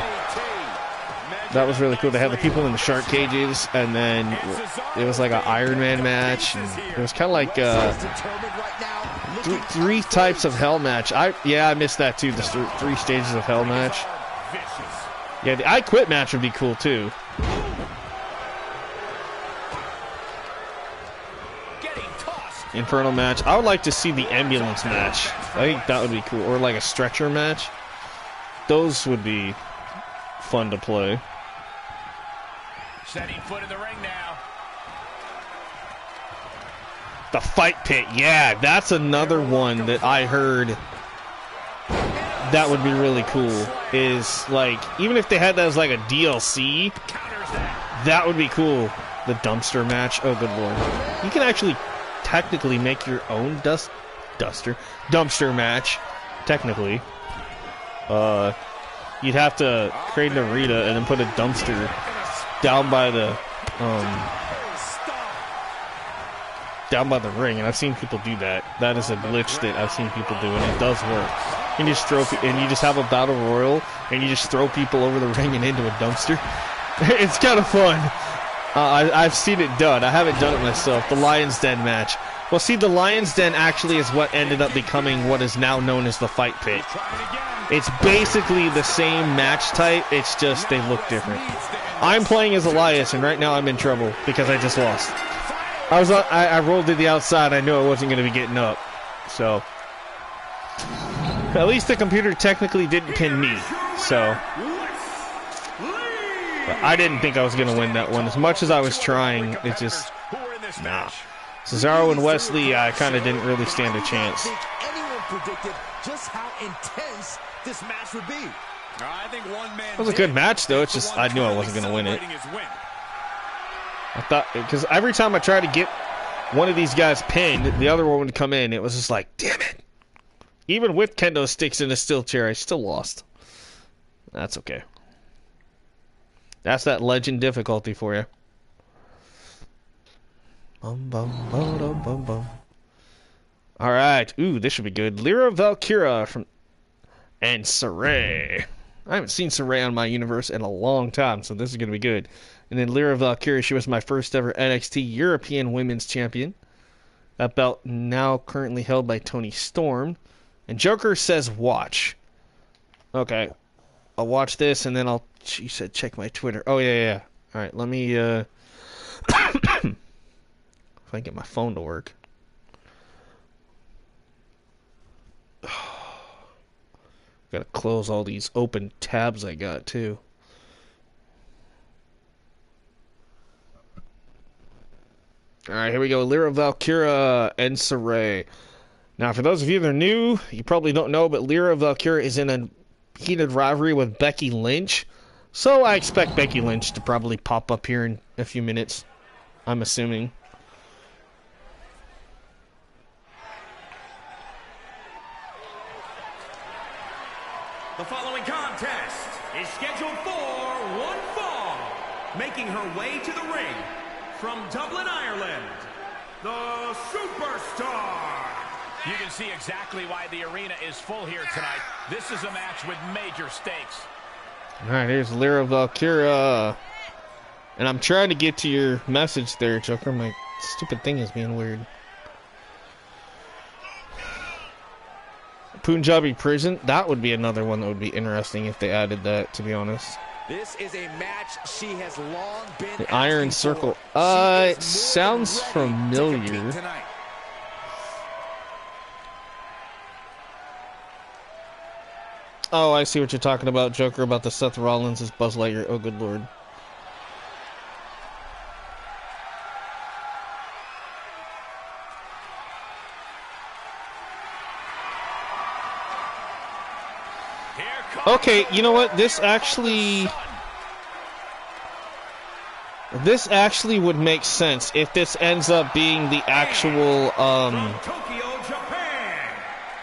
That was really cool. They had the people in the shark cages, and then it was like an Iron Man match. And it was kind of like 3 types of hell match. I missed that too. The 3 stages of hell match. Yeah, the I Quit match would be cool too. Infernal match. I would like to see the ambulance match. I think that would be cool. Or like a stretcher match. Those would be fun to play. Setting foot in the ring now. The fight pit. Yeah, that's another one that I heard that would be really cool. Is like, even if they had that as like a DLC, that would be cool. The dumpster match. Oh, good lord. You can actually technically make your own dumpster match. Technically. You'd have to create an arena and then put a dumpster down by the ring, and I've seen people do that. That is a glitch that I've seen people do, and it does work. And you just you just have a battle royal, and you just throw people over the ring and into a dumpster. It's kind of fun. I've seen it done. I haven't done it myself. The Lion's Den match. Well, see, the Lion's Den actually is what ended up becoming what is now known as the Fight Pit. It's basically the same match type. It's just they look different. I'm playing as Elias, and right now I'm in trouble because I just lost. I rolled to the outside. I knew I wasn't going to be getting up. So, at least the computer technically didn't pin me. So, but I didn't think I was going to win that one. As much as I was trying, it just, nah. Cesaro and Wesley, I kind of didn't really stand a chance. Anyone predicted just how intense this match would be. I think one man It was a good match, though. It's just I knew I wasn't going to win it. I thought, because every time I tried to get one of these guys pinned, the other one would come in. It was just like, damn it. Even with kendo sticks in a steel chair, I still lost. That's okay. That's that legend difficulty for you. Bum, bum, bum, bum, bum. All right. Ooh, this should be good. Lyra Valkyria and Saray. I haven't seen Saray on my universe in a long time, so this is going to be good. And then Lyra Valkyria, she was my first ever NXT European Women's Champion. That belt now currently held by Toni Storm. And Joker says watch. Okay. I'll watch this, and then she said check my Twitter. Oh, yeah. All right, let me, if I can get my phone to work. Gotta close all these open tabs I got, too. Alright, here we go. Lyra Valkyria and Saray. Now, for those of you that are new, you probably don't know, but Lyra Valkyria is in a heated rivalry with Becky Lynch. So I expect Becky Lynch to probably pop up here in a few minutes. I'm assuming. The following contest is scheduled for one fall. Making her way to the ring from Dublin, Ireland, the Superstar. You can see exactly why the arena is full here tonight. This is a match with major stakes. Alright, here's Lyra Valkyria. And I'm trying to get to your message there, Joker. My stupid thing is being weird. Punjabi Prison, that would be another one that would be interesting if they added that, to be honest. This is a match she has long been The Iron Circle. It sounds familiar. Oh, I see what you're talking about, Joker, about the Seth Rollins as Buzz Lightyear. Oh, good lord. Okay, you know what? This actually would make sense if this ends up being the actual From Tokyo, Japan,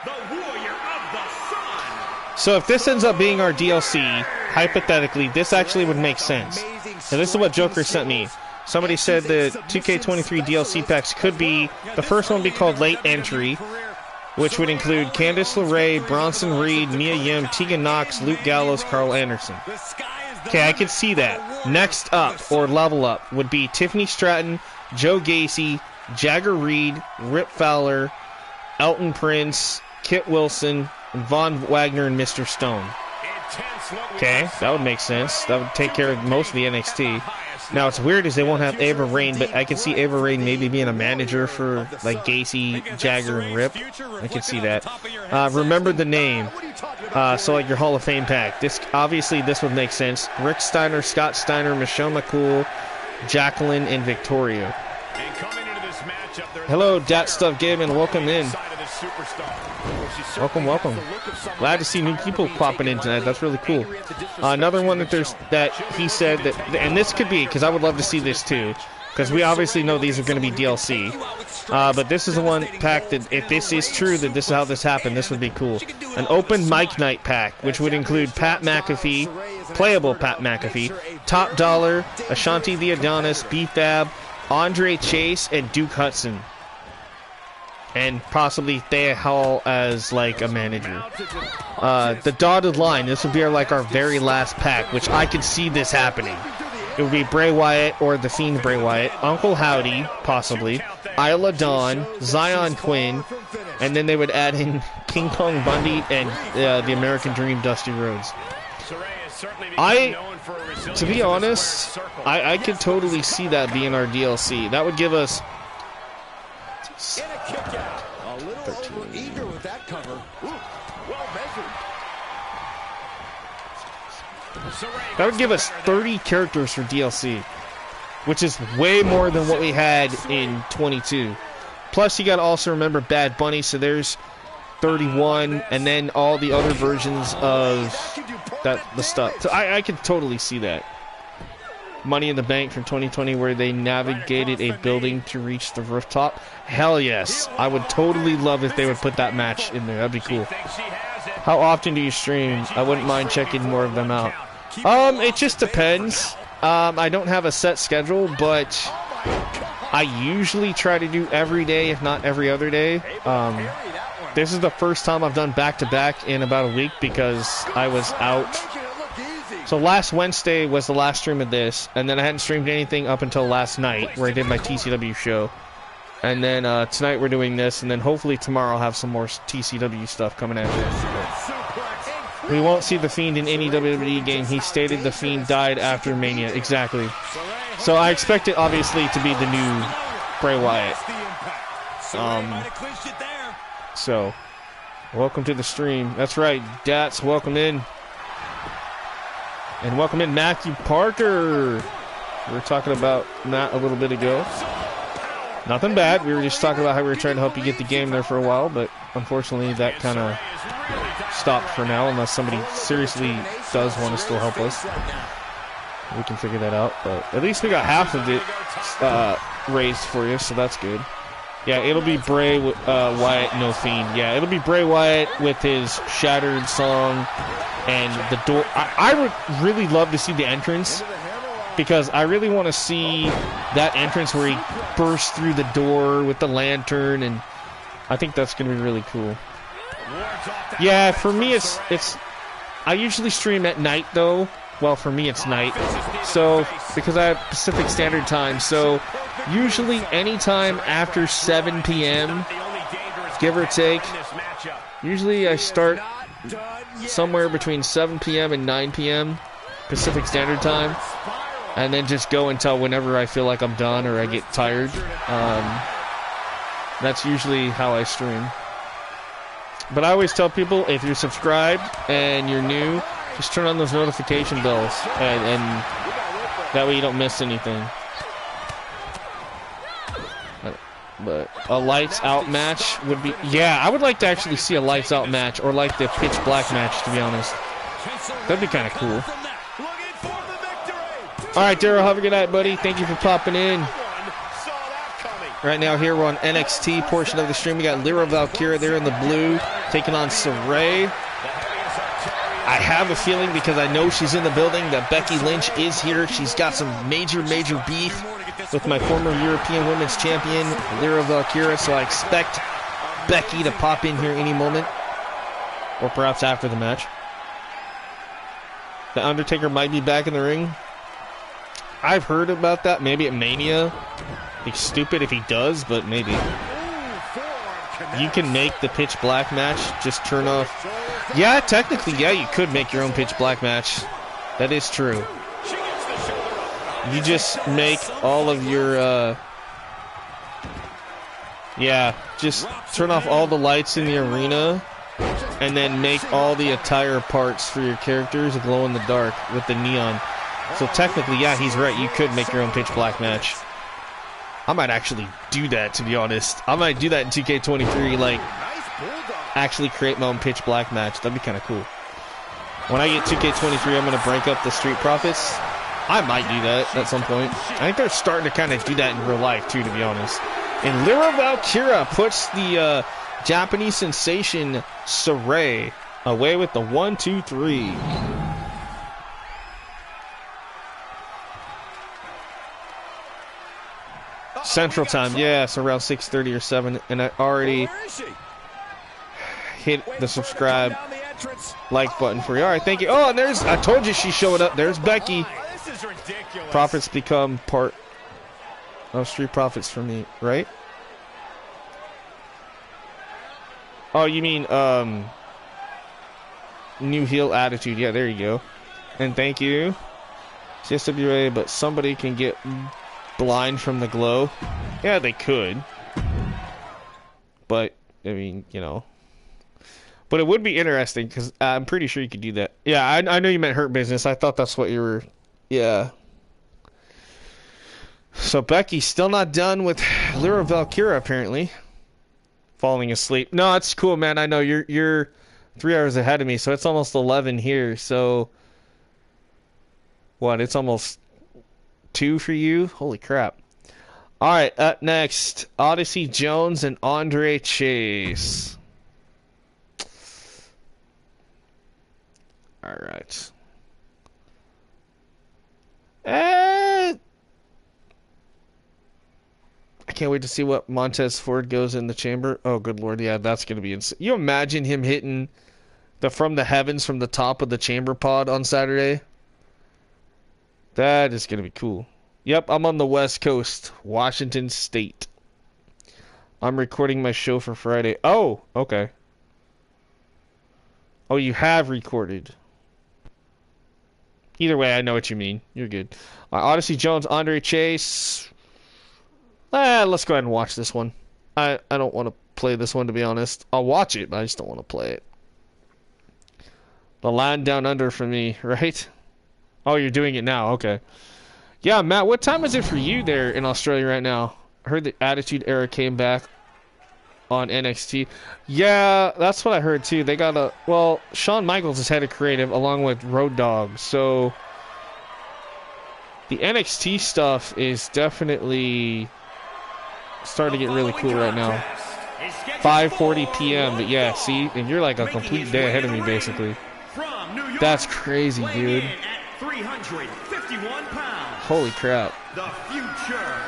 the Warrior of the Sun. So if this ends up being our DLC, hypothetically, this actually would make sense. Now this is what Joker sent me. Somebody said the 2K23 DLC packs could be, the first one would be called Late Entry, which would include Candice LeRae, Bronson Reed, Mia Yim, Tegan Knox, Luke Gallows, Carl Anderson. Okay, I could see that. Next up, or level up, would be Tiffany Stratton, Joe Gacy, Jagger Reed, Rip Fowler, Elton Prince, Kit Wilson, and Von Wagner and Mr. Stone. Okay, that would make sense. That would take care of most of the NXT. Now, what's weird is they won't have Ava Raine, but I can see Ava Raine maybe being a manager for, like, Gacy, Jagger, and Rip. I can see that. Remember the name. So, like, your Hall of Fame pack. Obviously, this would make sense. Rick Steiner, Scott Steiner, Michelle McCool, Jacqueline, and Victoria. Hello, Dat Stuff Gaming. Welcome in. Welcome, welcome. Glad to see new people popping in tonight. That's really cool. Another one that he said that, and this could be, because I would love to see this too, because we obviously know these are going to be DLC. But this is the one pack that, if this is true, that this is how this happened, this would be cool. An open mic night pack, which would include Pat McAfee, playable Pat McAfee, Top Dollar, Ashanti the Adonis, B-Fab, Andre Chase, and Duke Hudson. And possibly Thea Hall as, like, a manager. The dotted line, this would be our very last pack, which I could see this happening. It would be Bray Wyatt or The Fiend Bray Wyatt, Uncle Howdy, possibly, Isla Dawn, Zion Quinn, and then they would add in King Kong Bundy and the American Dream Dusty Rhodes. To be honest, I could totally see that being our DLC. That would give us... A little over eager with that cover. Ooh, well measured. That would give us 30 characters for DLC, which is way more than what we had in 22. Plus, you got to also remember Bad Bunny, so there's 31, and then all the other versions of the stuff. So I could totally see that. Money in the Bank from 2020, where they navigated a building to reach the rooftop. Hell yes. I would totally love if they would put that match in there. That'd be cool. How often do you stream? I wouldn't mind checking more of them out. It just depends. I don't have a set schedule, but I usually try to do every day, if not every other day. This is the first time I've done back-to-back in about a week because I was out. So last Wednesday was the last stream of this, and then I hadn't streamed anything up until last night, where I did my TCW show. And then tonight we're doing this, and then hopefully tomorrow I'll have some more TCW stuff coming after. We won't see The Fiend in any WWE game. He stated The Fiend died after Mania. Exactly. So I expect it, obviously, to be the new Bray Wyatt. So, welcome to the stream. That's right, Dats, welcome in. And welcome in Matthew Parker. We were talking about Matt a little bit ago. Nothing bad. We were just talking about how we were trying to help you get the game there for a while, but unfortunately that kind of stopped for now, unless somebody seriously does want to still help us. We can figure that out, but at least we got half of it raised for you, so that's good. Yeah, it'll be Bray Wyatt, no Fiend. Yeah, it'll be Bray Wyatt with his Shattered song. And the door, I would really love to see the entrance, because I really want to see that entrance where he bursts through the door with the lantern, and I think that's going to be really cool. Yeah, for me it's I usually stream at night though. Well, for me it's night, so because I have Pacific Standard Time, so usually anytime after 7 p.m., give or take. Usually I start somewhere between 7 p.m. and 9 p.m. Pacific Standard Time, and then just go until whenever I feel like I'm done or I get tired. That's usually how I stream. But I always tell people, if you're subscribed and you're new, just turn on those notification bells, and that way you don't miss anything. But a lights out match would be... Yeah, I would like to actually see a lights out match, or like the pitch black match, to be honest. That'd be kind of cool. All right, Daryl, have a good night, buddy. Thank you for popping in. Right now here we're on NXT portion of the stream. We got Lyra Valkyria there in the blue taking on Saray. I have a feeling, because I know she's in the building, that Becky Lynch is here. She's got some major beef with my former European Women's Champion, Lyra Valkyria, so I expect Becky to pop in here any moment, or perhaps after the match. The Undertaker might be back in the ring. I've heard about that, maybe at Mania. It's stupid if he does, but maybe. You can make the pitch black match, just turn off. Yeah, technically, yeah, you could make your own pitch black match. That is true. You just make all of your, yeah, just turn off all the lights in the arena, and then make all the attire parts for your characters glow in the dark with the neon. So technically, yeah, he's right. You could make your own pitch black match. I might actually do that, to be honest. I might do that in 2K23, like, actually create my own pitch black match. That'd be kind of cool. When I get 2K23, I'm going to break up the Street Profits. I might do that at some point. I think they're starting to kind of do that in real life, too, to be honest. And Lyra Valkyria puts the Japanese sensation Saray away with the 1-2-3. Central Time, yeah, it's around 6:30 or 7, and I already hit the subscribe like button for you. All right, thank you. Oh, and there's, I told you she showed up. There's Becky. Profits become part of Street Profits for me, right? Oh, you mean new heel attitude? Yeah, there you go. And thank you, CSWA. But somebody can get blind from the glow. Yeah, they could. But I mean, you know. But it would be interesting, because I'm pretty sure you could do that. Yeah, I know you meant Hurt Business. I thought that's what you were. Yeah. So Becky's still not done with Lyra Valkyria, apparently. Falling asleep. No, it's cool, man. I know you're 3 hours ahead of me, so it's almost 11 here. So what? It's almost 2 for you? Holy crap. All right, up next, Odyssey Jones and Andre Chase. All right. I can't wait to see what Montez Ford goes in the chamber. Oh, good Lord. Yeah, that's going to be insane. You imagine him hitting the From the Heavens from the top of the chamber pod on Saturday? That is going to be cool. Yep, I'm on the West Coast, Washington State. I'm recording my show for Friday. Oh, okay. Oh, you have recorded. Either way, I know what you mean. You're good. Odyssey Jones, Andre Chase. Let's go ahead and watch this one. I don't want to play this one, to be honest. I'll watch it, but I just don't want to play it. The land down under for me, right? Oh, you're doing it now. Okay. Yeah, Matt, what time is it for you there in Australia right now? I heard the Attitude Era came back on NXT. Yeah, that's what I heard too. They got well, Shawn Michaels is head of creative along with Road Dogg. So the NXT stuff is definitely starting to get really cool right now. 5:40 p.m. But yeah, see, and you're like a complete day ahead of me, basically. That's crazy, dude. 351 pounds. Holy crap. The future.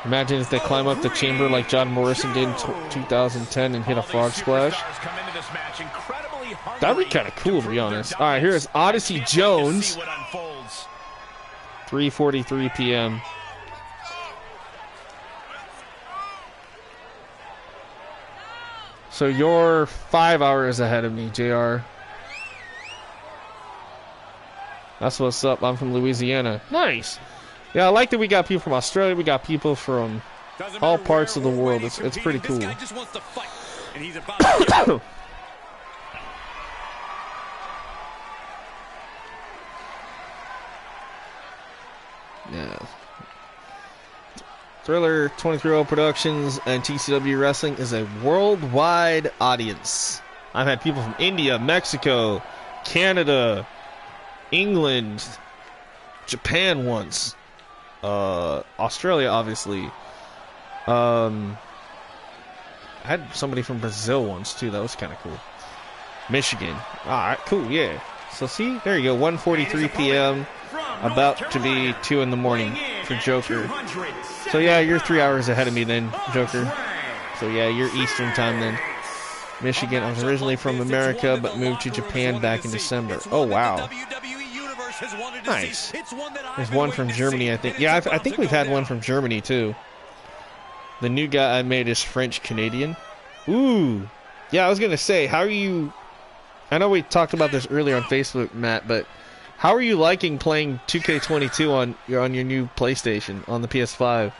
Imagine if they climb up the chamber like John Morrison did in 2010 and hit a frog splash. That'd be kind of cool, to be honest. All right, here's Odyssey Jones. 3:43 p.m. So you're 5 hours ahead of me, JR. That's what's up. I'm from Louisiana. Nice. Yeah, I like that we got people from Australia. We got people from all parts of the world. It's pretty cool. Yeah. Thriller 23-year-old Productions and TCW Wrestling is a worldwide audience. I've had people from India, Mexico, Canada, England, Japan once, Australia obviously. I had somebody from Brazil once too. That was kind of cool. Michigan. All right, cool. Yeah. So see, there you go. 1:43 p.m. About to be 2 in the morning for Joker. So yeah, you're 3 hours ahead of me then, Joker. So yeah, you're Eastern time then. Michigan. I was originally from America, but moved to Japan back in December. Oh wow. Nice. There's one from Germany, I think. Yeah, I think we've had one from Germany too. The new guy I made is French Canadian. Ooh. Yeah, I was gonna say, how are you? I know we talked about this earlier on Facebook, Matt, but how are you liking playing 2K22 on your new PlayStation on the PS5?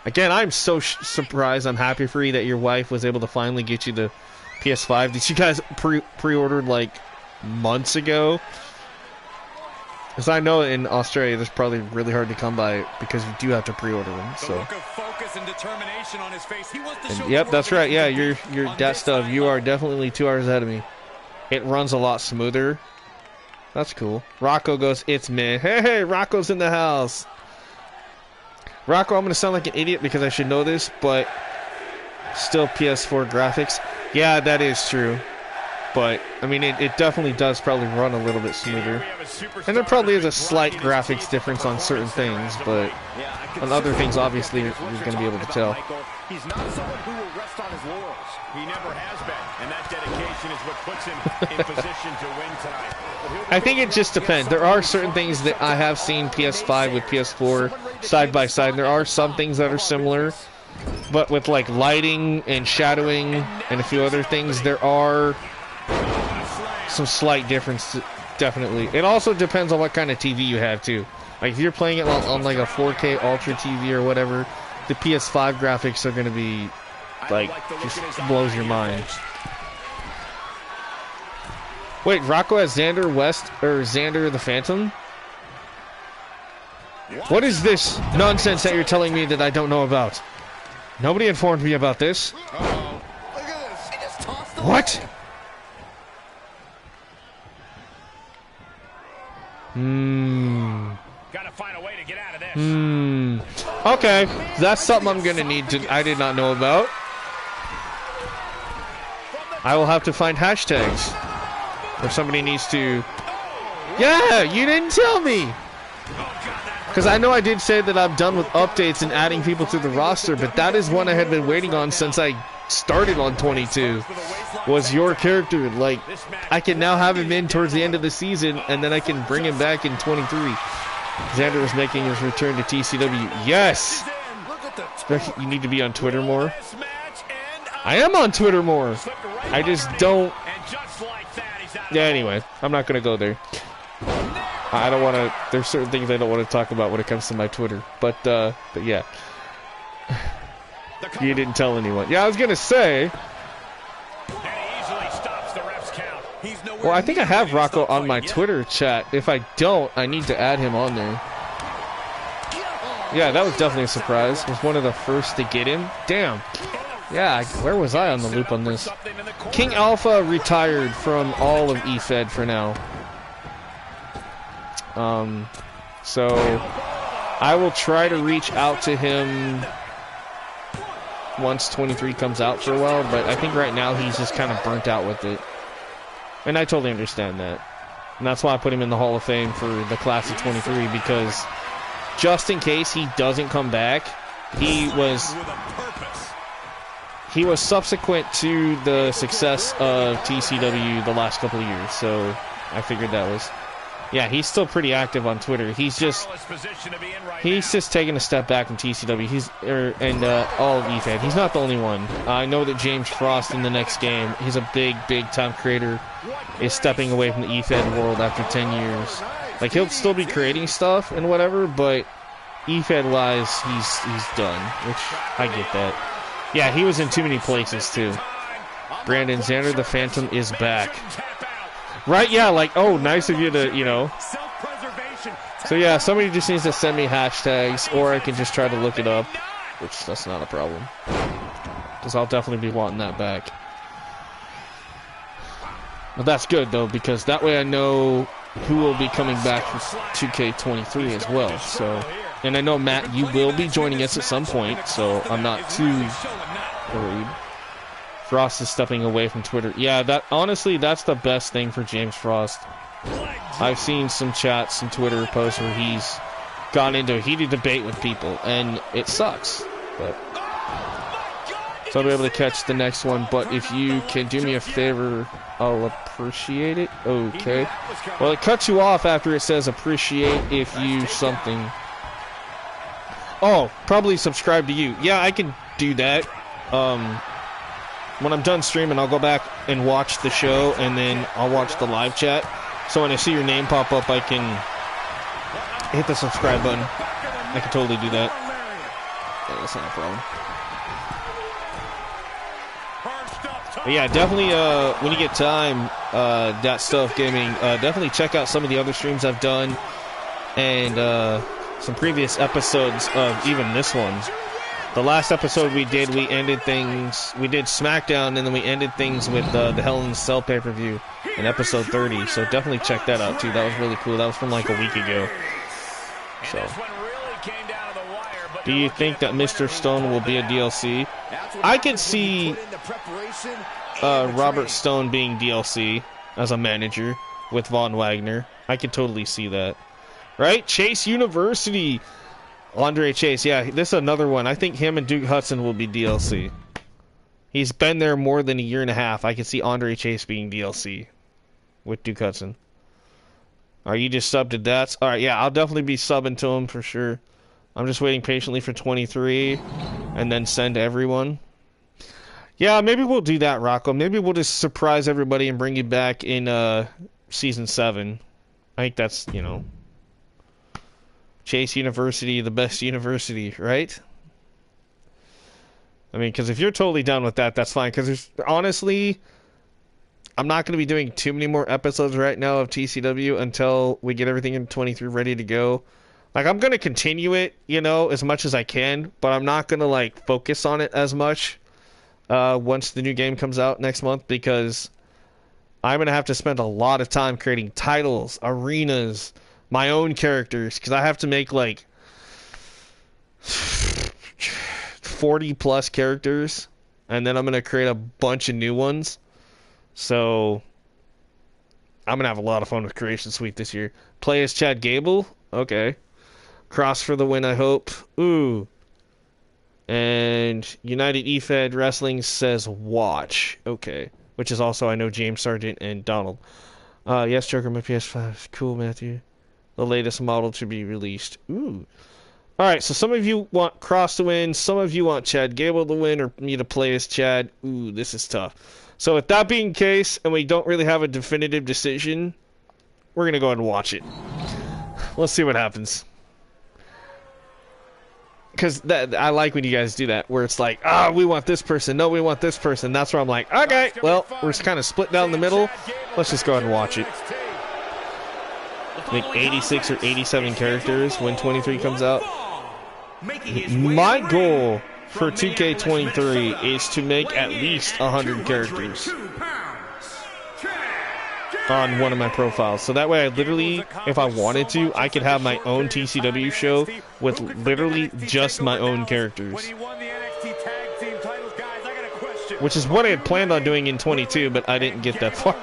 Again, I'm so surprised. I'm happy for you that your wife was able to finally get you the PS5. Did you guys pre-ordered like months ago? Because I know in Australia, there's probably really hard to come by because you do have to pre-order them. So. Look of focus and determination on his face. He wants to show Yep, that's right. Yeah, you're that stuff. You are definitely 2 hours ahead of me. It runs a lot smoother. That's cool. Rocco goes, it's me. Hey, Rocco's in the house. Rocco, I'm going to sound like an idiot because I should know this, but still PS4 graphics. Yeah, that is true. But, I mean, it definitely does probably run a little bit smoother. And there probably is a slight graphics difference on certain things, but on other things, obviously, you're going to be able to tell. He's not someone who will rest on his laurels. He never has been, and that dedication is what puts him in position to win tonight. I think it just depends. There are certain things that I have seen PS5 with PS4 side by side. There are some things that are similar, but with like lighting and shadowing and a few other things, there are some slight difference, definitely. It also depends on what kind of TV you have too. Like if you're playing it on like a 4K Ultra TV or whatever, the PS5 graphics are going to be like just blows your mind. Wait, Rocco has Xander West or Xander the Phantom? What is this nonsense that you're telling me that I don't know about? Nobody informed me about this. What? Gotta find a way to get out of this. Okay, that's something I'm gonna need to. I did not know about. I will have to find hashtags, or somebody needs to. Yeah, you didn't tell me. Because I know I did say that I'm done with updates and adding people to the roster, but that is one I had been waiting on since I started on 22. Was your character. Like, I can now have him in towards the end of the season, and then I can bring him back in 23. Xander is making his return to TCW. Yes! You need to be on Twitter more. I am on Twitter more. I just don't. Yeah, anyway, I'm not going to go there. I don't want to. There's certain things I don't want to talk about when it comes to my Twitter. But yeah. You didn't tell anyone. Yeah, I was going to say. Well, I think I have Rocco on my Twitter chat. If I don't, I need to add him on there. Yeah, that was definitely a surprise. Was one of the first to get him. Damn. Yeah, where was I on the loop on this? King Alpha retired from all of EFED for now. So I will try to reach out to him once 23 comes out for a while, but I think right now he's just kind of burnt out with it. And I totally understand that. And that's why I put him in the Hall of Fame for the class of 23, because just in case he doesn't come back, he was subsequent to the success of TCW the last couple of years, so I figured that was... Yeah, he's still pretty active on Twitter. He's just taking a step back in TCW. And all of EFED. He's not the only one. I know that James Frost in the next game, he's a big time creator, is stepping away from the EFED world after 10 years. Like, he'll still be creating stuff and whatever, but EFED-wise, he's done, which I get that. Yeah, he was in too many places, too. Brandon Xander the Phantom is back. Right, yeah, like, oh, nice of you to, you know. So, yeah, somebody just needs to send me hashtags, or I can just try to look it up, which that's not a problem. Because I'll definitely be wanting that back. But that's good, though, because that way I know who will be coming back for 2K23 as well. So, and I know Matt, you will be joining us at some point, so I'm not too worried. Frost is stepping away from Twitter. Yeah, that honestly, that's the best thing for James Frost. I've seen some chats and Twitter posts where he's gone into a heated debate with people, and it sucks. But so I'll be able to catch the next one. But if you can do me a favor, I'll appreciate it. Okay. Well, it cuts you off after it says appreciate if you something. Oh, probably subscribe to you. Yeah, I can do that. When I'm done streaming, I'll go back and watch the show, and then I'll watch the live chat. So when I see your name pop up, I can hit the subscribe button. I can totally do that. Yeah, that's not a problem. But yeah, definitely, when you get time, that stuff gaming, definitely check out some of the other streams I've done, and some previous episodes of even this one. The last episode we did, we ended things, we did SmackDown, and then we ended things with the Hell in a Cell pay-per-view in episode 30, so definitely check that out too. That was really cool. That was from like a week ago. So, do you think that Mr. Stone will be a DLC? I could see Robert Stone being DLC as a manager with Von Wagner. I could totally see that. Right? Chase University. Andre Chase, yeah, this is another one. I think him and Duke Hudson will be DLC. He's been there more than a year and a half. I can see Andre Chase being DLC with Duke Hudson. Are you just subbed to Dats? Alright, yeah, I'll definitely be subbing to him for sure. I'm just waiting patiently for 23 and then send everyone. Yeah, maybe we'll do that, Rocco. Maybe we'll just surprise everybody and bring you back in Season 7. I think that's, you know... Chase University, the best university, right? I mean, because if you're totally down with that, that's fine. Because honestly, I'm not going to be doing too many more episodes right now of TCW until we get everything in 23 ready to go. Like, I'm going to continue it, you know, as much as I can, but I'm not going to, like, focus on it as much once the new game comes out next month, because I'm going to have to spend a lot of time creating titles, arenas, my own characters, because I have to make like 40 plus characters, and then I'm going to create a bunch of new ones. So I'm going to have a lot of fun with Creation Suite this year. Play as Chad Gable? Okay. Cross for the win, I hope. Ooh. And United EFED Wrestling says watch. Okay. Which is also, I know, James Sargent and Donald. Yes, Joker, my PS5. Cool, Matthew. The latest model to be released. Ooh. Alright, so some of you want Cross to win, some of you want Chad Gable to win, or me to play as Chad. Ooh, this is tough. So with that being the case, and we don't really have a definitive decision, we're going to go ahead and watch it. Let's see what happens. Because I like when you guys do that, where it's like, ah, we want this person, no, we want this person. That's where I'm like, okay, well, we're just kind of split down the middle. Let's just go ahead and watch it. Make 86 or 87 characters when 23 comes out. My goal for 2K23 is to make at least 100 characters on one of my profiles. So that way I literally, if I wanted to, I could have my own TCW show with literally just my own characters. Which is what I had planned on doing in 22, but I didn't get that far.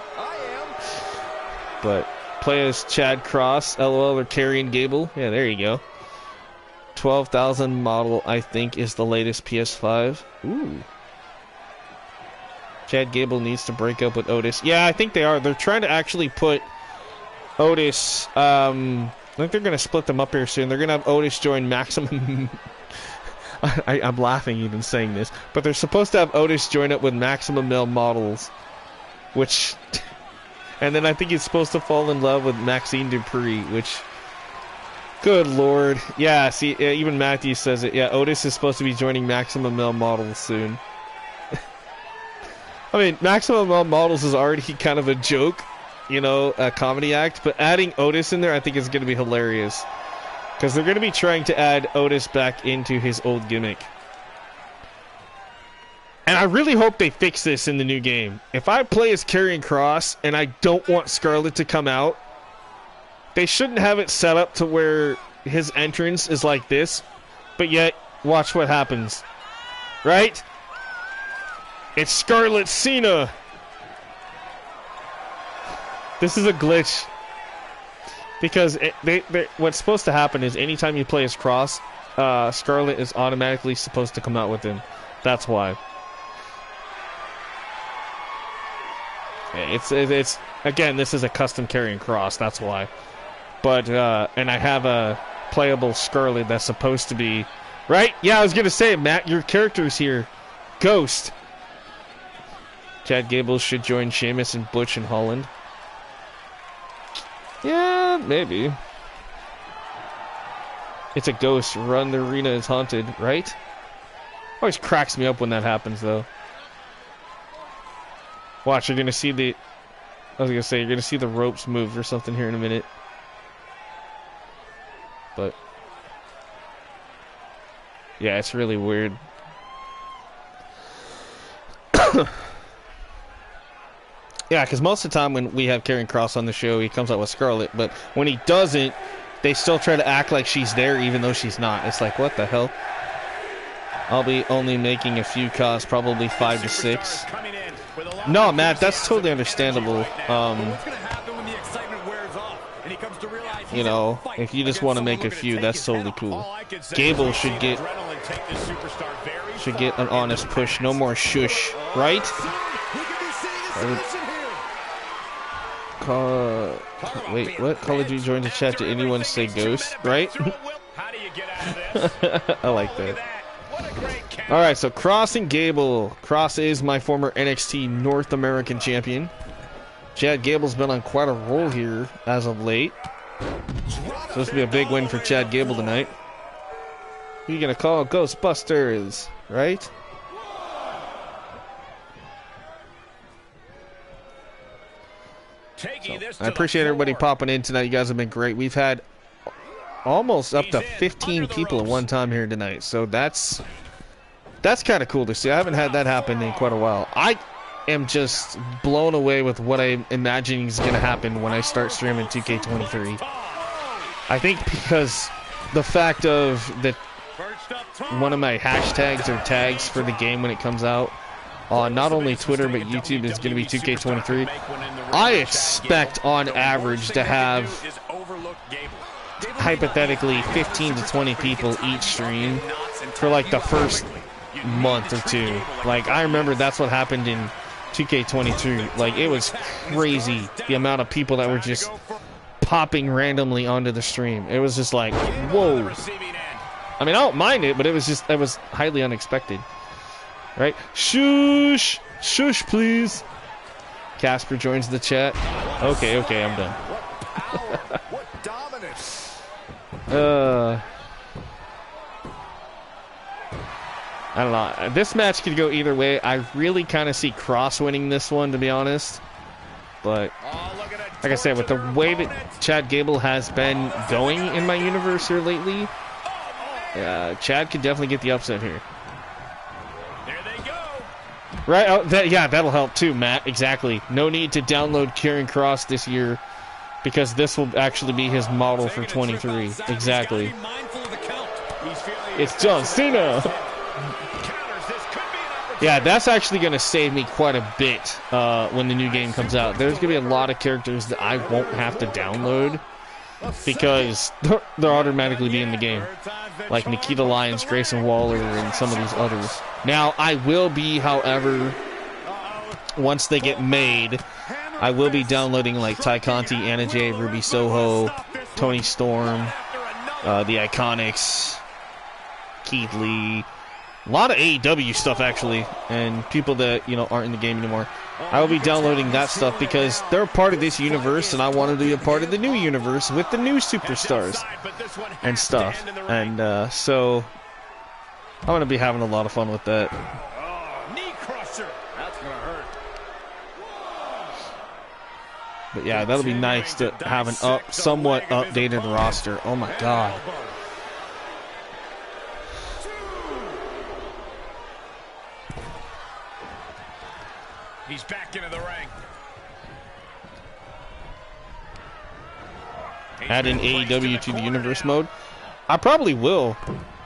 But... play as Chad Cross, LOL, or Carrion Gable. Yeah, there you go. 12,000 model, I think, is the latest PS5. Ooh. Chad Gable needs to break up with Otis. Yeah, I think they are. They're trying to actually put Otis... I think they're going to split them up here soon. They're going to have Otis join Maximum... I'm laughing even saying this. But they're supposed to have Otis join up with Maximum Male Models. Which... and then I think he's supposed to fall in love with Maxine Dupree, which... good lord. Yeah, see, even Matthew says it. Yeah, Otis is supposed to be joining Maximum Male Models soon. I mean, Maximum Male Models is already kind of a joke, you know, a comedy act, but adding Otis in there I think is going to be hilarious. Because they're going to be trying to add Otis back into his old gimmick. And I really hope they fix this in the new game. If I play as Karrion Kross and I don't want Scarlett to come out, they shouldn't have it set up to where his entrance is like this, but yet, watch what happens. Right? It's Scarlet Cena. This is a glitch. Because what's supposed to happen is anytime you play as Cross, Scarlet is automatically supposed to come out with him. That's why. It's again, this is a custom carrying Cross. That's why. But and I have a playable Scarlet that's supposed to be right. Yeah, I was gonna say, Matt, your character's here. Ghost. Chad Gable should join Sheamus and Butch and Holland. Yeah, maybe. It's a ghost. Run, the arena is haunted, right? Always cracks me up when that happens, though. Watch, you're gonna see the... I was gonna say, you're gonna see the ropes move or something here in a minute. But... yeah, it's really weird. Yeah, because most of the time when we have Karrion Kross on the show, he comes out with Scarlet, but when he doesn't, they still try to act like she's there even though she's not. It's like, what the hell? I'll be only making a few Caws, probably 5 to 6. No, Matt, that's totally understandable. You know, if you just want to make a few, that's totally cool. Gable should get an honest push. No more shush, right? Wait, what? Call of Duty joined the chat. Did anyone say ghost? Right? I like that. Alright, so Cross and Gable. Cross is my former NXT North American champion. Chad Gable's been on quite a roll here as of late. Supposed to be a big win for Chad Gable tonight. Who you gonna call? Ghostbusters, right? So, I appreciate everybody popping in tonight. You guys have been great. We've had almost up to 15 people at one time here tonight. So that's kind of cool to see. I haven't had that happen in quite a while. I am just blown away with what I'm imagining is going to happen when I start streaming 2K23. I think because the fact of that one of my hashtags or tags for the game when it comes out on not only Twitter but YouTube is going to be 2K23. I expect on average to have hypothetically 15 to 20 people each stream for like the first month or two. Like, I remember that's what happened in 2K22. Like, it was crazy the amount of people that were just popping randomly onto the stream. It was just like, whoa. I mean, I don't mind it, but it was highly unexpected. Right? Shush! Shush, please! Casper joins the chat. Okay, I'm done. What dominance! I don't know. This match could go either way. I really kind of see Cross winning this one, to be honest. But, like I said, with the way that Chad Gable has been going in my universe here lately, Chad could definitely get the upset here. Right? Oh, that'll help too, Matt. Exactly. No need to download Karrion Kross this year because this will actually be his model for 23. Exactly. It's John Cena. Yeah, that's actually going to save me quite a bit when the new game comes out. There's going to be a lot of characters that I won't have to download because they'll automatically be in the game. Like Nikita Lyons, Grayson Waller, and some of these others. Now, I will be, however, once they get made, I will be downloading like Ty Conti, Anna Jay, Ruby Soho, Tony Storm, the Iconics, Keith Lee, a lot of AEW stuff actually, and people that, you know, aren't in the game anymore. I will be downloading that stuff because they're part of this universe, and I want to be a part of the new universe with the new superstars and stuff. And so I'm going to be having a lot of fun with that. Knee crusher. That's gonna hurt. But yeah, that'll be nice to have an somewhat updated roster. Oh my god. He's back into the ring. add in AEW to the Universe mode. I probably will.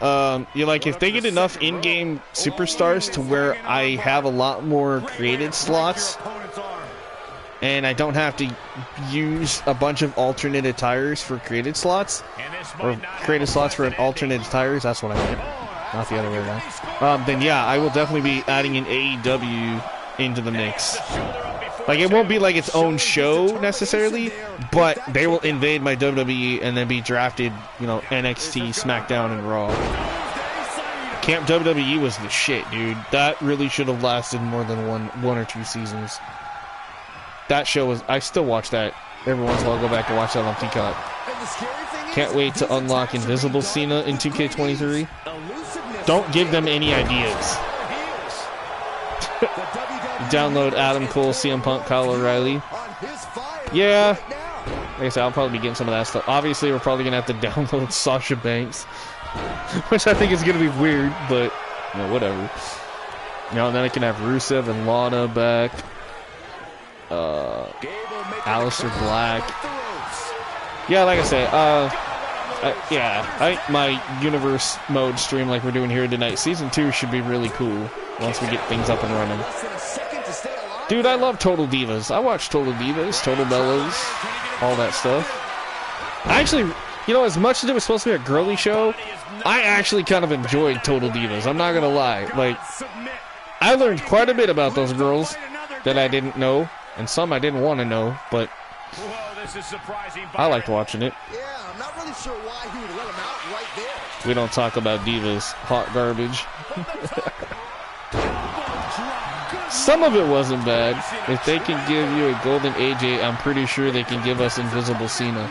Like if they get enough in-game superstars to where I have a lot more created slots, and I don't have to use a bunch of alternate attires for created slots, or created slots for alternate attires. That's what I meant, not the other way around. Then yeah, I will definitely be adding an AEW into the mix. Like, it won't be like its own show necessarily, but they will invade my WWE and then be drafted, you know, NXT, SmackDown, and Raw. Camp WWE was the shit, dude. That really should have lasted more than one or two seasons. That show was... I still watch that. Every once in a while, I'll go back and watch that on Peacock. Can't wait to unlock Invisible Cena in 2K23. Don't give them any ideas. Download Adam Cole, CM Punk, Kyle O'Reilly. Yeah. Like I said, I'll probably be getting some of that stuff. Obviously, we're probably going to have to download Sasha Banks. Which I think is going to be weird, but, you know, whatever. You know, and then I can have Rusev and Lana back. Aleister Black. Yeah, like I say, my Universe mode stream like we're doing here tonight, Season 2 should be really cool once we get things up and running. Dude, I love Total Divas. I watch Total Divas, Total Bellas, all that stuff. I actually, you know, as much as it was supposed to be a girly show, I actually kind of enjoyed Total Divas. I'm not gonna lie. Like, I learned quite a bit about those girls that I didn't know, and some I didn't want to know, but I liked watching it. Yeah, I'm not really sure why he would let him out right there. We don't talk about divas. Hot garbage. Some of it wasn't bad. If they can give you a golden AJ, I'm pretty sure they can give us Invisible Cena.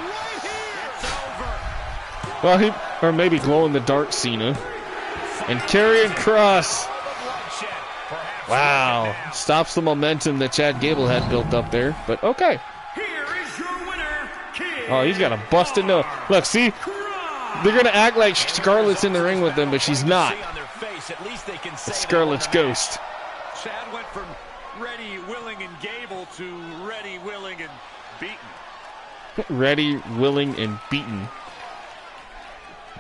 Well, or maybe glow-in-the-dark Cena. And Karrion Kross. Wow. Stops the momentum that Chad Gable had built up there. But okay. Oh, he's got a busted nose. Look, see? They're going to act like Scarlett's in the ring with them, but she's not. It's Scarlett's ghost. Chad went from ready, willing, and Gable to ready, willing, and beaten. Ready, willing, and beaten.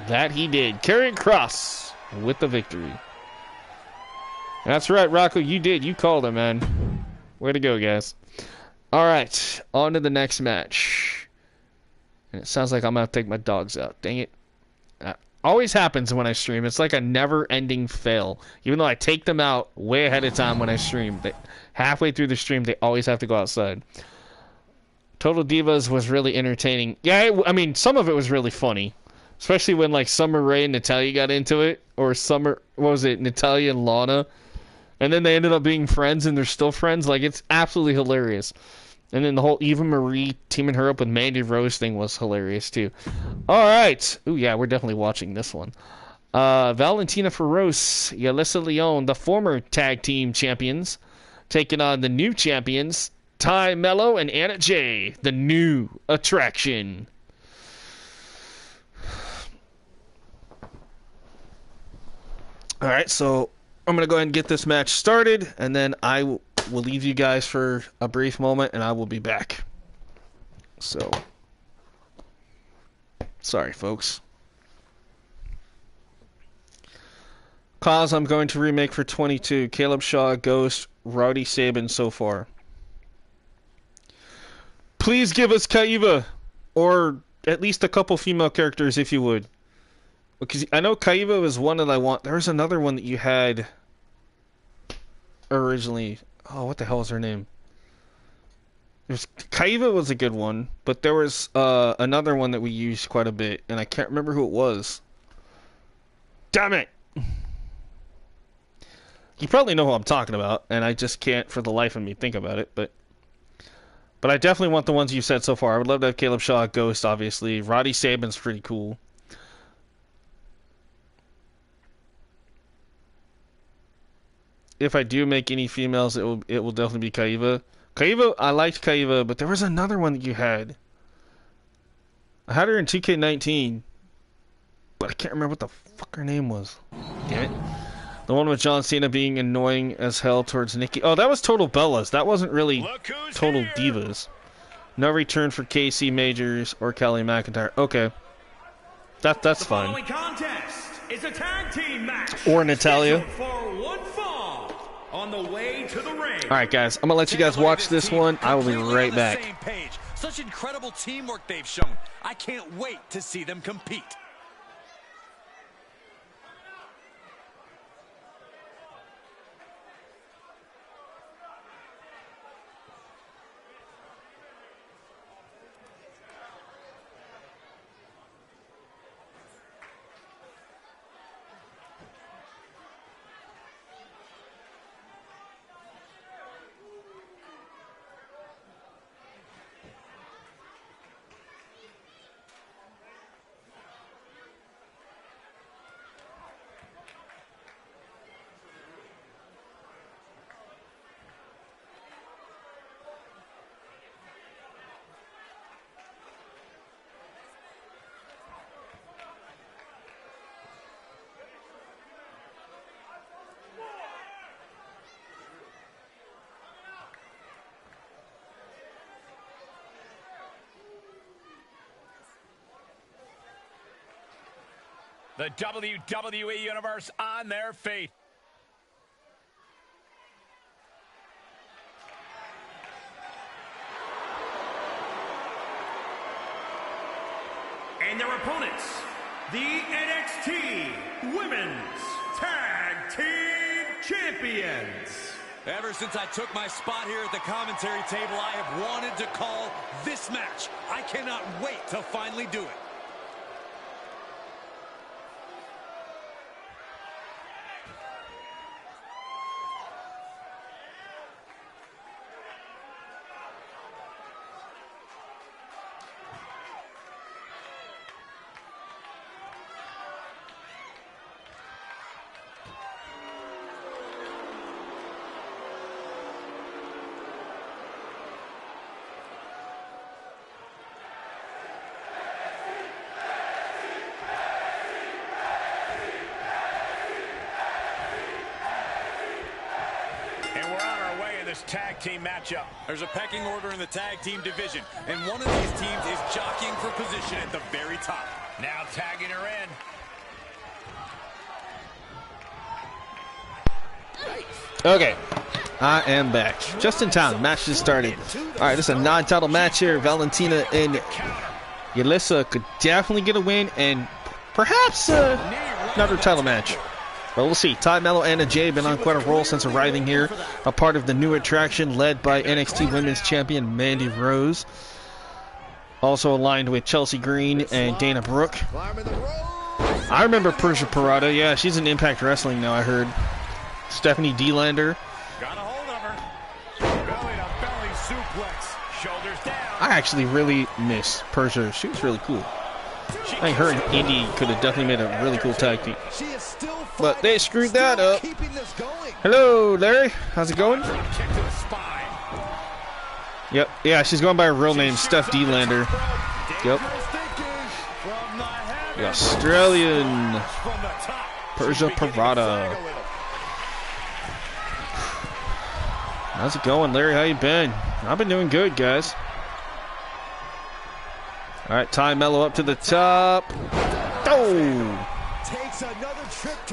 That he did. Karrion Kross with the victory. That's right, Rocco. You did. You called him, man. Way to go, guys. All right. On to the next match. And it sounds like I'm going to take my dogs out. Dang it. Always happens when I stream. It's like a never-ending fail. Even though I take them out way ahead of time when I stream. Halfway through the stream, they always have to go outside. Total Divas was really entertaining. Yeah, I mean, some of it was really funny. Especially when, like, Summer Rae and Natalya got into it. Or Natalya and Lana. And then they ended up being friends, and they're still friends. Like, it's absolutely hilarious. And then the whole Eva Marie teaming her up with Mandy Rose thing was hilarious, too. All right. Ooh, yeah, we're definitely watching this one. Valentina Feroz, Yelisa Leon, the former tag team champions, taking on the new champions, Ty Mello and Anna Jay, the new attraction. All right, so I'm going to go ahead and get this match started, and then I will leave you guys for a brief moment, and I will be back. So, sorry, folks. Caws, I'm going to remake for 22. Caleb Shaw, Ghost, Rowdy Sabin so far. Please give us Kaiva, or at least a couple female characters if you would. Because I know Kaiva was one that I want. There was another one that you had originally. Oh, what the hell is her name? Kaiva was a good one, but there was another one that we used quite a bit, and I can't remember who it was. Damn it! You probably know who I'm talking about, and I just can't for the life of me think about it, but I definitely want the ones you've said so far. I would love to have Caleb Shaw, Ghost, obviously. Roddy Sabin's pretty cool. If I do make any females, it will definitely be Kaiva. Kaiva, I liked Kaiva, but there was another one that you had. I had her in 2K19, but I can't remember what the fuck her name was. Damn it. The one with John Cena being annoying as hell towards Nikki. Oh, that was Total Bellas. That wasn't really Total Divas. No return for Casey Majors or Kelly McIntyre. Okay. That's The fine. following contest is a tag team match. Or Natalia. Scheduled for one fall on the way to the ring. All right, guys. I'm going to let you guys watch this one. I will be right back. Same page. Such incredible teamwork they've shown. I can't wait to see them compete. The WWE Universe on their feet. And their opponents, the NXT Women's Tag Team Champions. Ever since I took my spot here at the commentary table, I have wanted to call this match. I cannot wait to finally do it. Tag team matchup. There's a pecking order in the tag team division, and one of these teams is jockeying for position at the very top. Now tagging her in. Okay. I am back. Just in time. Match just started. Alright, this is a non-title match here. Valentina and Yelissa could definitely get a win, and perhaps another title match. But we'll see. Ty Mello and Anna Jay have been on quite a roll since arriving here. A part of the new attraction led by NXT Women's Champion Mandy Rose. Also aligned with Chelsea Green and Dana Brooke. I remember Persia Parada. Yeah, she's in Impact Wrestling now, I heard. Stephanie D-Lander. Got a hold of her. Belly to belly suplex. Shoulders down. I actually really miss Persia. She was really cool. I think her and Indy could have definitely made a really cool tag team. But they screwed that up. Hello, Larry. How's it going? Yep. Yeah, she's going by her real name, Steph D-Lander. Yep. The Australian Persia Parada. How's it going, Larry? How you been? I've been doing good, guys. All right, Ty Mello up to the top. Oh!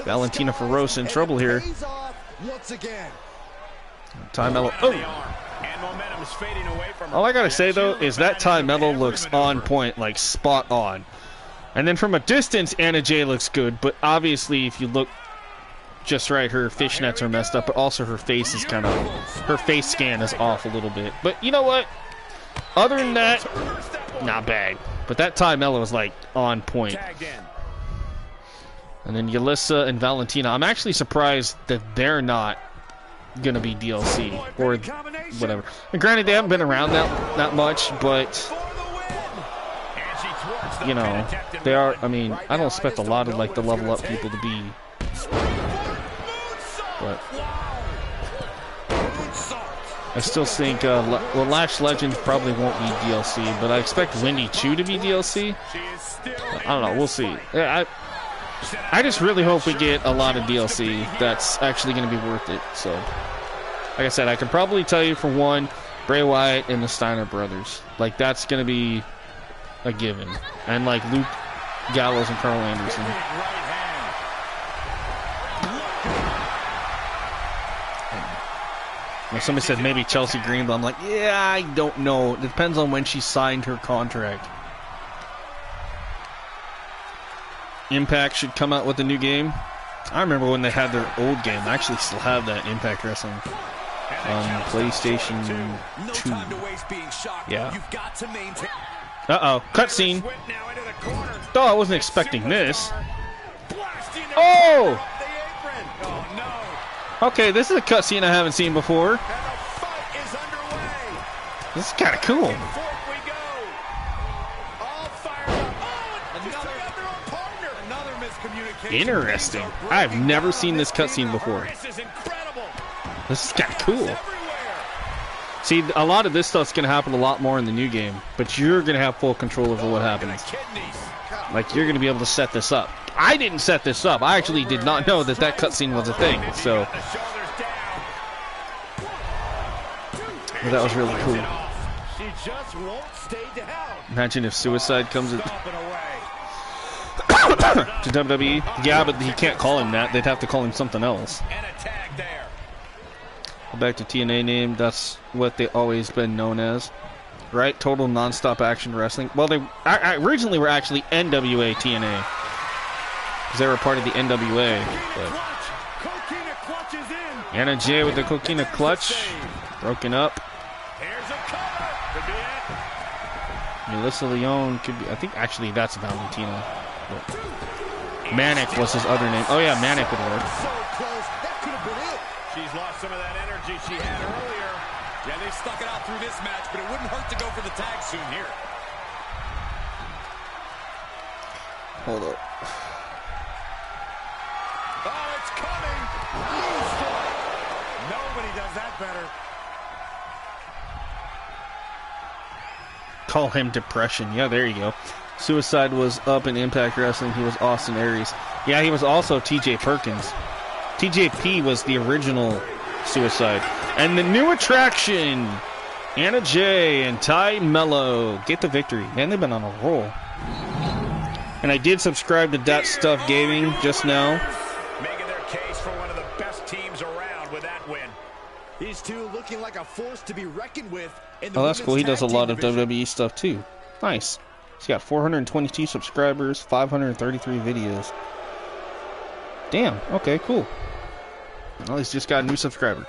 Valentina Feroz in trouble here. Ty Mello. Oh! All I gotta say though is that Ty Mello looks on point, like spot on. And then from a distance, Anna Jay looks good, but obviously if you look just right, her fishnets are messed up, but also her face is kind of, her face scan is off a little bit. But you know what? Other than that, not bad. But that Ty Mello is like on point. And then Yelissa and Valentina. I'm actually surprised that they're not going to be DLC or whatever. And granted, they haven't been around that much, but you know, they are. I mean, I don't expect a lot of like the level up people to be. But I still think well, Lash Legends probably won't be DLC, but I expect Wendy Chu to be DLC. I don't know. We'll see. I just really hope we get a lot of DLC that's actually going to be worth it. So, like I said, I can probably tell you for one, Bray Wyatt and the Steiner brothers. Like, that's going to be a given. And, like, Luke Gallows and Carl Anderson. And somebody said maybe Chelsea Green, but I'm like, yeah, I don't know. It depends on when she signed her contract. Impact should come out with a new game. I remember when they had their old game. I actually still have that Impact Wrestling on PlayStation 2. Yeah. Uh-oh. Cutscene. Oh, I wasn't expecting this. Oh! Okay, this is a cutscene I haven't seen before. This is kind of cool. Interesting. I've never seen this cutscene before. This is kind of cool. See, a lot of this stuff's going to happen a lot more in the new game, but you're going to have full control over what happens. Like, you're going to be able to set this up. I didn't set this up. I actually did not know that that cutscene was a thing, so. But that was really cool. Imagine if Suicide comes in. To WWE. Yeah, but he can't call him that. They'd have to call him something else. Go back to TNA name. That's what they've always been known as. Right? Total non-stop action wrestling. Well, they originally were actually NWA TNA. Because they were part of the NWA. But Anna Jay with the Coquina clutch. Broken up. Melissa Leone could be. I think actually that's Valentina. Manic was his other name. Oh yeah, Manic would work. She's lost some of that energy she had earlier. Yeah, they stuck it out through this match, but it wouldn't hurt to go for the tag soon here. Hold up. Oh, it's coming. Nobody does that better. Call him Depression. Yeah, there you go. Suicide was up in Impact Wrestling. He was Austin Aries. Yeah, he was also TJ Perkins. TJP was the original Suicide. And the new attraction, Anna Jay and Ty Mello get the victory. Man, they've been on a roll. And I did subscribe to That Stuff Gaming just now. Making their case for one of the best teams around with that win. These two looking like a force to be reckoned with. Oh, that's cool. He does a lot of WWE stuff too. Nice. He's got 422 subscribers, 533 videos. Damn. Okay, cool. Well, he's just got a new subscriber.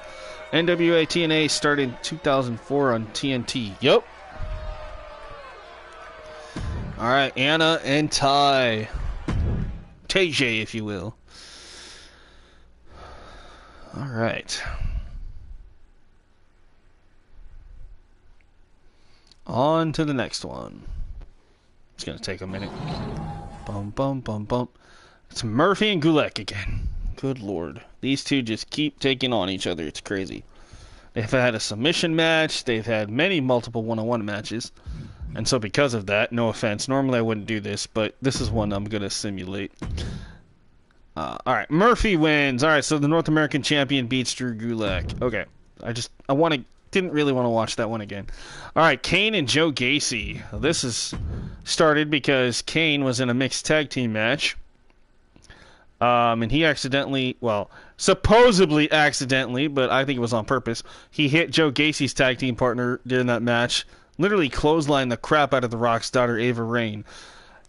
NWA TNA started in 2004 on TNT. Yup. Alright, Anna and Ty. TJ, if you will. Alright. On to the next one. It's going to take a minute. Bum, bum, bum, bum. It's Murphy and Gulak again. Good lord. These two just keep taking on each other. It's crazy. They've had a submission match. They've had many multiple one-on-one matches. And so because of that, no offense, normally I wouldn't do this, but this is one I'm going to simulate. Alright, Murphy wins. Alright, so the North American champion beats Drew Gulak. Okay. Didn't really want to watch that one again. Alright, Kane and Joe Gacy. This is started because Kane was in a mixed tag team match. And he accidentally, well, supposedly accidentally, but I think it was on purpose, he hit Joe Gacy's tag team partner during that match, literally clotheslined the crap out of The Rock's daughter, Ava Raine.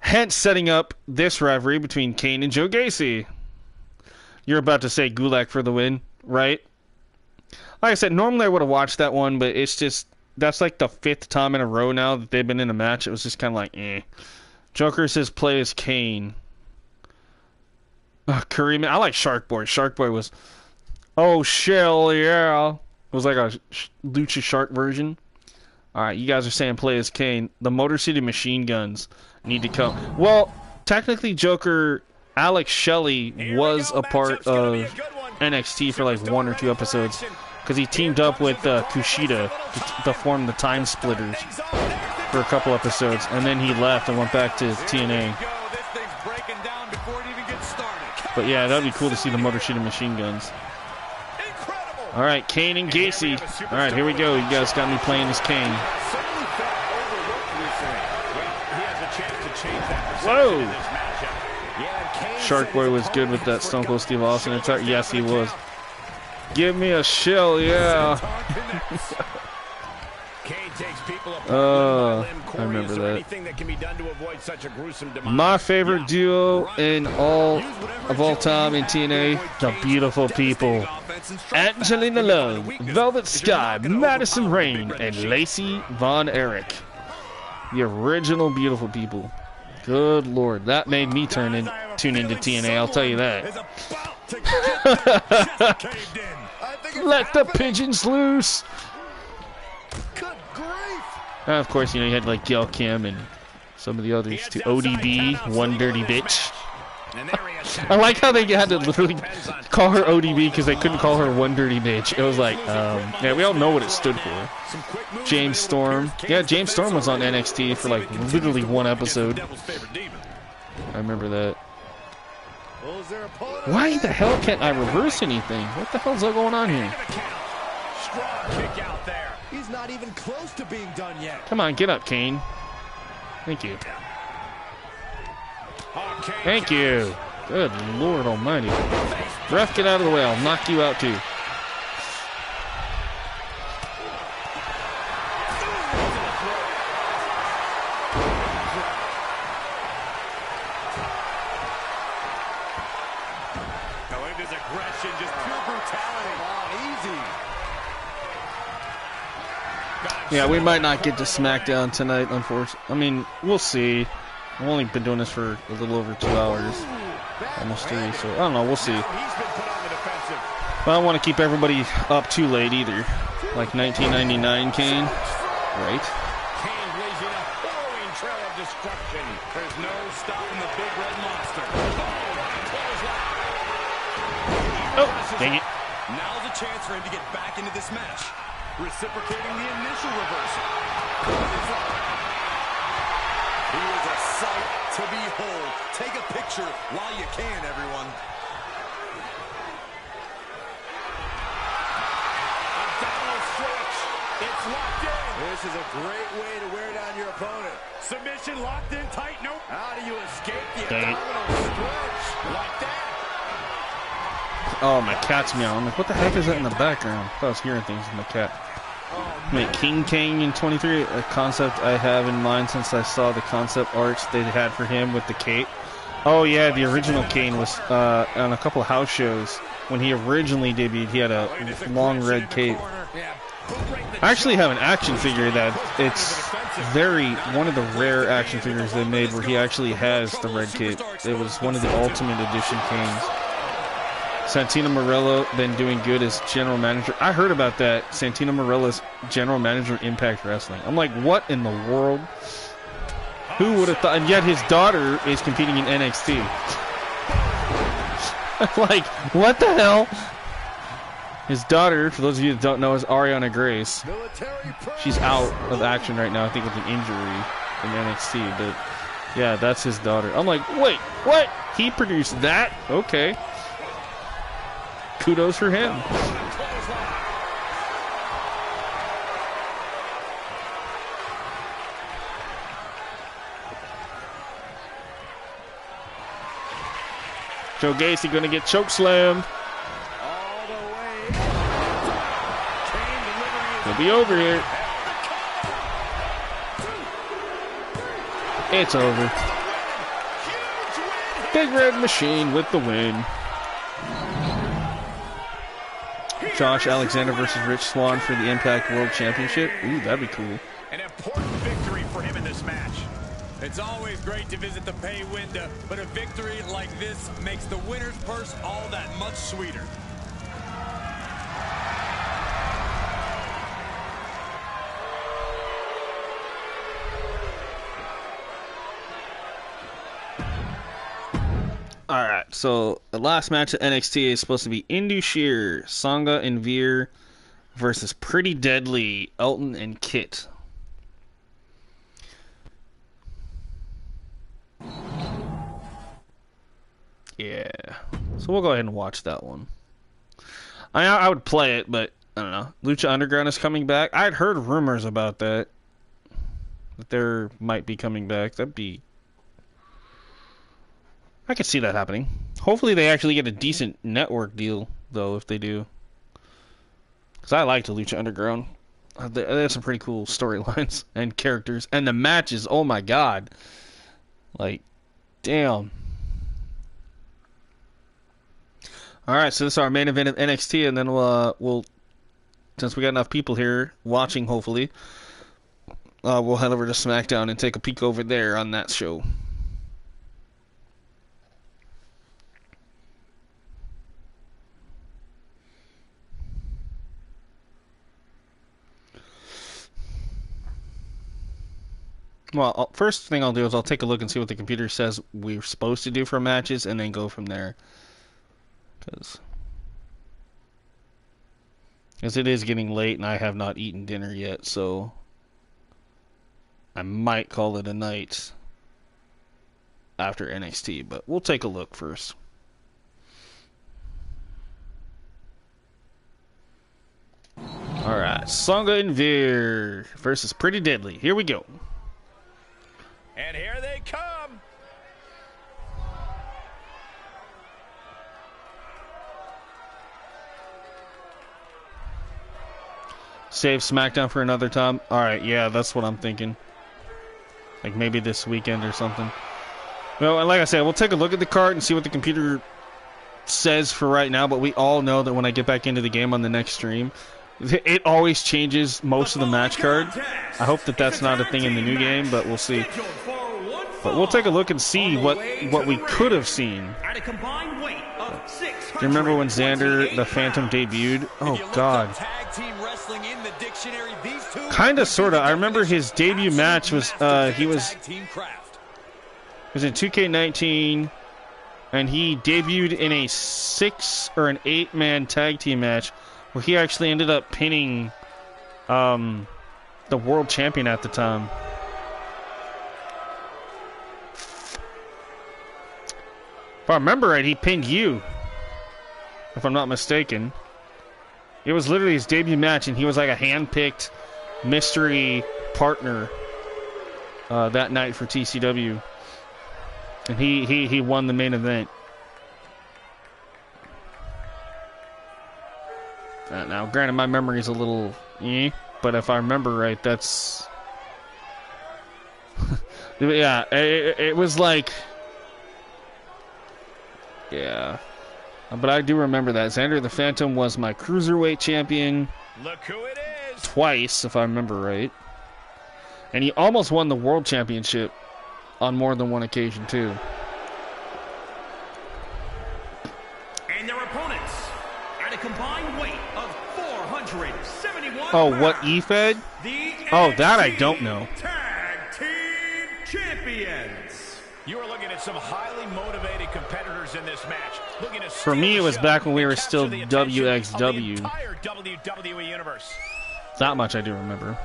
Hence setting up this rivalry between Kane and Joe Gacy. You're about to say Gulak for the win, right? Like I said, normally I would have watched that one, but it's just, that's like the 5th time in a row now that they've been in a match. It was just kind of like, eh. Joker says play as Kane. Kareem, I like Shark Boy. Shark Boy was, oh, shell, yeah. It was like a Lucha Shark version. Alright, you guys are saying play as Kane. The Motor City Machine Guns need to come. Well, technically Joker, Alex Shelley was a part of NXT for like 1 or 2 episodes. Because he teamed up with Kushida to form the Time Splitters for a couple episodes. And then he left and went back to TNA. But yeah, that'd be cool to see the Motor City Machine Guns. All right, Kane and Gacy. All right, here we go. You guys got me playing as Kane. Whoa! Shark Boy was good with that Stone Cold Steve Austin attack. Yes, he was. Give me a shell, yeah. I remember that. My favorite duo in all time in TNA, the Beautiful People. Angelina Love, Velvet Sky, Madison Rain, and Lacey Von Erich. The original Beautiful People. Good Lord, that made me tune into TNA, I'll tell you that. Let the pigeons loose. And of course, you know, you had like Gail Kim and some of the others too. ODB, One Dirty Bitch. I like how they had to literally call her ODB because they couldn't call her One Dirty Bitch. It was like, yeah, we all know what it stood for. James Storm. Yeah, James Storm was on NXT for like literally one episode. I remember that. Why the hell can't I reverse anything? What the hell's going on here? He's not even close to being done yet. Come on, get up, Kane. Thank you. Thank you. Good Lord Almighty. Ref, get out of the way. I'll knock you out too. Yeah, we might not get to SmackDown tonight, unfortunately. I mean, we'll see. I've only been doing this for a little over 2 hours. Almost 3, so I don't know, we'll see. But I don't want to keep everybody up too late either. Like 1999 Kane. Right? Kane blazing a harrowing trail of destruction. There's no stopping the big red monster. Oh, dang it. Now's a chance for him to get back into this match. Reciprocating the initial reversal. He is a sight to behold. Take a picture while you can, everyone. Abdominal stretch. It's locked in. This is a great way to wear down your opponent. Submission locked in tight. Nope. How do you escape the Dang it. abdominal stretch? Like that. Oh, my cat's meowing. I'm like, what the heck is that in the background? I thought I was hearing things from the cat. Wait, King Kang in 23, a concept I have in mind since I saw the concept arts they had for him with the cape. Oh yeah, the original Kane was on a couple of house shows. When he originally debuted, he had a long red cape. I actually have an action figure that it's one of the rare action figures they made where he actually has the red cape. It was one of the Ultimate Edition Kanes. Santino Marella been doing good as general manager. I heard about that. Santino Marella's general manager of Impact Wrestling. I'm like, what in the world? Who would have thought? And yet his daughter is competing in NXT. Like, what the hell? His daughter, for those of you that don't know, is Ariana Grace. She's out of action right now, I think with an injury in NXT. But yeah, that's his daughter. I'm like, wait, what? He produced that? Okay. Kudos for him. Joe Gacy gonna get chokeslammed. He'll be over here. It's over. Big Red Machine with the win. Josh Alexander versus Rich Swann for the Impact World Championship. Ooh, that'd be cool. An important victory for him in this match. It's always great to visit the pay window, but a victory like this makes the winner's purse all that much sweeter. Alright, so the last match at NXT is supposed to be Indu Shear, Sangha and Veer versus Pretty Deadly, Elton and Kit. Yeah, so we'll go ahead and watch that one. I would play it, but I don't know. Lucha Underground is coming back. I'd heard rumors about that. That there might be coming back. That'd be... I could see that happening. Hopefully they actually get a decent network deal, though, if they do. Because I like the Lucha Underground. They have some pretty cool storylines and characters. And the matches, oh my god. Like, damn. Alright, so this is our main event of NXT, and then we'll since we got enough people here watching, hopefully, we'll head over to SmackDown and take a peek over there on that show. Well, first thing I'll do is I'll take a look and see what the computer says we're supposed to do for matches, and then go from there. Because it is getting late, and I have not eaten dinner yet, so I might call it a night after NXT, but we'll take a look first. Alright, Songa and Veer versus Pretty Deadly. Here we go. And here they come. Save SmackDown for another time. Alright, yeah, that's what I'm thinking. Like maybe this weekend or something. Well, and like I said, we'll take a look at the card and see what the computer says for right now, but we all know that when I get back into the game on the next stream, it always changes most of the match card. I hope that that's not a thing in the new game, but we'll see. But we'll take a look and see what we could have seen. Do you remember when Xander the Phantom debuted? Oh, God. Kind of, sort of. I remember his debut match was, he was in 2K19, and he debuted in a 6 or an 8-man tag team match where he actually ended up pinning the world champion at the time. If I remember right, he pinned you, if I'm not mistaken. It was literally his debut match, and he was like a hand-picked mystery partner that night for TCW. And he won the main event. Now, granted, my memory is a little but if I remember right, that's... yeah, it was like... Yeah. But I do remember that. Xander the Phantom was my Cruiserweight champion. Look who it is. Twice, if I remember right. And he almost won the World Championship on more than one occasion, too. And their opponents, at a combined weight of 471 Oh, what, EFED? Oh, that I don't know. Tag Team Champions. You are looking at some highly motivated competitors in this match. For me, it was back when we were still WXW. WWE Universe. That much I do remember.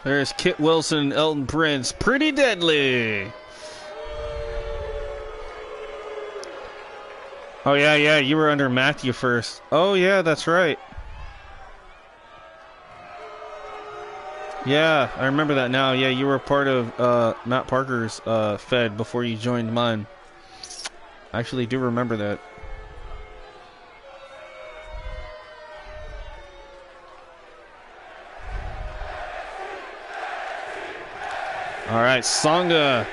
There's Kit Wilson and Elton Prince. Pretty Deadly. Oh, yeah, you were under Matthew first. Oh, yeah, that's right. Yeah, I remember that now. Yeah, you were part of Matt Parker's Fed before you joined mine. I actually do remember that. Alright, Songa.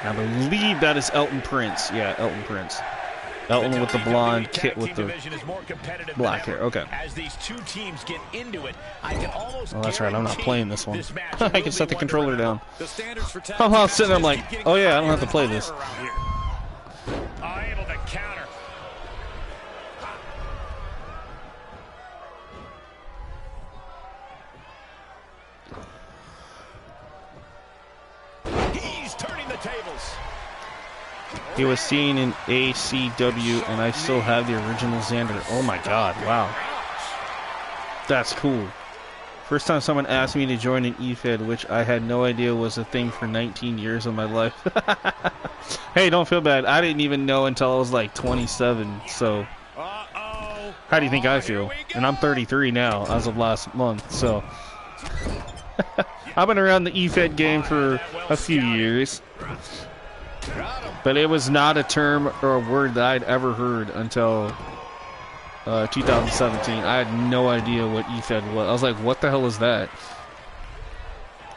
I believe that is Elton Prince. Yeah, Elton Prince. Elton with the blonde, Kit with the black hair. Okay. As these two teams get into it, I can almost oh, that's right. I'm not playing this one. I can set the controller down. I'm all sitting there, I'm like, oh yeah, I don't have to play this. Able to counter. He's turning the tables. He was seen in ACW, and I still have the original Xander. Oh my god, wow. That's cool. First time someone asked me to join an EFED, which I had no idea was a thing for 19 years of my life. Hey, don't feel bad. I didn't even know until I was like 27, so how do you think I feel? And I'm 33 now as of last month, so I've been around the EFED game for a few years, but it was not a term or a word that I'd ever heard until 2017. I had no idea what EFED was. I was like, what the hell is that?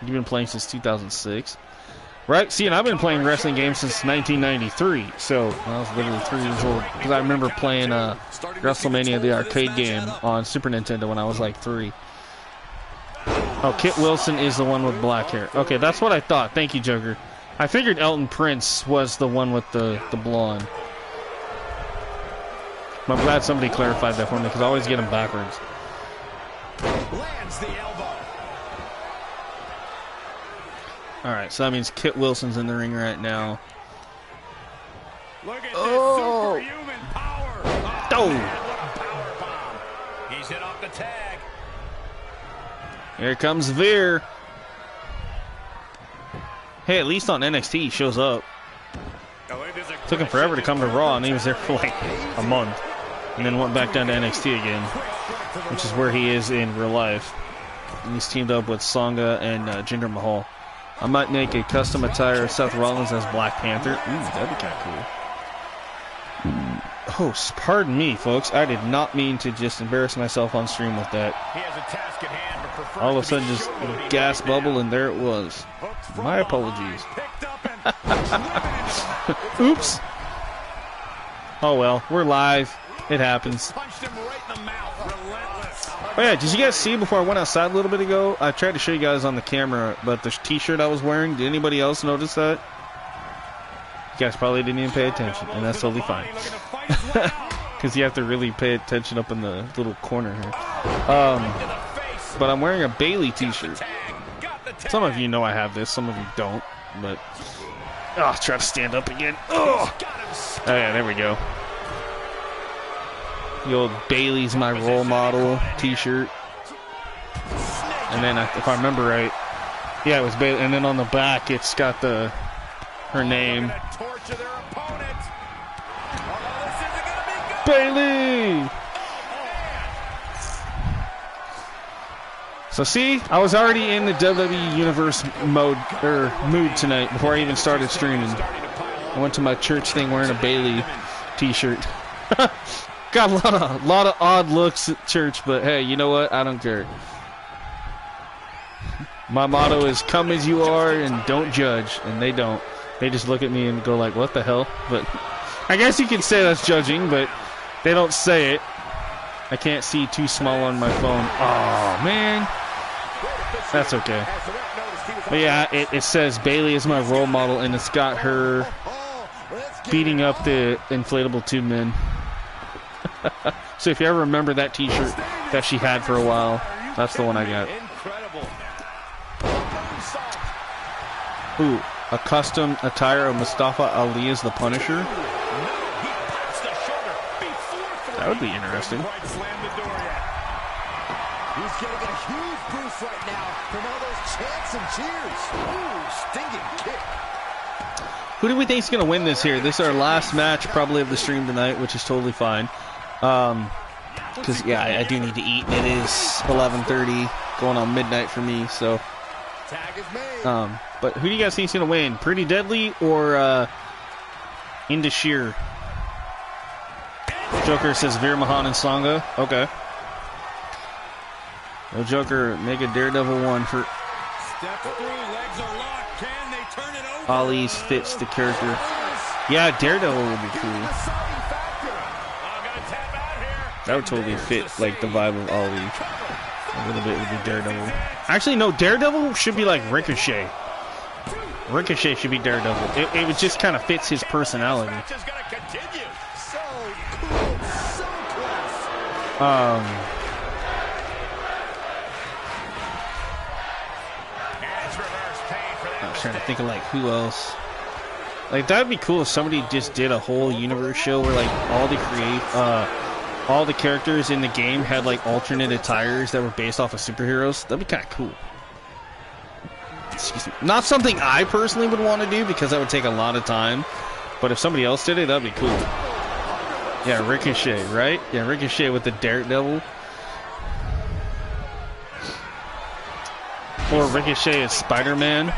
You've been playing since 2006? Right? See, and I've been playing wrestling games since 1993. So I was literally 3 years old. Because I remember playing WrestleMania, the arcade game, on Super Nintendo when I was like 3. Oh, Kit Wilson is the one with black hair. Okay, that's what I thought. Thank you, Joker. I figured Elton Prince was the one with the blonde. I'm glad somebody clarified that for me because I always get them backwards. Lands the elbow. Alright, so that means Kit Wilson's in the ring right now. Look at this superhuman power. Oh! Man, what a power bomb. He's hit off the tag. Here comes Veer. Hey, at least on NXT he shows up. Took him forever to come to Raw, and he was there for like a month. And then went back down to NXT again, which is where he is in real life. And he's teamed up with Songa and Jinder Mahal. I might make a custom attire of Seth Rollins as Black Panther. Ooh, that'd be kind of cool. Oh, pardon me, folks. I did not mean to just embarrass myself on stream with that. He has a task at hand, but prefers All of a to sudden, be just sure what a he gas is bubble, now. and there it was. Hooks from My behind, apologies. picked up and Oops. Oh well, we're live. It happens. punched him right in the mouth. Relentless. Oh yeah, did you guys see before I went outside a little bit ago? I tried to show you guys on the camera, but the t-shirt I was wearing, did anybody else notice that? You guys probably didn't even pay attention, and that's totally fine. Looking to fight his way out. Because you have to really pay attention up in the little corner here. To the face. But I'm wearing a Bailey t-shirt. Tag. Got the tag. Some of you know I have this, some of you don't, but... Oh, try to stand up again. Oh, Got him. oh yeah, there we go. The old Bailey's my role model t-shirt. And then, if I remember right, yeah, it was Bailey. And then on the back, it's got her name. Gonna torture their opponent. Oh, this isn't gonna be good. Bailey! So see, I was already in the WWE Universe mood tonight before I even started streaming. I went to my church thing wearing a Bailey t-shirt. Got a lot of odd looks at church, but hey, you know what? I don't care. My motto is come as you are and don't judge, and they don't. They just look at me and go like, what the hell? But I guess you can say that's judging, but they don't say it. I can't see too small on my phone. Oh, man. That's okay. But yeah, it says Bailey is my role model, and it's got her beating up the inflatable tube men. So if you ever remember that t-shirt that she had for a while, that's the one I got. Incredible. Ooh, a custom attire of Mustafa Ali as the Punisher. That would be interesting. He's getting a huge boost right now from all those chants and cheers. Ooh, stinging kick. Who do we think is going to win this here? This is our last match probably of the stream tonight, which is totally fine. Because, yeah, I do need to eat. It is 11:30, going on midnight for me, so... Tag is made. But who do you guys think is going to win? Pretty Deadly or Into Sheer? Joker says Veer Mahan and Songa. Okay. Well, Joker, make a Daredevil one for... Step through, legs are locked. Can they turn it over? Ali's fits the character. Yeah, Daredevil would be cool. That would totally fit, like, the vibe of Ali. A little bit would be Daredevil. Actually, no, Daredevil should be like Ricochet. Ricochet should be Daredevil. It just kind of fits his personality. Match is gonna continue. So cool, so class. Edge reverse pain for I that was trying to mistake. think of, like, who else. Like, that'd be cool if somebody just did a whole universe show where, like, all the all the characters in the game had like alternate attires that were based off of superheroes. That'd be kind of cool. Excuse me. Not something I personally would want to do because that would take a lot of time. But if somebody else did it, that'd be cool. Yeah, Ricochet, right? Yeah, Ricochet with the Daredevil. Or Ricochet as Spider-Man.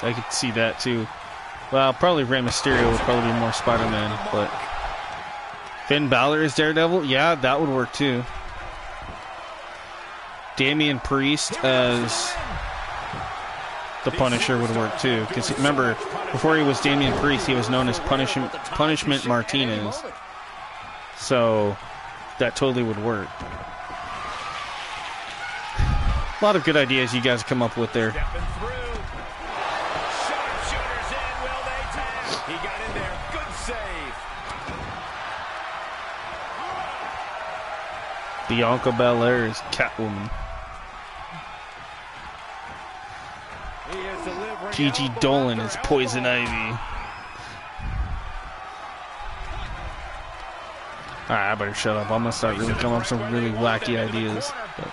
I could see that too. Well, probably Rey Mysterio would probably be more Spider-Man, but Finn Balor as Daredevil? Yeah, that would work too. Damian Priest as the Punisher would work too. Because remember, before he was Damian Priest, he was known as Punishment Martinez. So that totally would work. A lot of good ideas you guys come up with there. Bianca Belair is Catwoman. Gigi Dolan is Poison Ivy. Alright, I better shut up. I'm gonna start really coming up with some really wacky ideas. But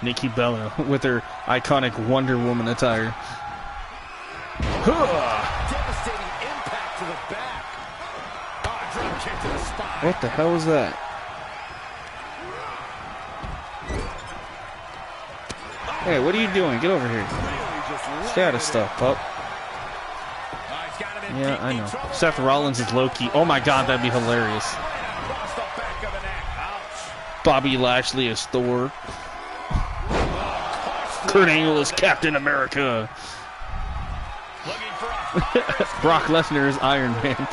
Nikki Bella with her iconic Wonder Woman attire. Devastating impact to the back. Drop kick to the spine. What the hell was that? Hey, what are you doing? Get over here. Stay out of stuff, pup. Yeah, I know. Seth Rollins is Loki. Oh my god, that'd be hilarious. Bobby Lashley is Thor. Kurt Angle is Captain America. Brock Lesnar is Iron Man.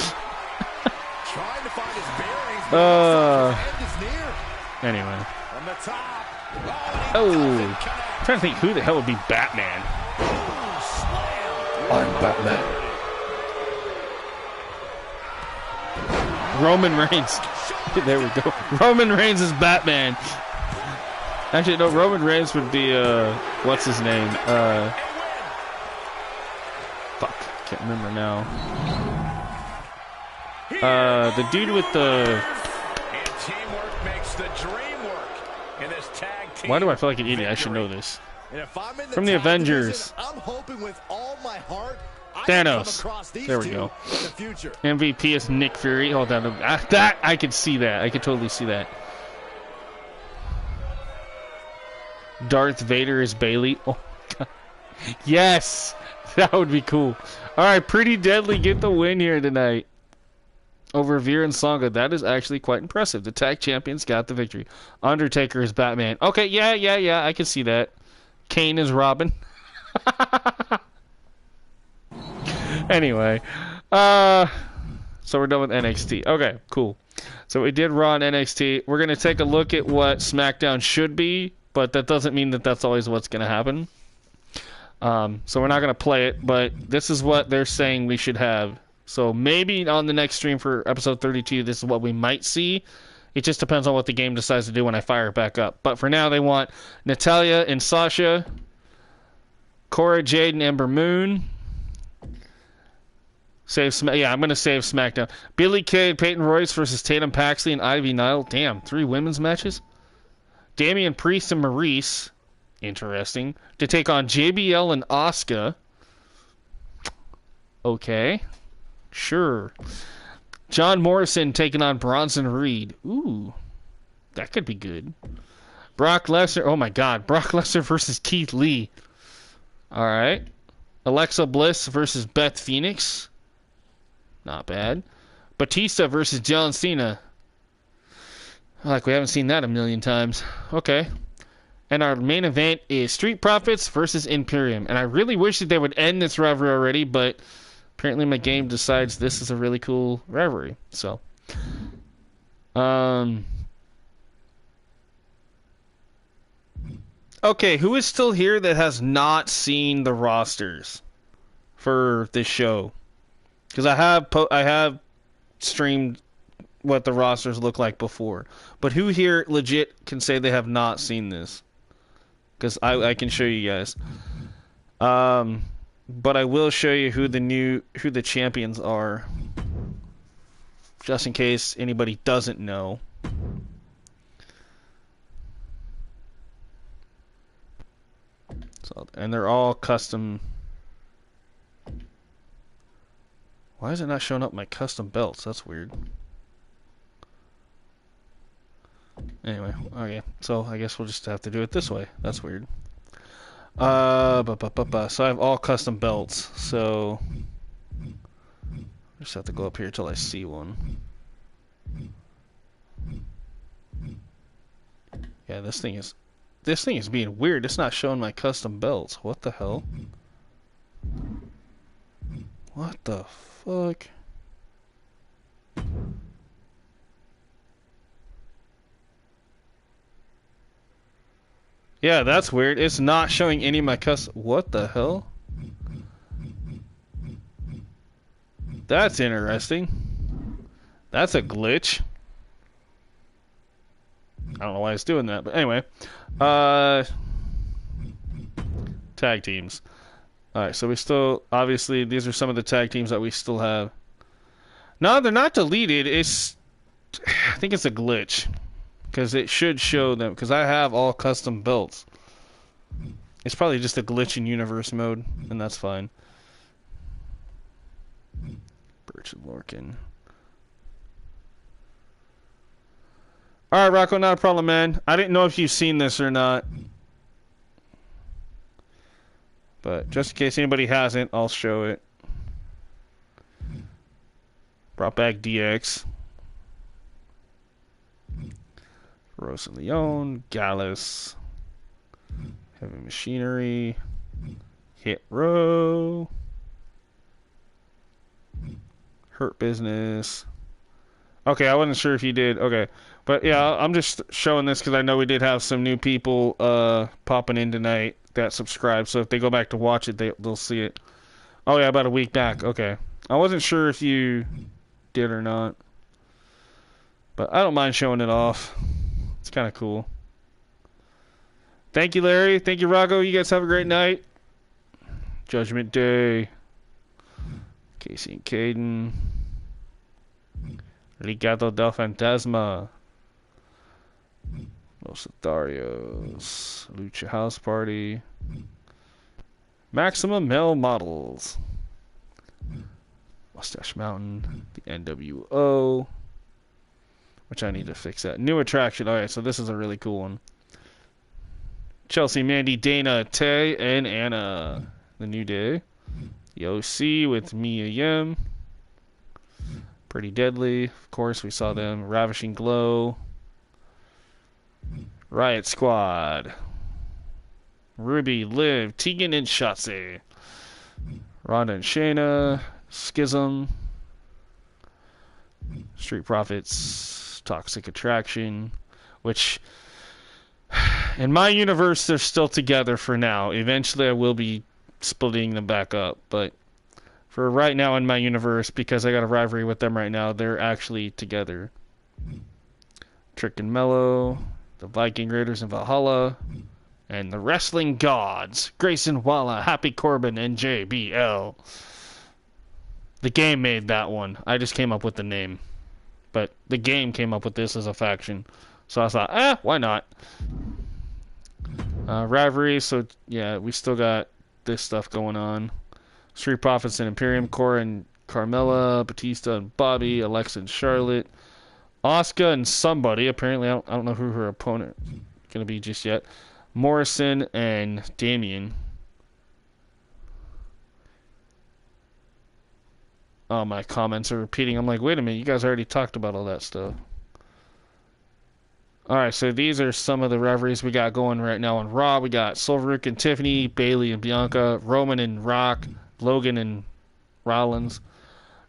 Anyway. Oh, I'm trying to think who the hell would be Batman. I'm Batman. Roman Reigns. There we go. Roman Reigns is Batman. Actually, no, Roman Reigns would be, what's his name? Fuck, can't remember now. The dude with the... Why do I feel like an idiot? I should know this. From the Avengers. I'm hoping with all my heart Thanos. There we go. MVP is Nick Fury. Hold on. That, I could see that. I could totally see that. Darth Vader is Bailey. Oh, God. Yes! That would be cool. Alright, Pretty Deadly get the win here tonight. Over Veer and Songa. That is actually quite impressive. The tag champions got the victory. Undertaker is Batman. Okay, yeah. I can see that. Kane is Robin. Anyway. So we're done with NXT. Okay, cool. So we did Raw and NXT. We're going to take a look at what SmackDown should be, but that doesn't mean that that's always what's going to happen. So we're not going to play it, but this is what they're saying we should have. So maybe on the next stream for episode 32, this is what we might see. It just depends on what the game decides to do when I fire it back up. But for now, they want Natalya and Sasha, Cora Jade and Ember Moon. I'm going to save SmackDown. Billie Kay, Peyton Royce versus Tatum Paxley and Ivy Nile. Damn, 3 women's matches. Damian Priest and Maurice. Interesting. To take on JBL and Asuka. Okay. Sure. John Morrison taking on Bronson Reed. Ooh. That could be good. Brock Lesnar. Oh my god. Brock Lesnar versus Keith Lee. Alright. Alexa Bliss versus Beth Phoenix. Not bad. Batista versus John Cena. Like we haven't seen that a million times. Okay. And our main event is Street Profits versus Imperium. And I really wish that they would end this rivalry already, but apparently my game decides this is a really cool rivalry. So, okay, who is still here that has not seen the rosters for this show? Because I have streamed what the rosters look like before. But who here legit can say they have not seen this? Because I can show you guys. But I will show you who the champions are. just in case anybody doesn't know. So, and they're all custom. Why is it not showing up my custom belts? That's weird. Anyway, okay. So I guess we'll just have to do it this way. That's weird. So I have all custom belts. So I just have to go up here till I see one. Yeah, this thing is being weird. It's not showing my custom belts. What the hell? What the fuck? Yeah, that's weird. It's not showing any of my custom. What the hell? That's interesting. That's a glitch. I don't know why it's doing that, but anyway. Tag teams. Alright, so we still, obviously, these are some of the tag teams that we still have. No, they're not deleted. I think it's a glitch. Because it should show them, because I have all custom belts. It's probably just a glitch in universe mode, and that's fine. Birch and Lorcan. Alright, Rocco, not a problem, man. I didn't know if you've seen this or not. But just in case anybody hasn't, I'll show it. Brought back DX. Rose and Leon, Gallus, Heavy Machinery, Hit Row, Hurt Business. Okay, I wasn't sure if you did. Okay, but yeah, I'm just showing this because I know we did have some new people popping in tonight that subscribed. So if they go back to watch it, they'll see it. Oh yeah, about a week back. Okay, I wasn't sure if you did or not, but I don't mind showing it off. It's kind of cool. Thank you, Larry. Thank you, Rocco. You guys have a great night. Judgment Day. Casey and Caden. Legado del Fantasma. Los Lotharios. Lucha House Party. Maximum Male Models. Mustache Mountain. The NWO. Which I need to fix that. New attraction. Alright, so this is a really cool one. Chelsea, Mandy, Dana, Tay, and Anna. The New Day. The OC with Mia Yim. Pretty Deadly. Of course, we saw them. Ravishing Glow. Riot Squad. Ruby, Liv, Tegan, and Shotzi. Ronda and Shayna. Schism. Street Profits. Toxic Attraction, which in my universe they're still together for now. Eventually I will be splitting them back up, but for right now in my universe, because I got a rivalry with them right now, they're actually together. Trick and Mellow, the Viking Raiders in Valhalla, and the Wrestling Gods, Grayson Waller, Happy Corbin, and JBL. The game made that one. I just came up with the name. But the game came up with this as a faction. So I thought, why not? Rivalry, so yeah, we still got this stuff going on. Street Profits and Imperium, Cora and Carmella, Batista and Bobby, Alexa and Charlotte, Asuka and somebody, apparently I don't know who her opponent is going to be just yet, Morrison and Damien. Oh, my comments are repeating. I'm like, wait a minute, you guys already talked about all that stuff. Alright, so these are some of the rivalries we got going right now on Raw. We got Silverwick and Tiffany, Bayley and Bianca, Roman and Rock, Logan and Rollins,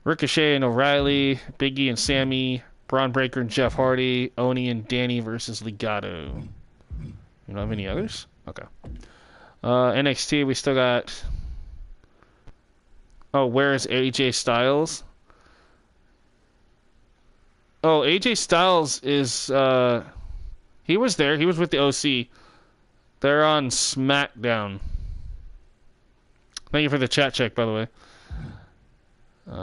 Ricochet and O'Reilly, Big E and Sammy, Braun Breaker and Jeff Hardy, Oni and Danny versus Legado. You don't have any others? Okay. NXT, we still got... Oh, where is AJ Styles? Oh, AJ Styles is, he was there. He was with the OC. They're on SmackDown. Thank you for the chat check, by the way.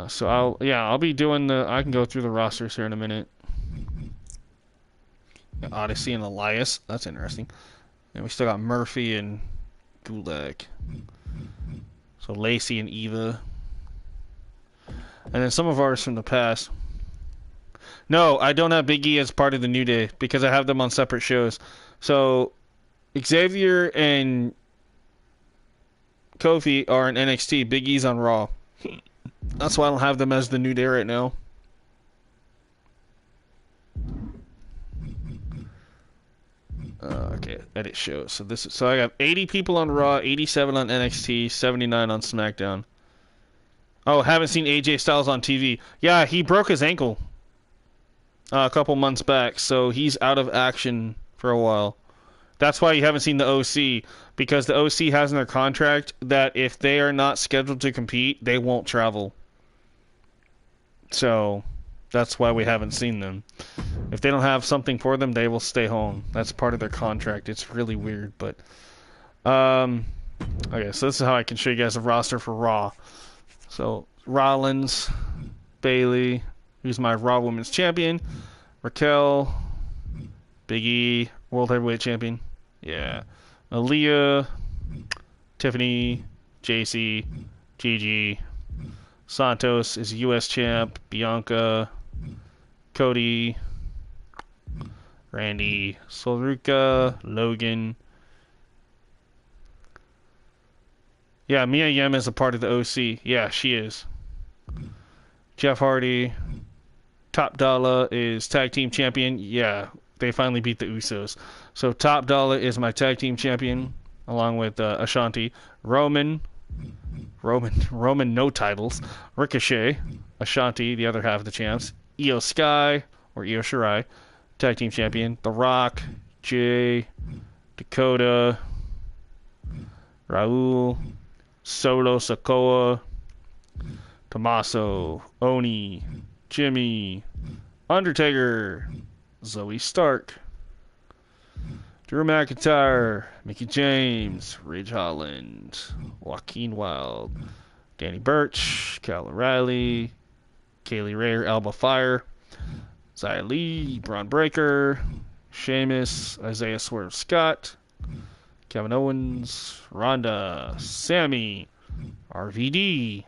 So I'll be doing I can go through the rosters here in a minute. Odyssey and Elias, that's interesting. And we still got Murphy and Gulak. So Lacey and Eva. And then some of ours from the past. No, I don't have Big E as part of the New Day because I have them on separate shows. So Xavier and Kofi are in NXT. Big E's on Raw. That's why I don't have them as the New Day right now. Okay, edit shows. So I have 80 people on Raw, 87 on NXT, 79 on SmackDown. Oh, haven't seen AJ Styles on TV. Yeah, he broke his ankle a couple months back, so he's out of action for a while. That's why you haven't seen the OC, because the OC has in their contract that if they are not scheduled to compete, they won't travel. So that's why we haven't seen them. If they don't have something for them, they will stay home. That's part of their contract. It's really weird, but okay, so this is how I can show you guys a roster for Raw. So Rollins, Bayley, who's my Raw Women's Champion, Raquel, Big E, World Heavyweight Champion, yeah, Aaliyah, Tiffany, JC, Gigi, Santos is US Champ, Bianca, Cody, Randy, Solruka, Logan. Yeah, Mia Yim is a part of the OC. Yeah, she is. Jeff Hardy. Top Dollar is Tag Team Champion. Yeah, they finally beat the Usos. So Top Dollar is my Tag Team Champion, along with Ashanti. Roman, no titles. Ricochet. Ashanti, the other half of the champs. Io Sky, or Io Shirai, Tag Team Champion. The Rock, Jay, Dakota, Raul, Solo Sikoa, Tommaso, Oni, Jimmy, Undertaker, Zoe Stark, Drew McIntyre, Mickey James, Ridge Holland, Joaquin Wilde, Danny Burch, Cal O'Reilly, Kaylee Ray, Alba Fire, Xia Li, Braun Breaker, Sheamus, Isaiah Swerve Scott, Kevin Owens, Ronda, Sammy, RVD,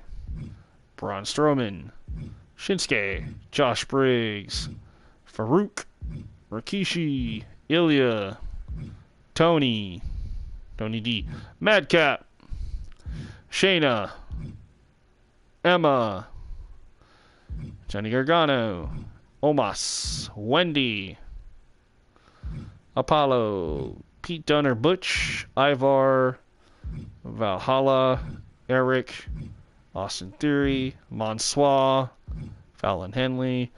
Braun Strowman, Shinsuke, Josh Briggs, Farouk, Rikishi, Ilya, Tony D, Madcap, Shayna, Emma, Johnny Gargano, Omos, Wendy, Apollo, Pete Dunne, Butch, Ivar, Valhalla, Eric, Austin Theory, Mansoor, Fallon Henley,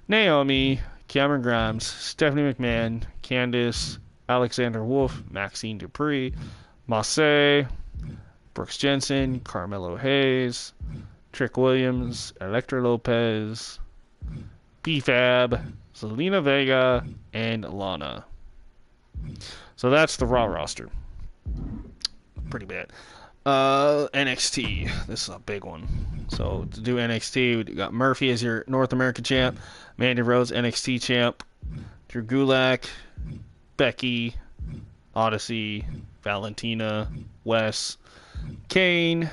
Naomi, Cameron Grimes, Stephanie McMahon, Candice, Alexander Wolf, Maxine Dupree, Massey, Brooks Jensen, Carmelo Hayes, Trick Williams, Elektra Lopez, B-Fab, Zelina Vega, and Lana. So that's the Raw roster. Pretty bad. NXT. This is a big one. So to do NXT, we got Murphy as your North American champ, Mandy Rose NXT champ, Drew Gulak, Becky, Odyssey, Valentina, Wes, Kane,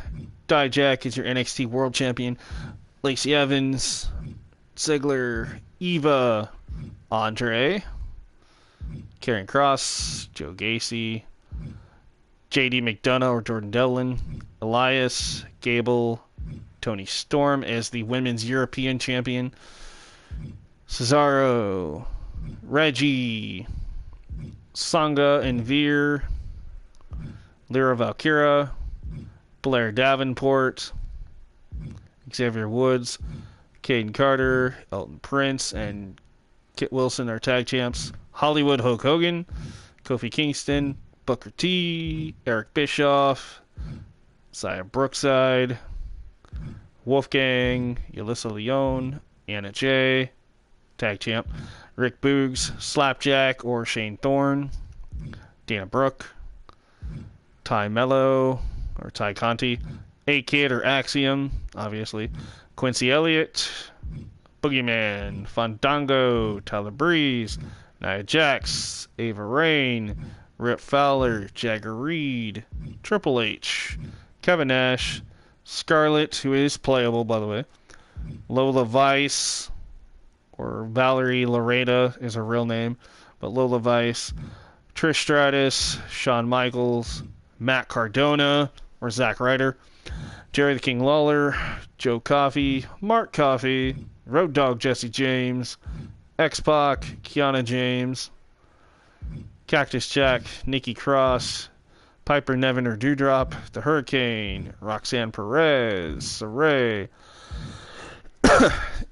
Dijak is your NXT World Champion, Lacey Evans, Ziggler, Eva, Andre, Karrion Kross, Joe Gacy, JD McDonough or Jordan Devlin, Elias, Gable, Tony Storm as the Women's European Champion, Cesaro, Reggie, Sangha and Veer, Lyra Valkyra, Blair Davenport, Xavier Woods, Caden Carter, Elton Prince, and Kit Wilson are tag champs. Hollywood Hulk Hogan, Kofi Kingston, Booker T, Eric Bischoff, Xia Brookside, Wolfgang, Yulissa Leone, Anna Jay, tag champ. Rick Boogs, Slapjack or Shane Thorne, Dana Brooke, Ty Mello or Ty Conti, A-Kid or Axiom, obviously, Quincy Elliott, Boogeyman, Fandango, Tyler Breeze, Nia Jax, Ava Rain, Rip Fowler, Jagger Reed, Triple H, Kevin Nash, Scarlett, who is playable, by the way, Lola Vice, or Valerie Loretta is her real name, but Lola Vice, Trish Stratus, Shawn Michaels, Matt Cardona, or Zack Ryder, Jerry the King Lawler, Joe Coffey, Mark Coffey, Road Dogg Jesse James, X-Pac, Kiana James, Cactus Jack, Nikki Cross, Piper Niven or Dewdrop, The Hurricane, Roxanne Perez, Saray,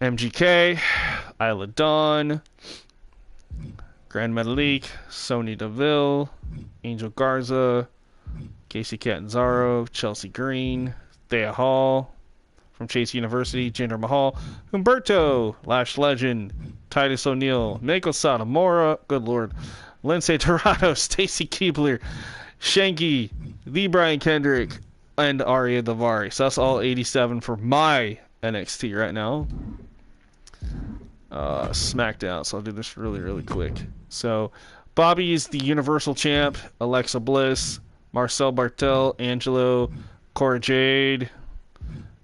MGK, Isla Dawn, Grand Metalik, Sonya Deville, Angel Garza, Casey Catanzaro, Chelsea Green, Thea Hall from Chase University, Jinder Mahal, Humberto, Lash Legend, Titus O'Neil, Mako Satomura, good lord, Lindsay Dorado, Stacy Keibler, Shanky, the Brian Kendrick, and Arya Davari. So that's all 87 for my NXT right now. SmackDown. So I'll do this really quick. So Bobby is the Universal Champ. Alexa Bliss, Marcel Bartel, Angelo, Cora Jade,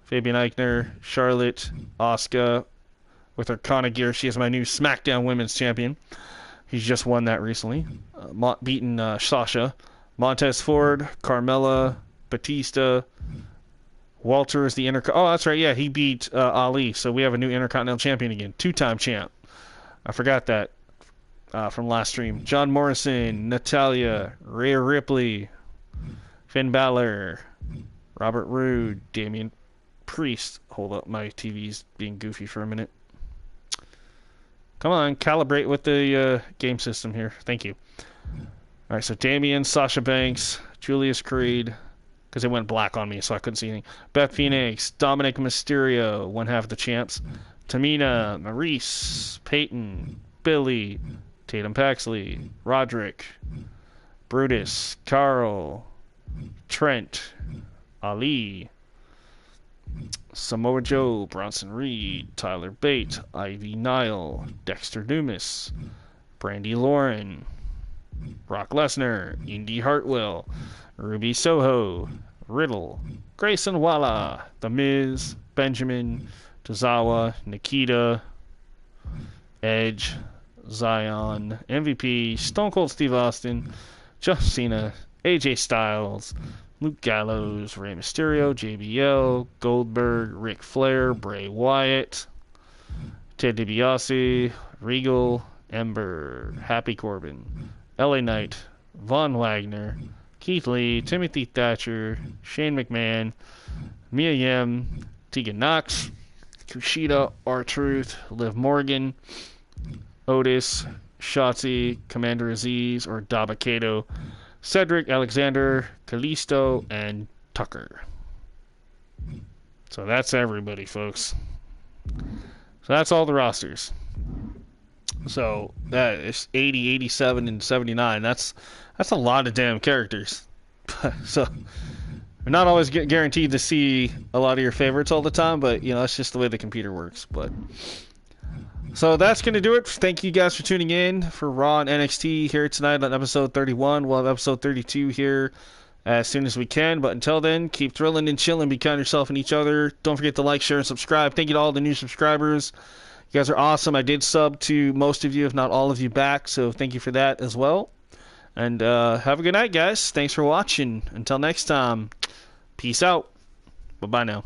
Fabian Eichner, Charlotte, Asuka. With her Kana gear, she is my new SmackDown Women's Champion. He's just won that recently. Beaten Sasha. Montez Ford, Carmella, Batista. Walter is the Oh, that's right. Yeah, he beat Ali. So we have a new Intercontinental Champion again. 2-time champ. I forgot that from last stream. John Morrison, Natalia, Rhea Ripley, Finn Balor, Robert Roode, Damian Priest. Hold up, my TV's being goofy for a minute. Come on, calibrate with the game system here. Thank you. All right, so Damian, Sasha Banks, Julius Creed, because it went black on me, so I couldn't see anything. Beth Phoenix, Dominic Mysterio, one half of the champs. Tamina, Maurice, Peyton, Billy, Tatum Paxley, Roderick, Brutus, Carl, Trent, Ali, Samoa Joe, Bronson Reed, Tyler Bate, Ivy Nile, Dexter Dumas, Brandy Lauren, Brock Lesnar, Indy Hartwell, Ruby Soho, Riddle, Grayson Waller, The Miz, Benjamin, Tozawa, Nikita, Edge, Zion, MVP, Stone Cold Steve Austin, John Cena, AJ Styles, Luke Gallows, Rey Mysterio, JBL, Goldberg, Ric Flair, Bray Wyatt, Ted DiBiase, Regal, Ember, Happy Corbin, LA Knight, Von Wagner, Keith Lee, Timothy Thatcher, Shane McMahon, Mia Yim, Tegan Knox, Kushida, R-Truth, Liv Morgan, Otis, Shotzi, Commander Aziz, or Dabba-Kato, Cedric Alexander, Callisto, and Tucker. So that's everybody, folks. So that's all the rosters. So that is 80, 87, and 79. That's a lot of damn characters. So we're not always guaranteed to see a lot of your favorites all the time, but you know that's just the way the computer works. But so that's going to do it. Thank you guys for tuning in for Raw and NXT here tonight on episode 31. We'll have episode 32 here as soon as we can. But until then, keep thrilling and chilling. Be kind to yourself and each other. Don't forget to like, share, and subscribe. Thank you to all the new subscribers. You guys are awesome. I did sub to most of you, if not all of you, back. So thank you for that as well. And have a good night, guys. Thanks for watching. Until next time, peace out. Bye-bye now.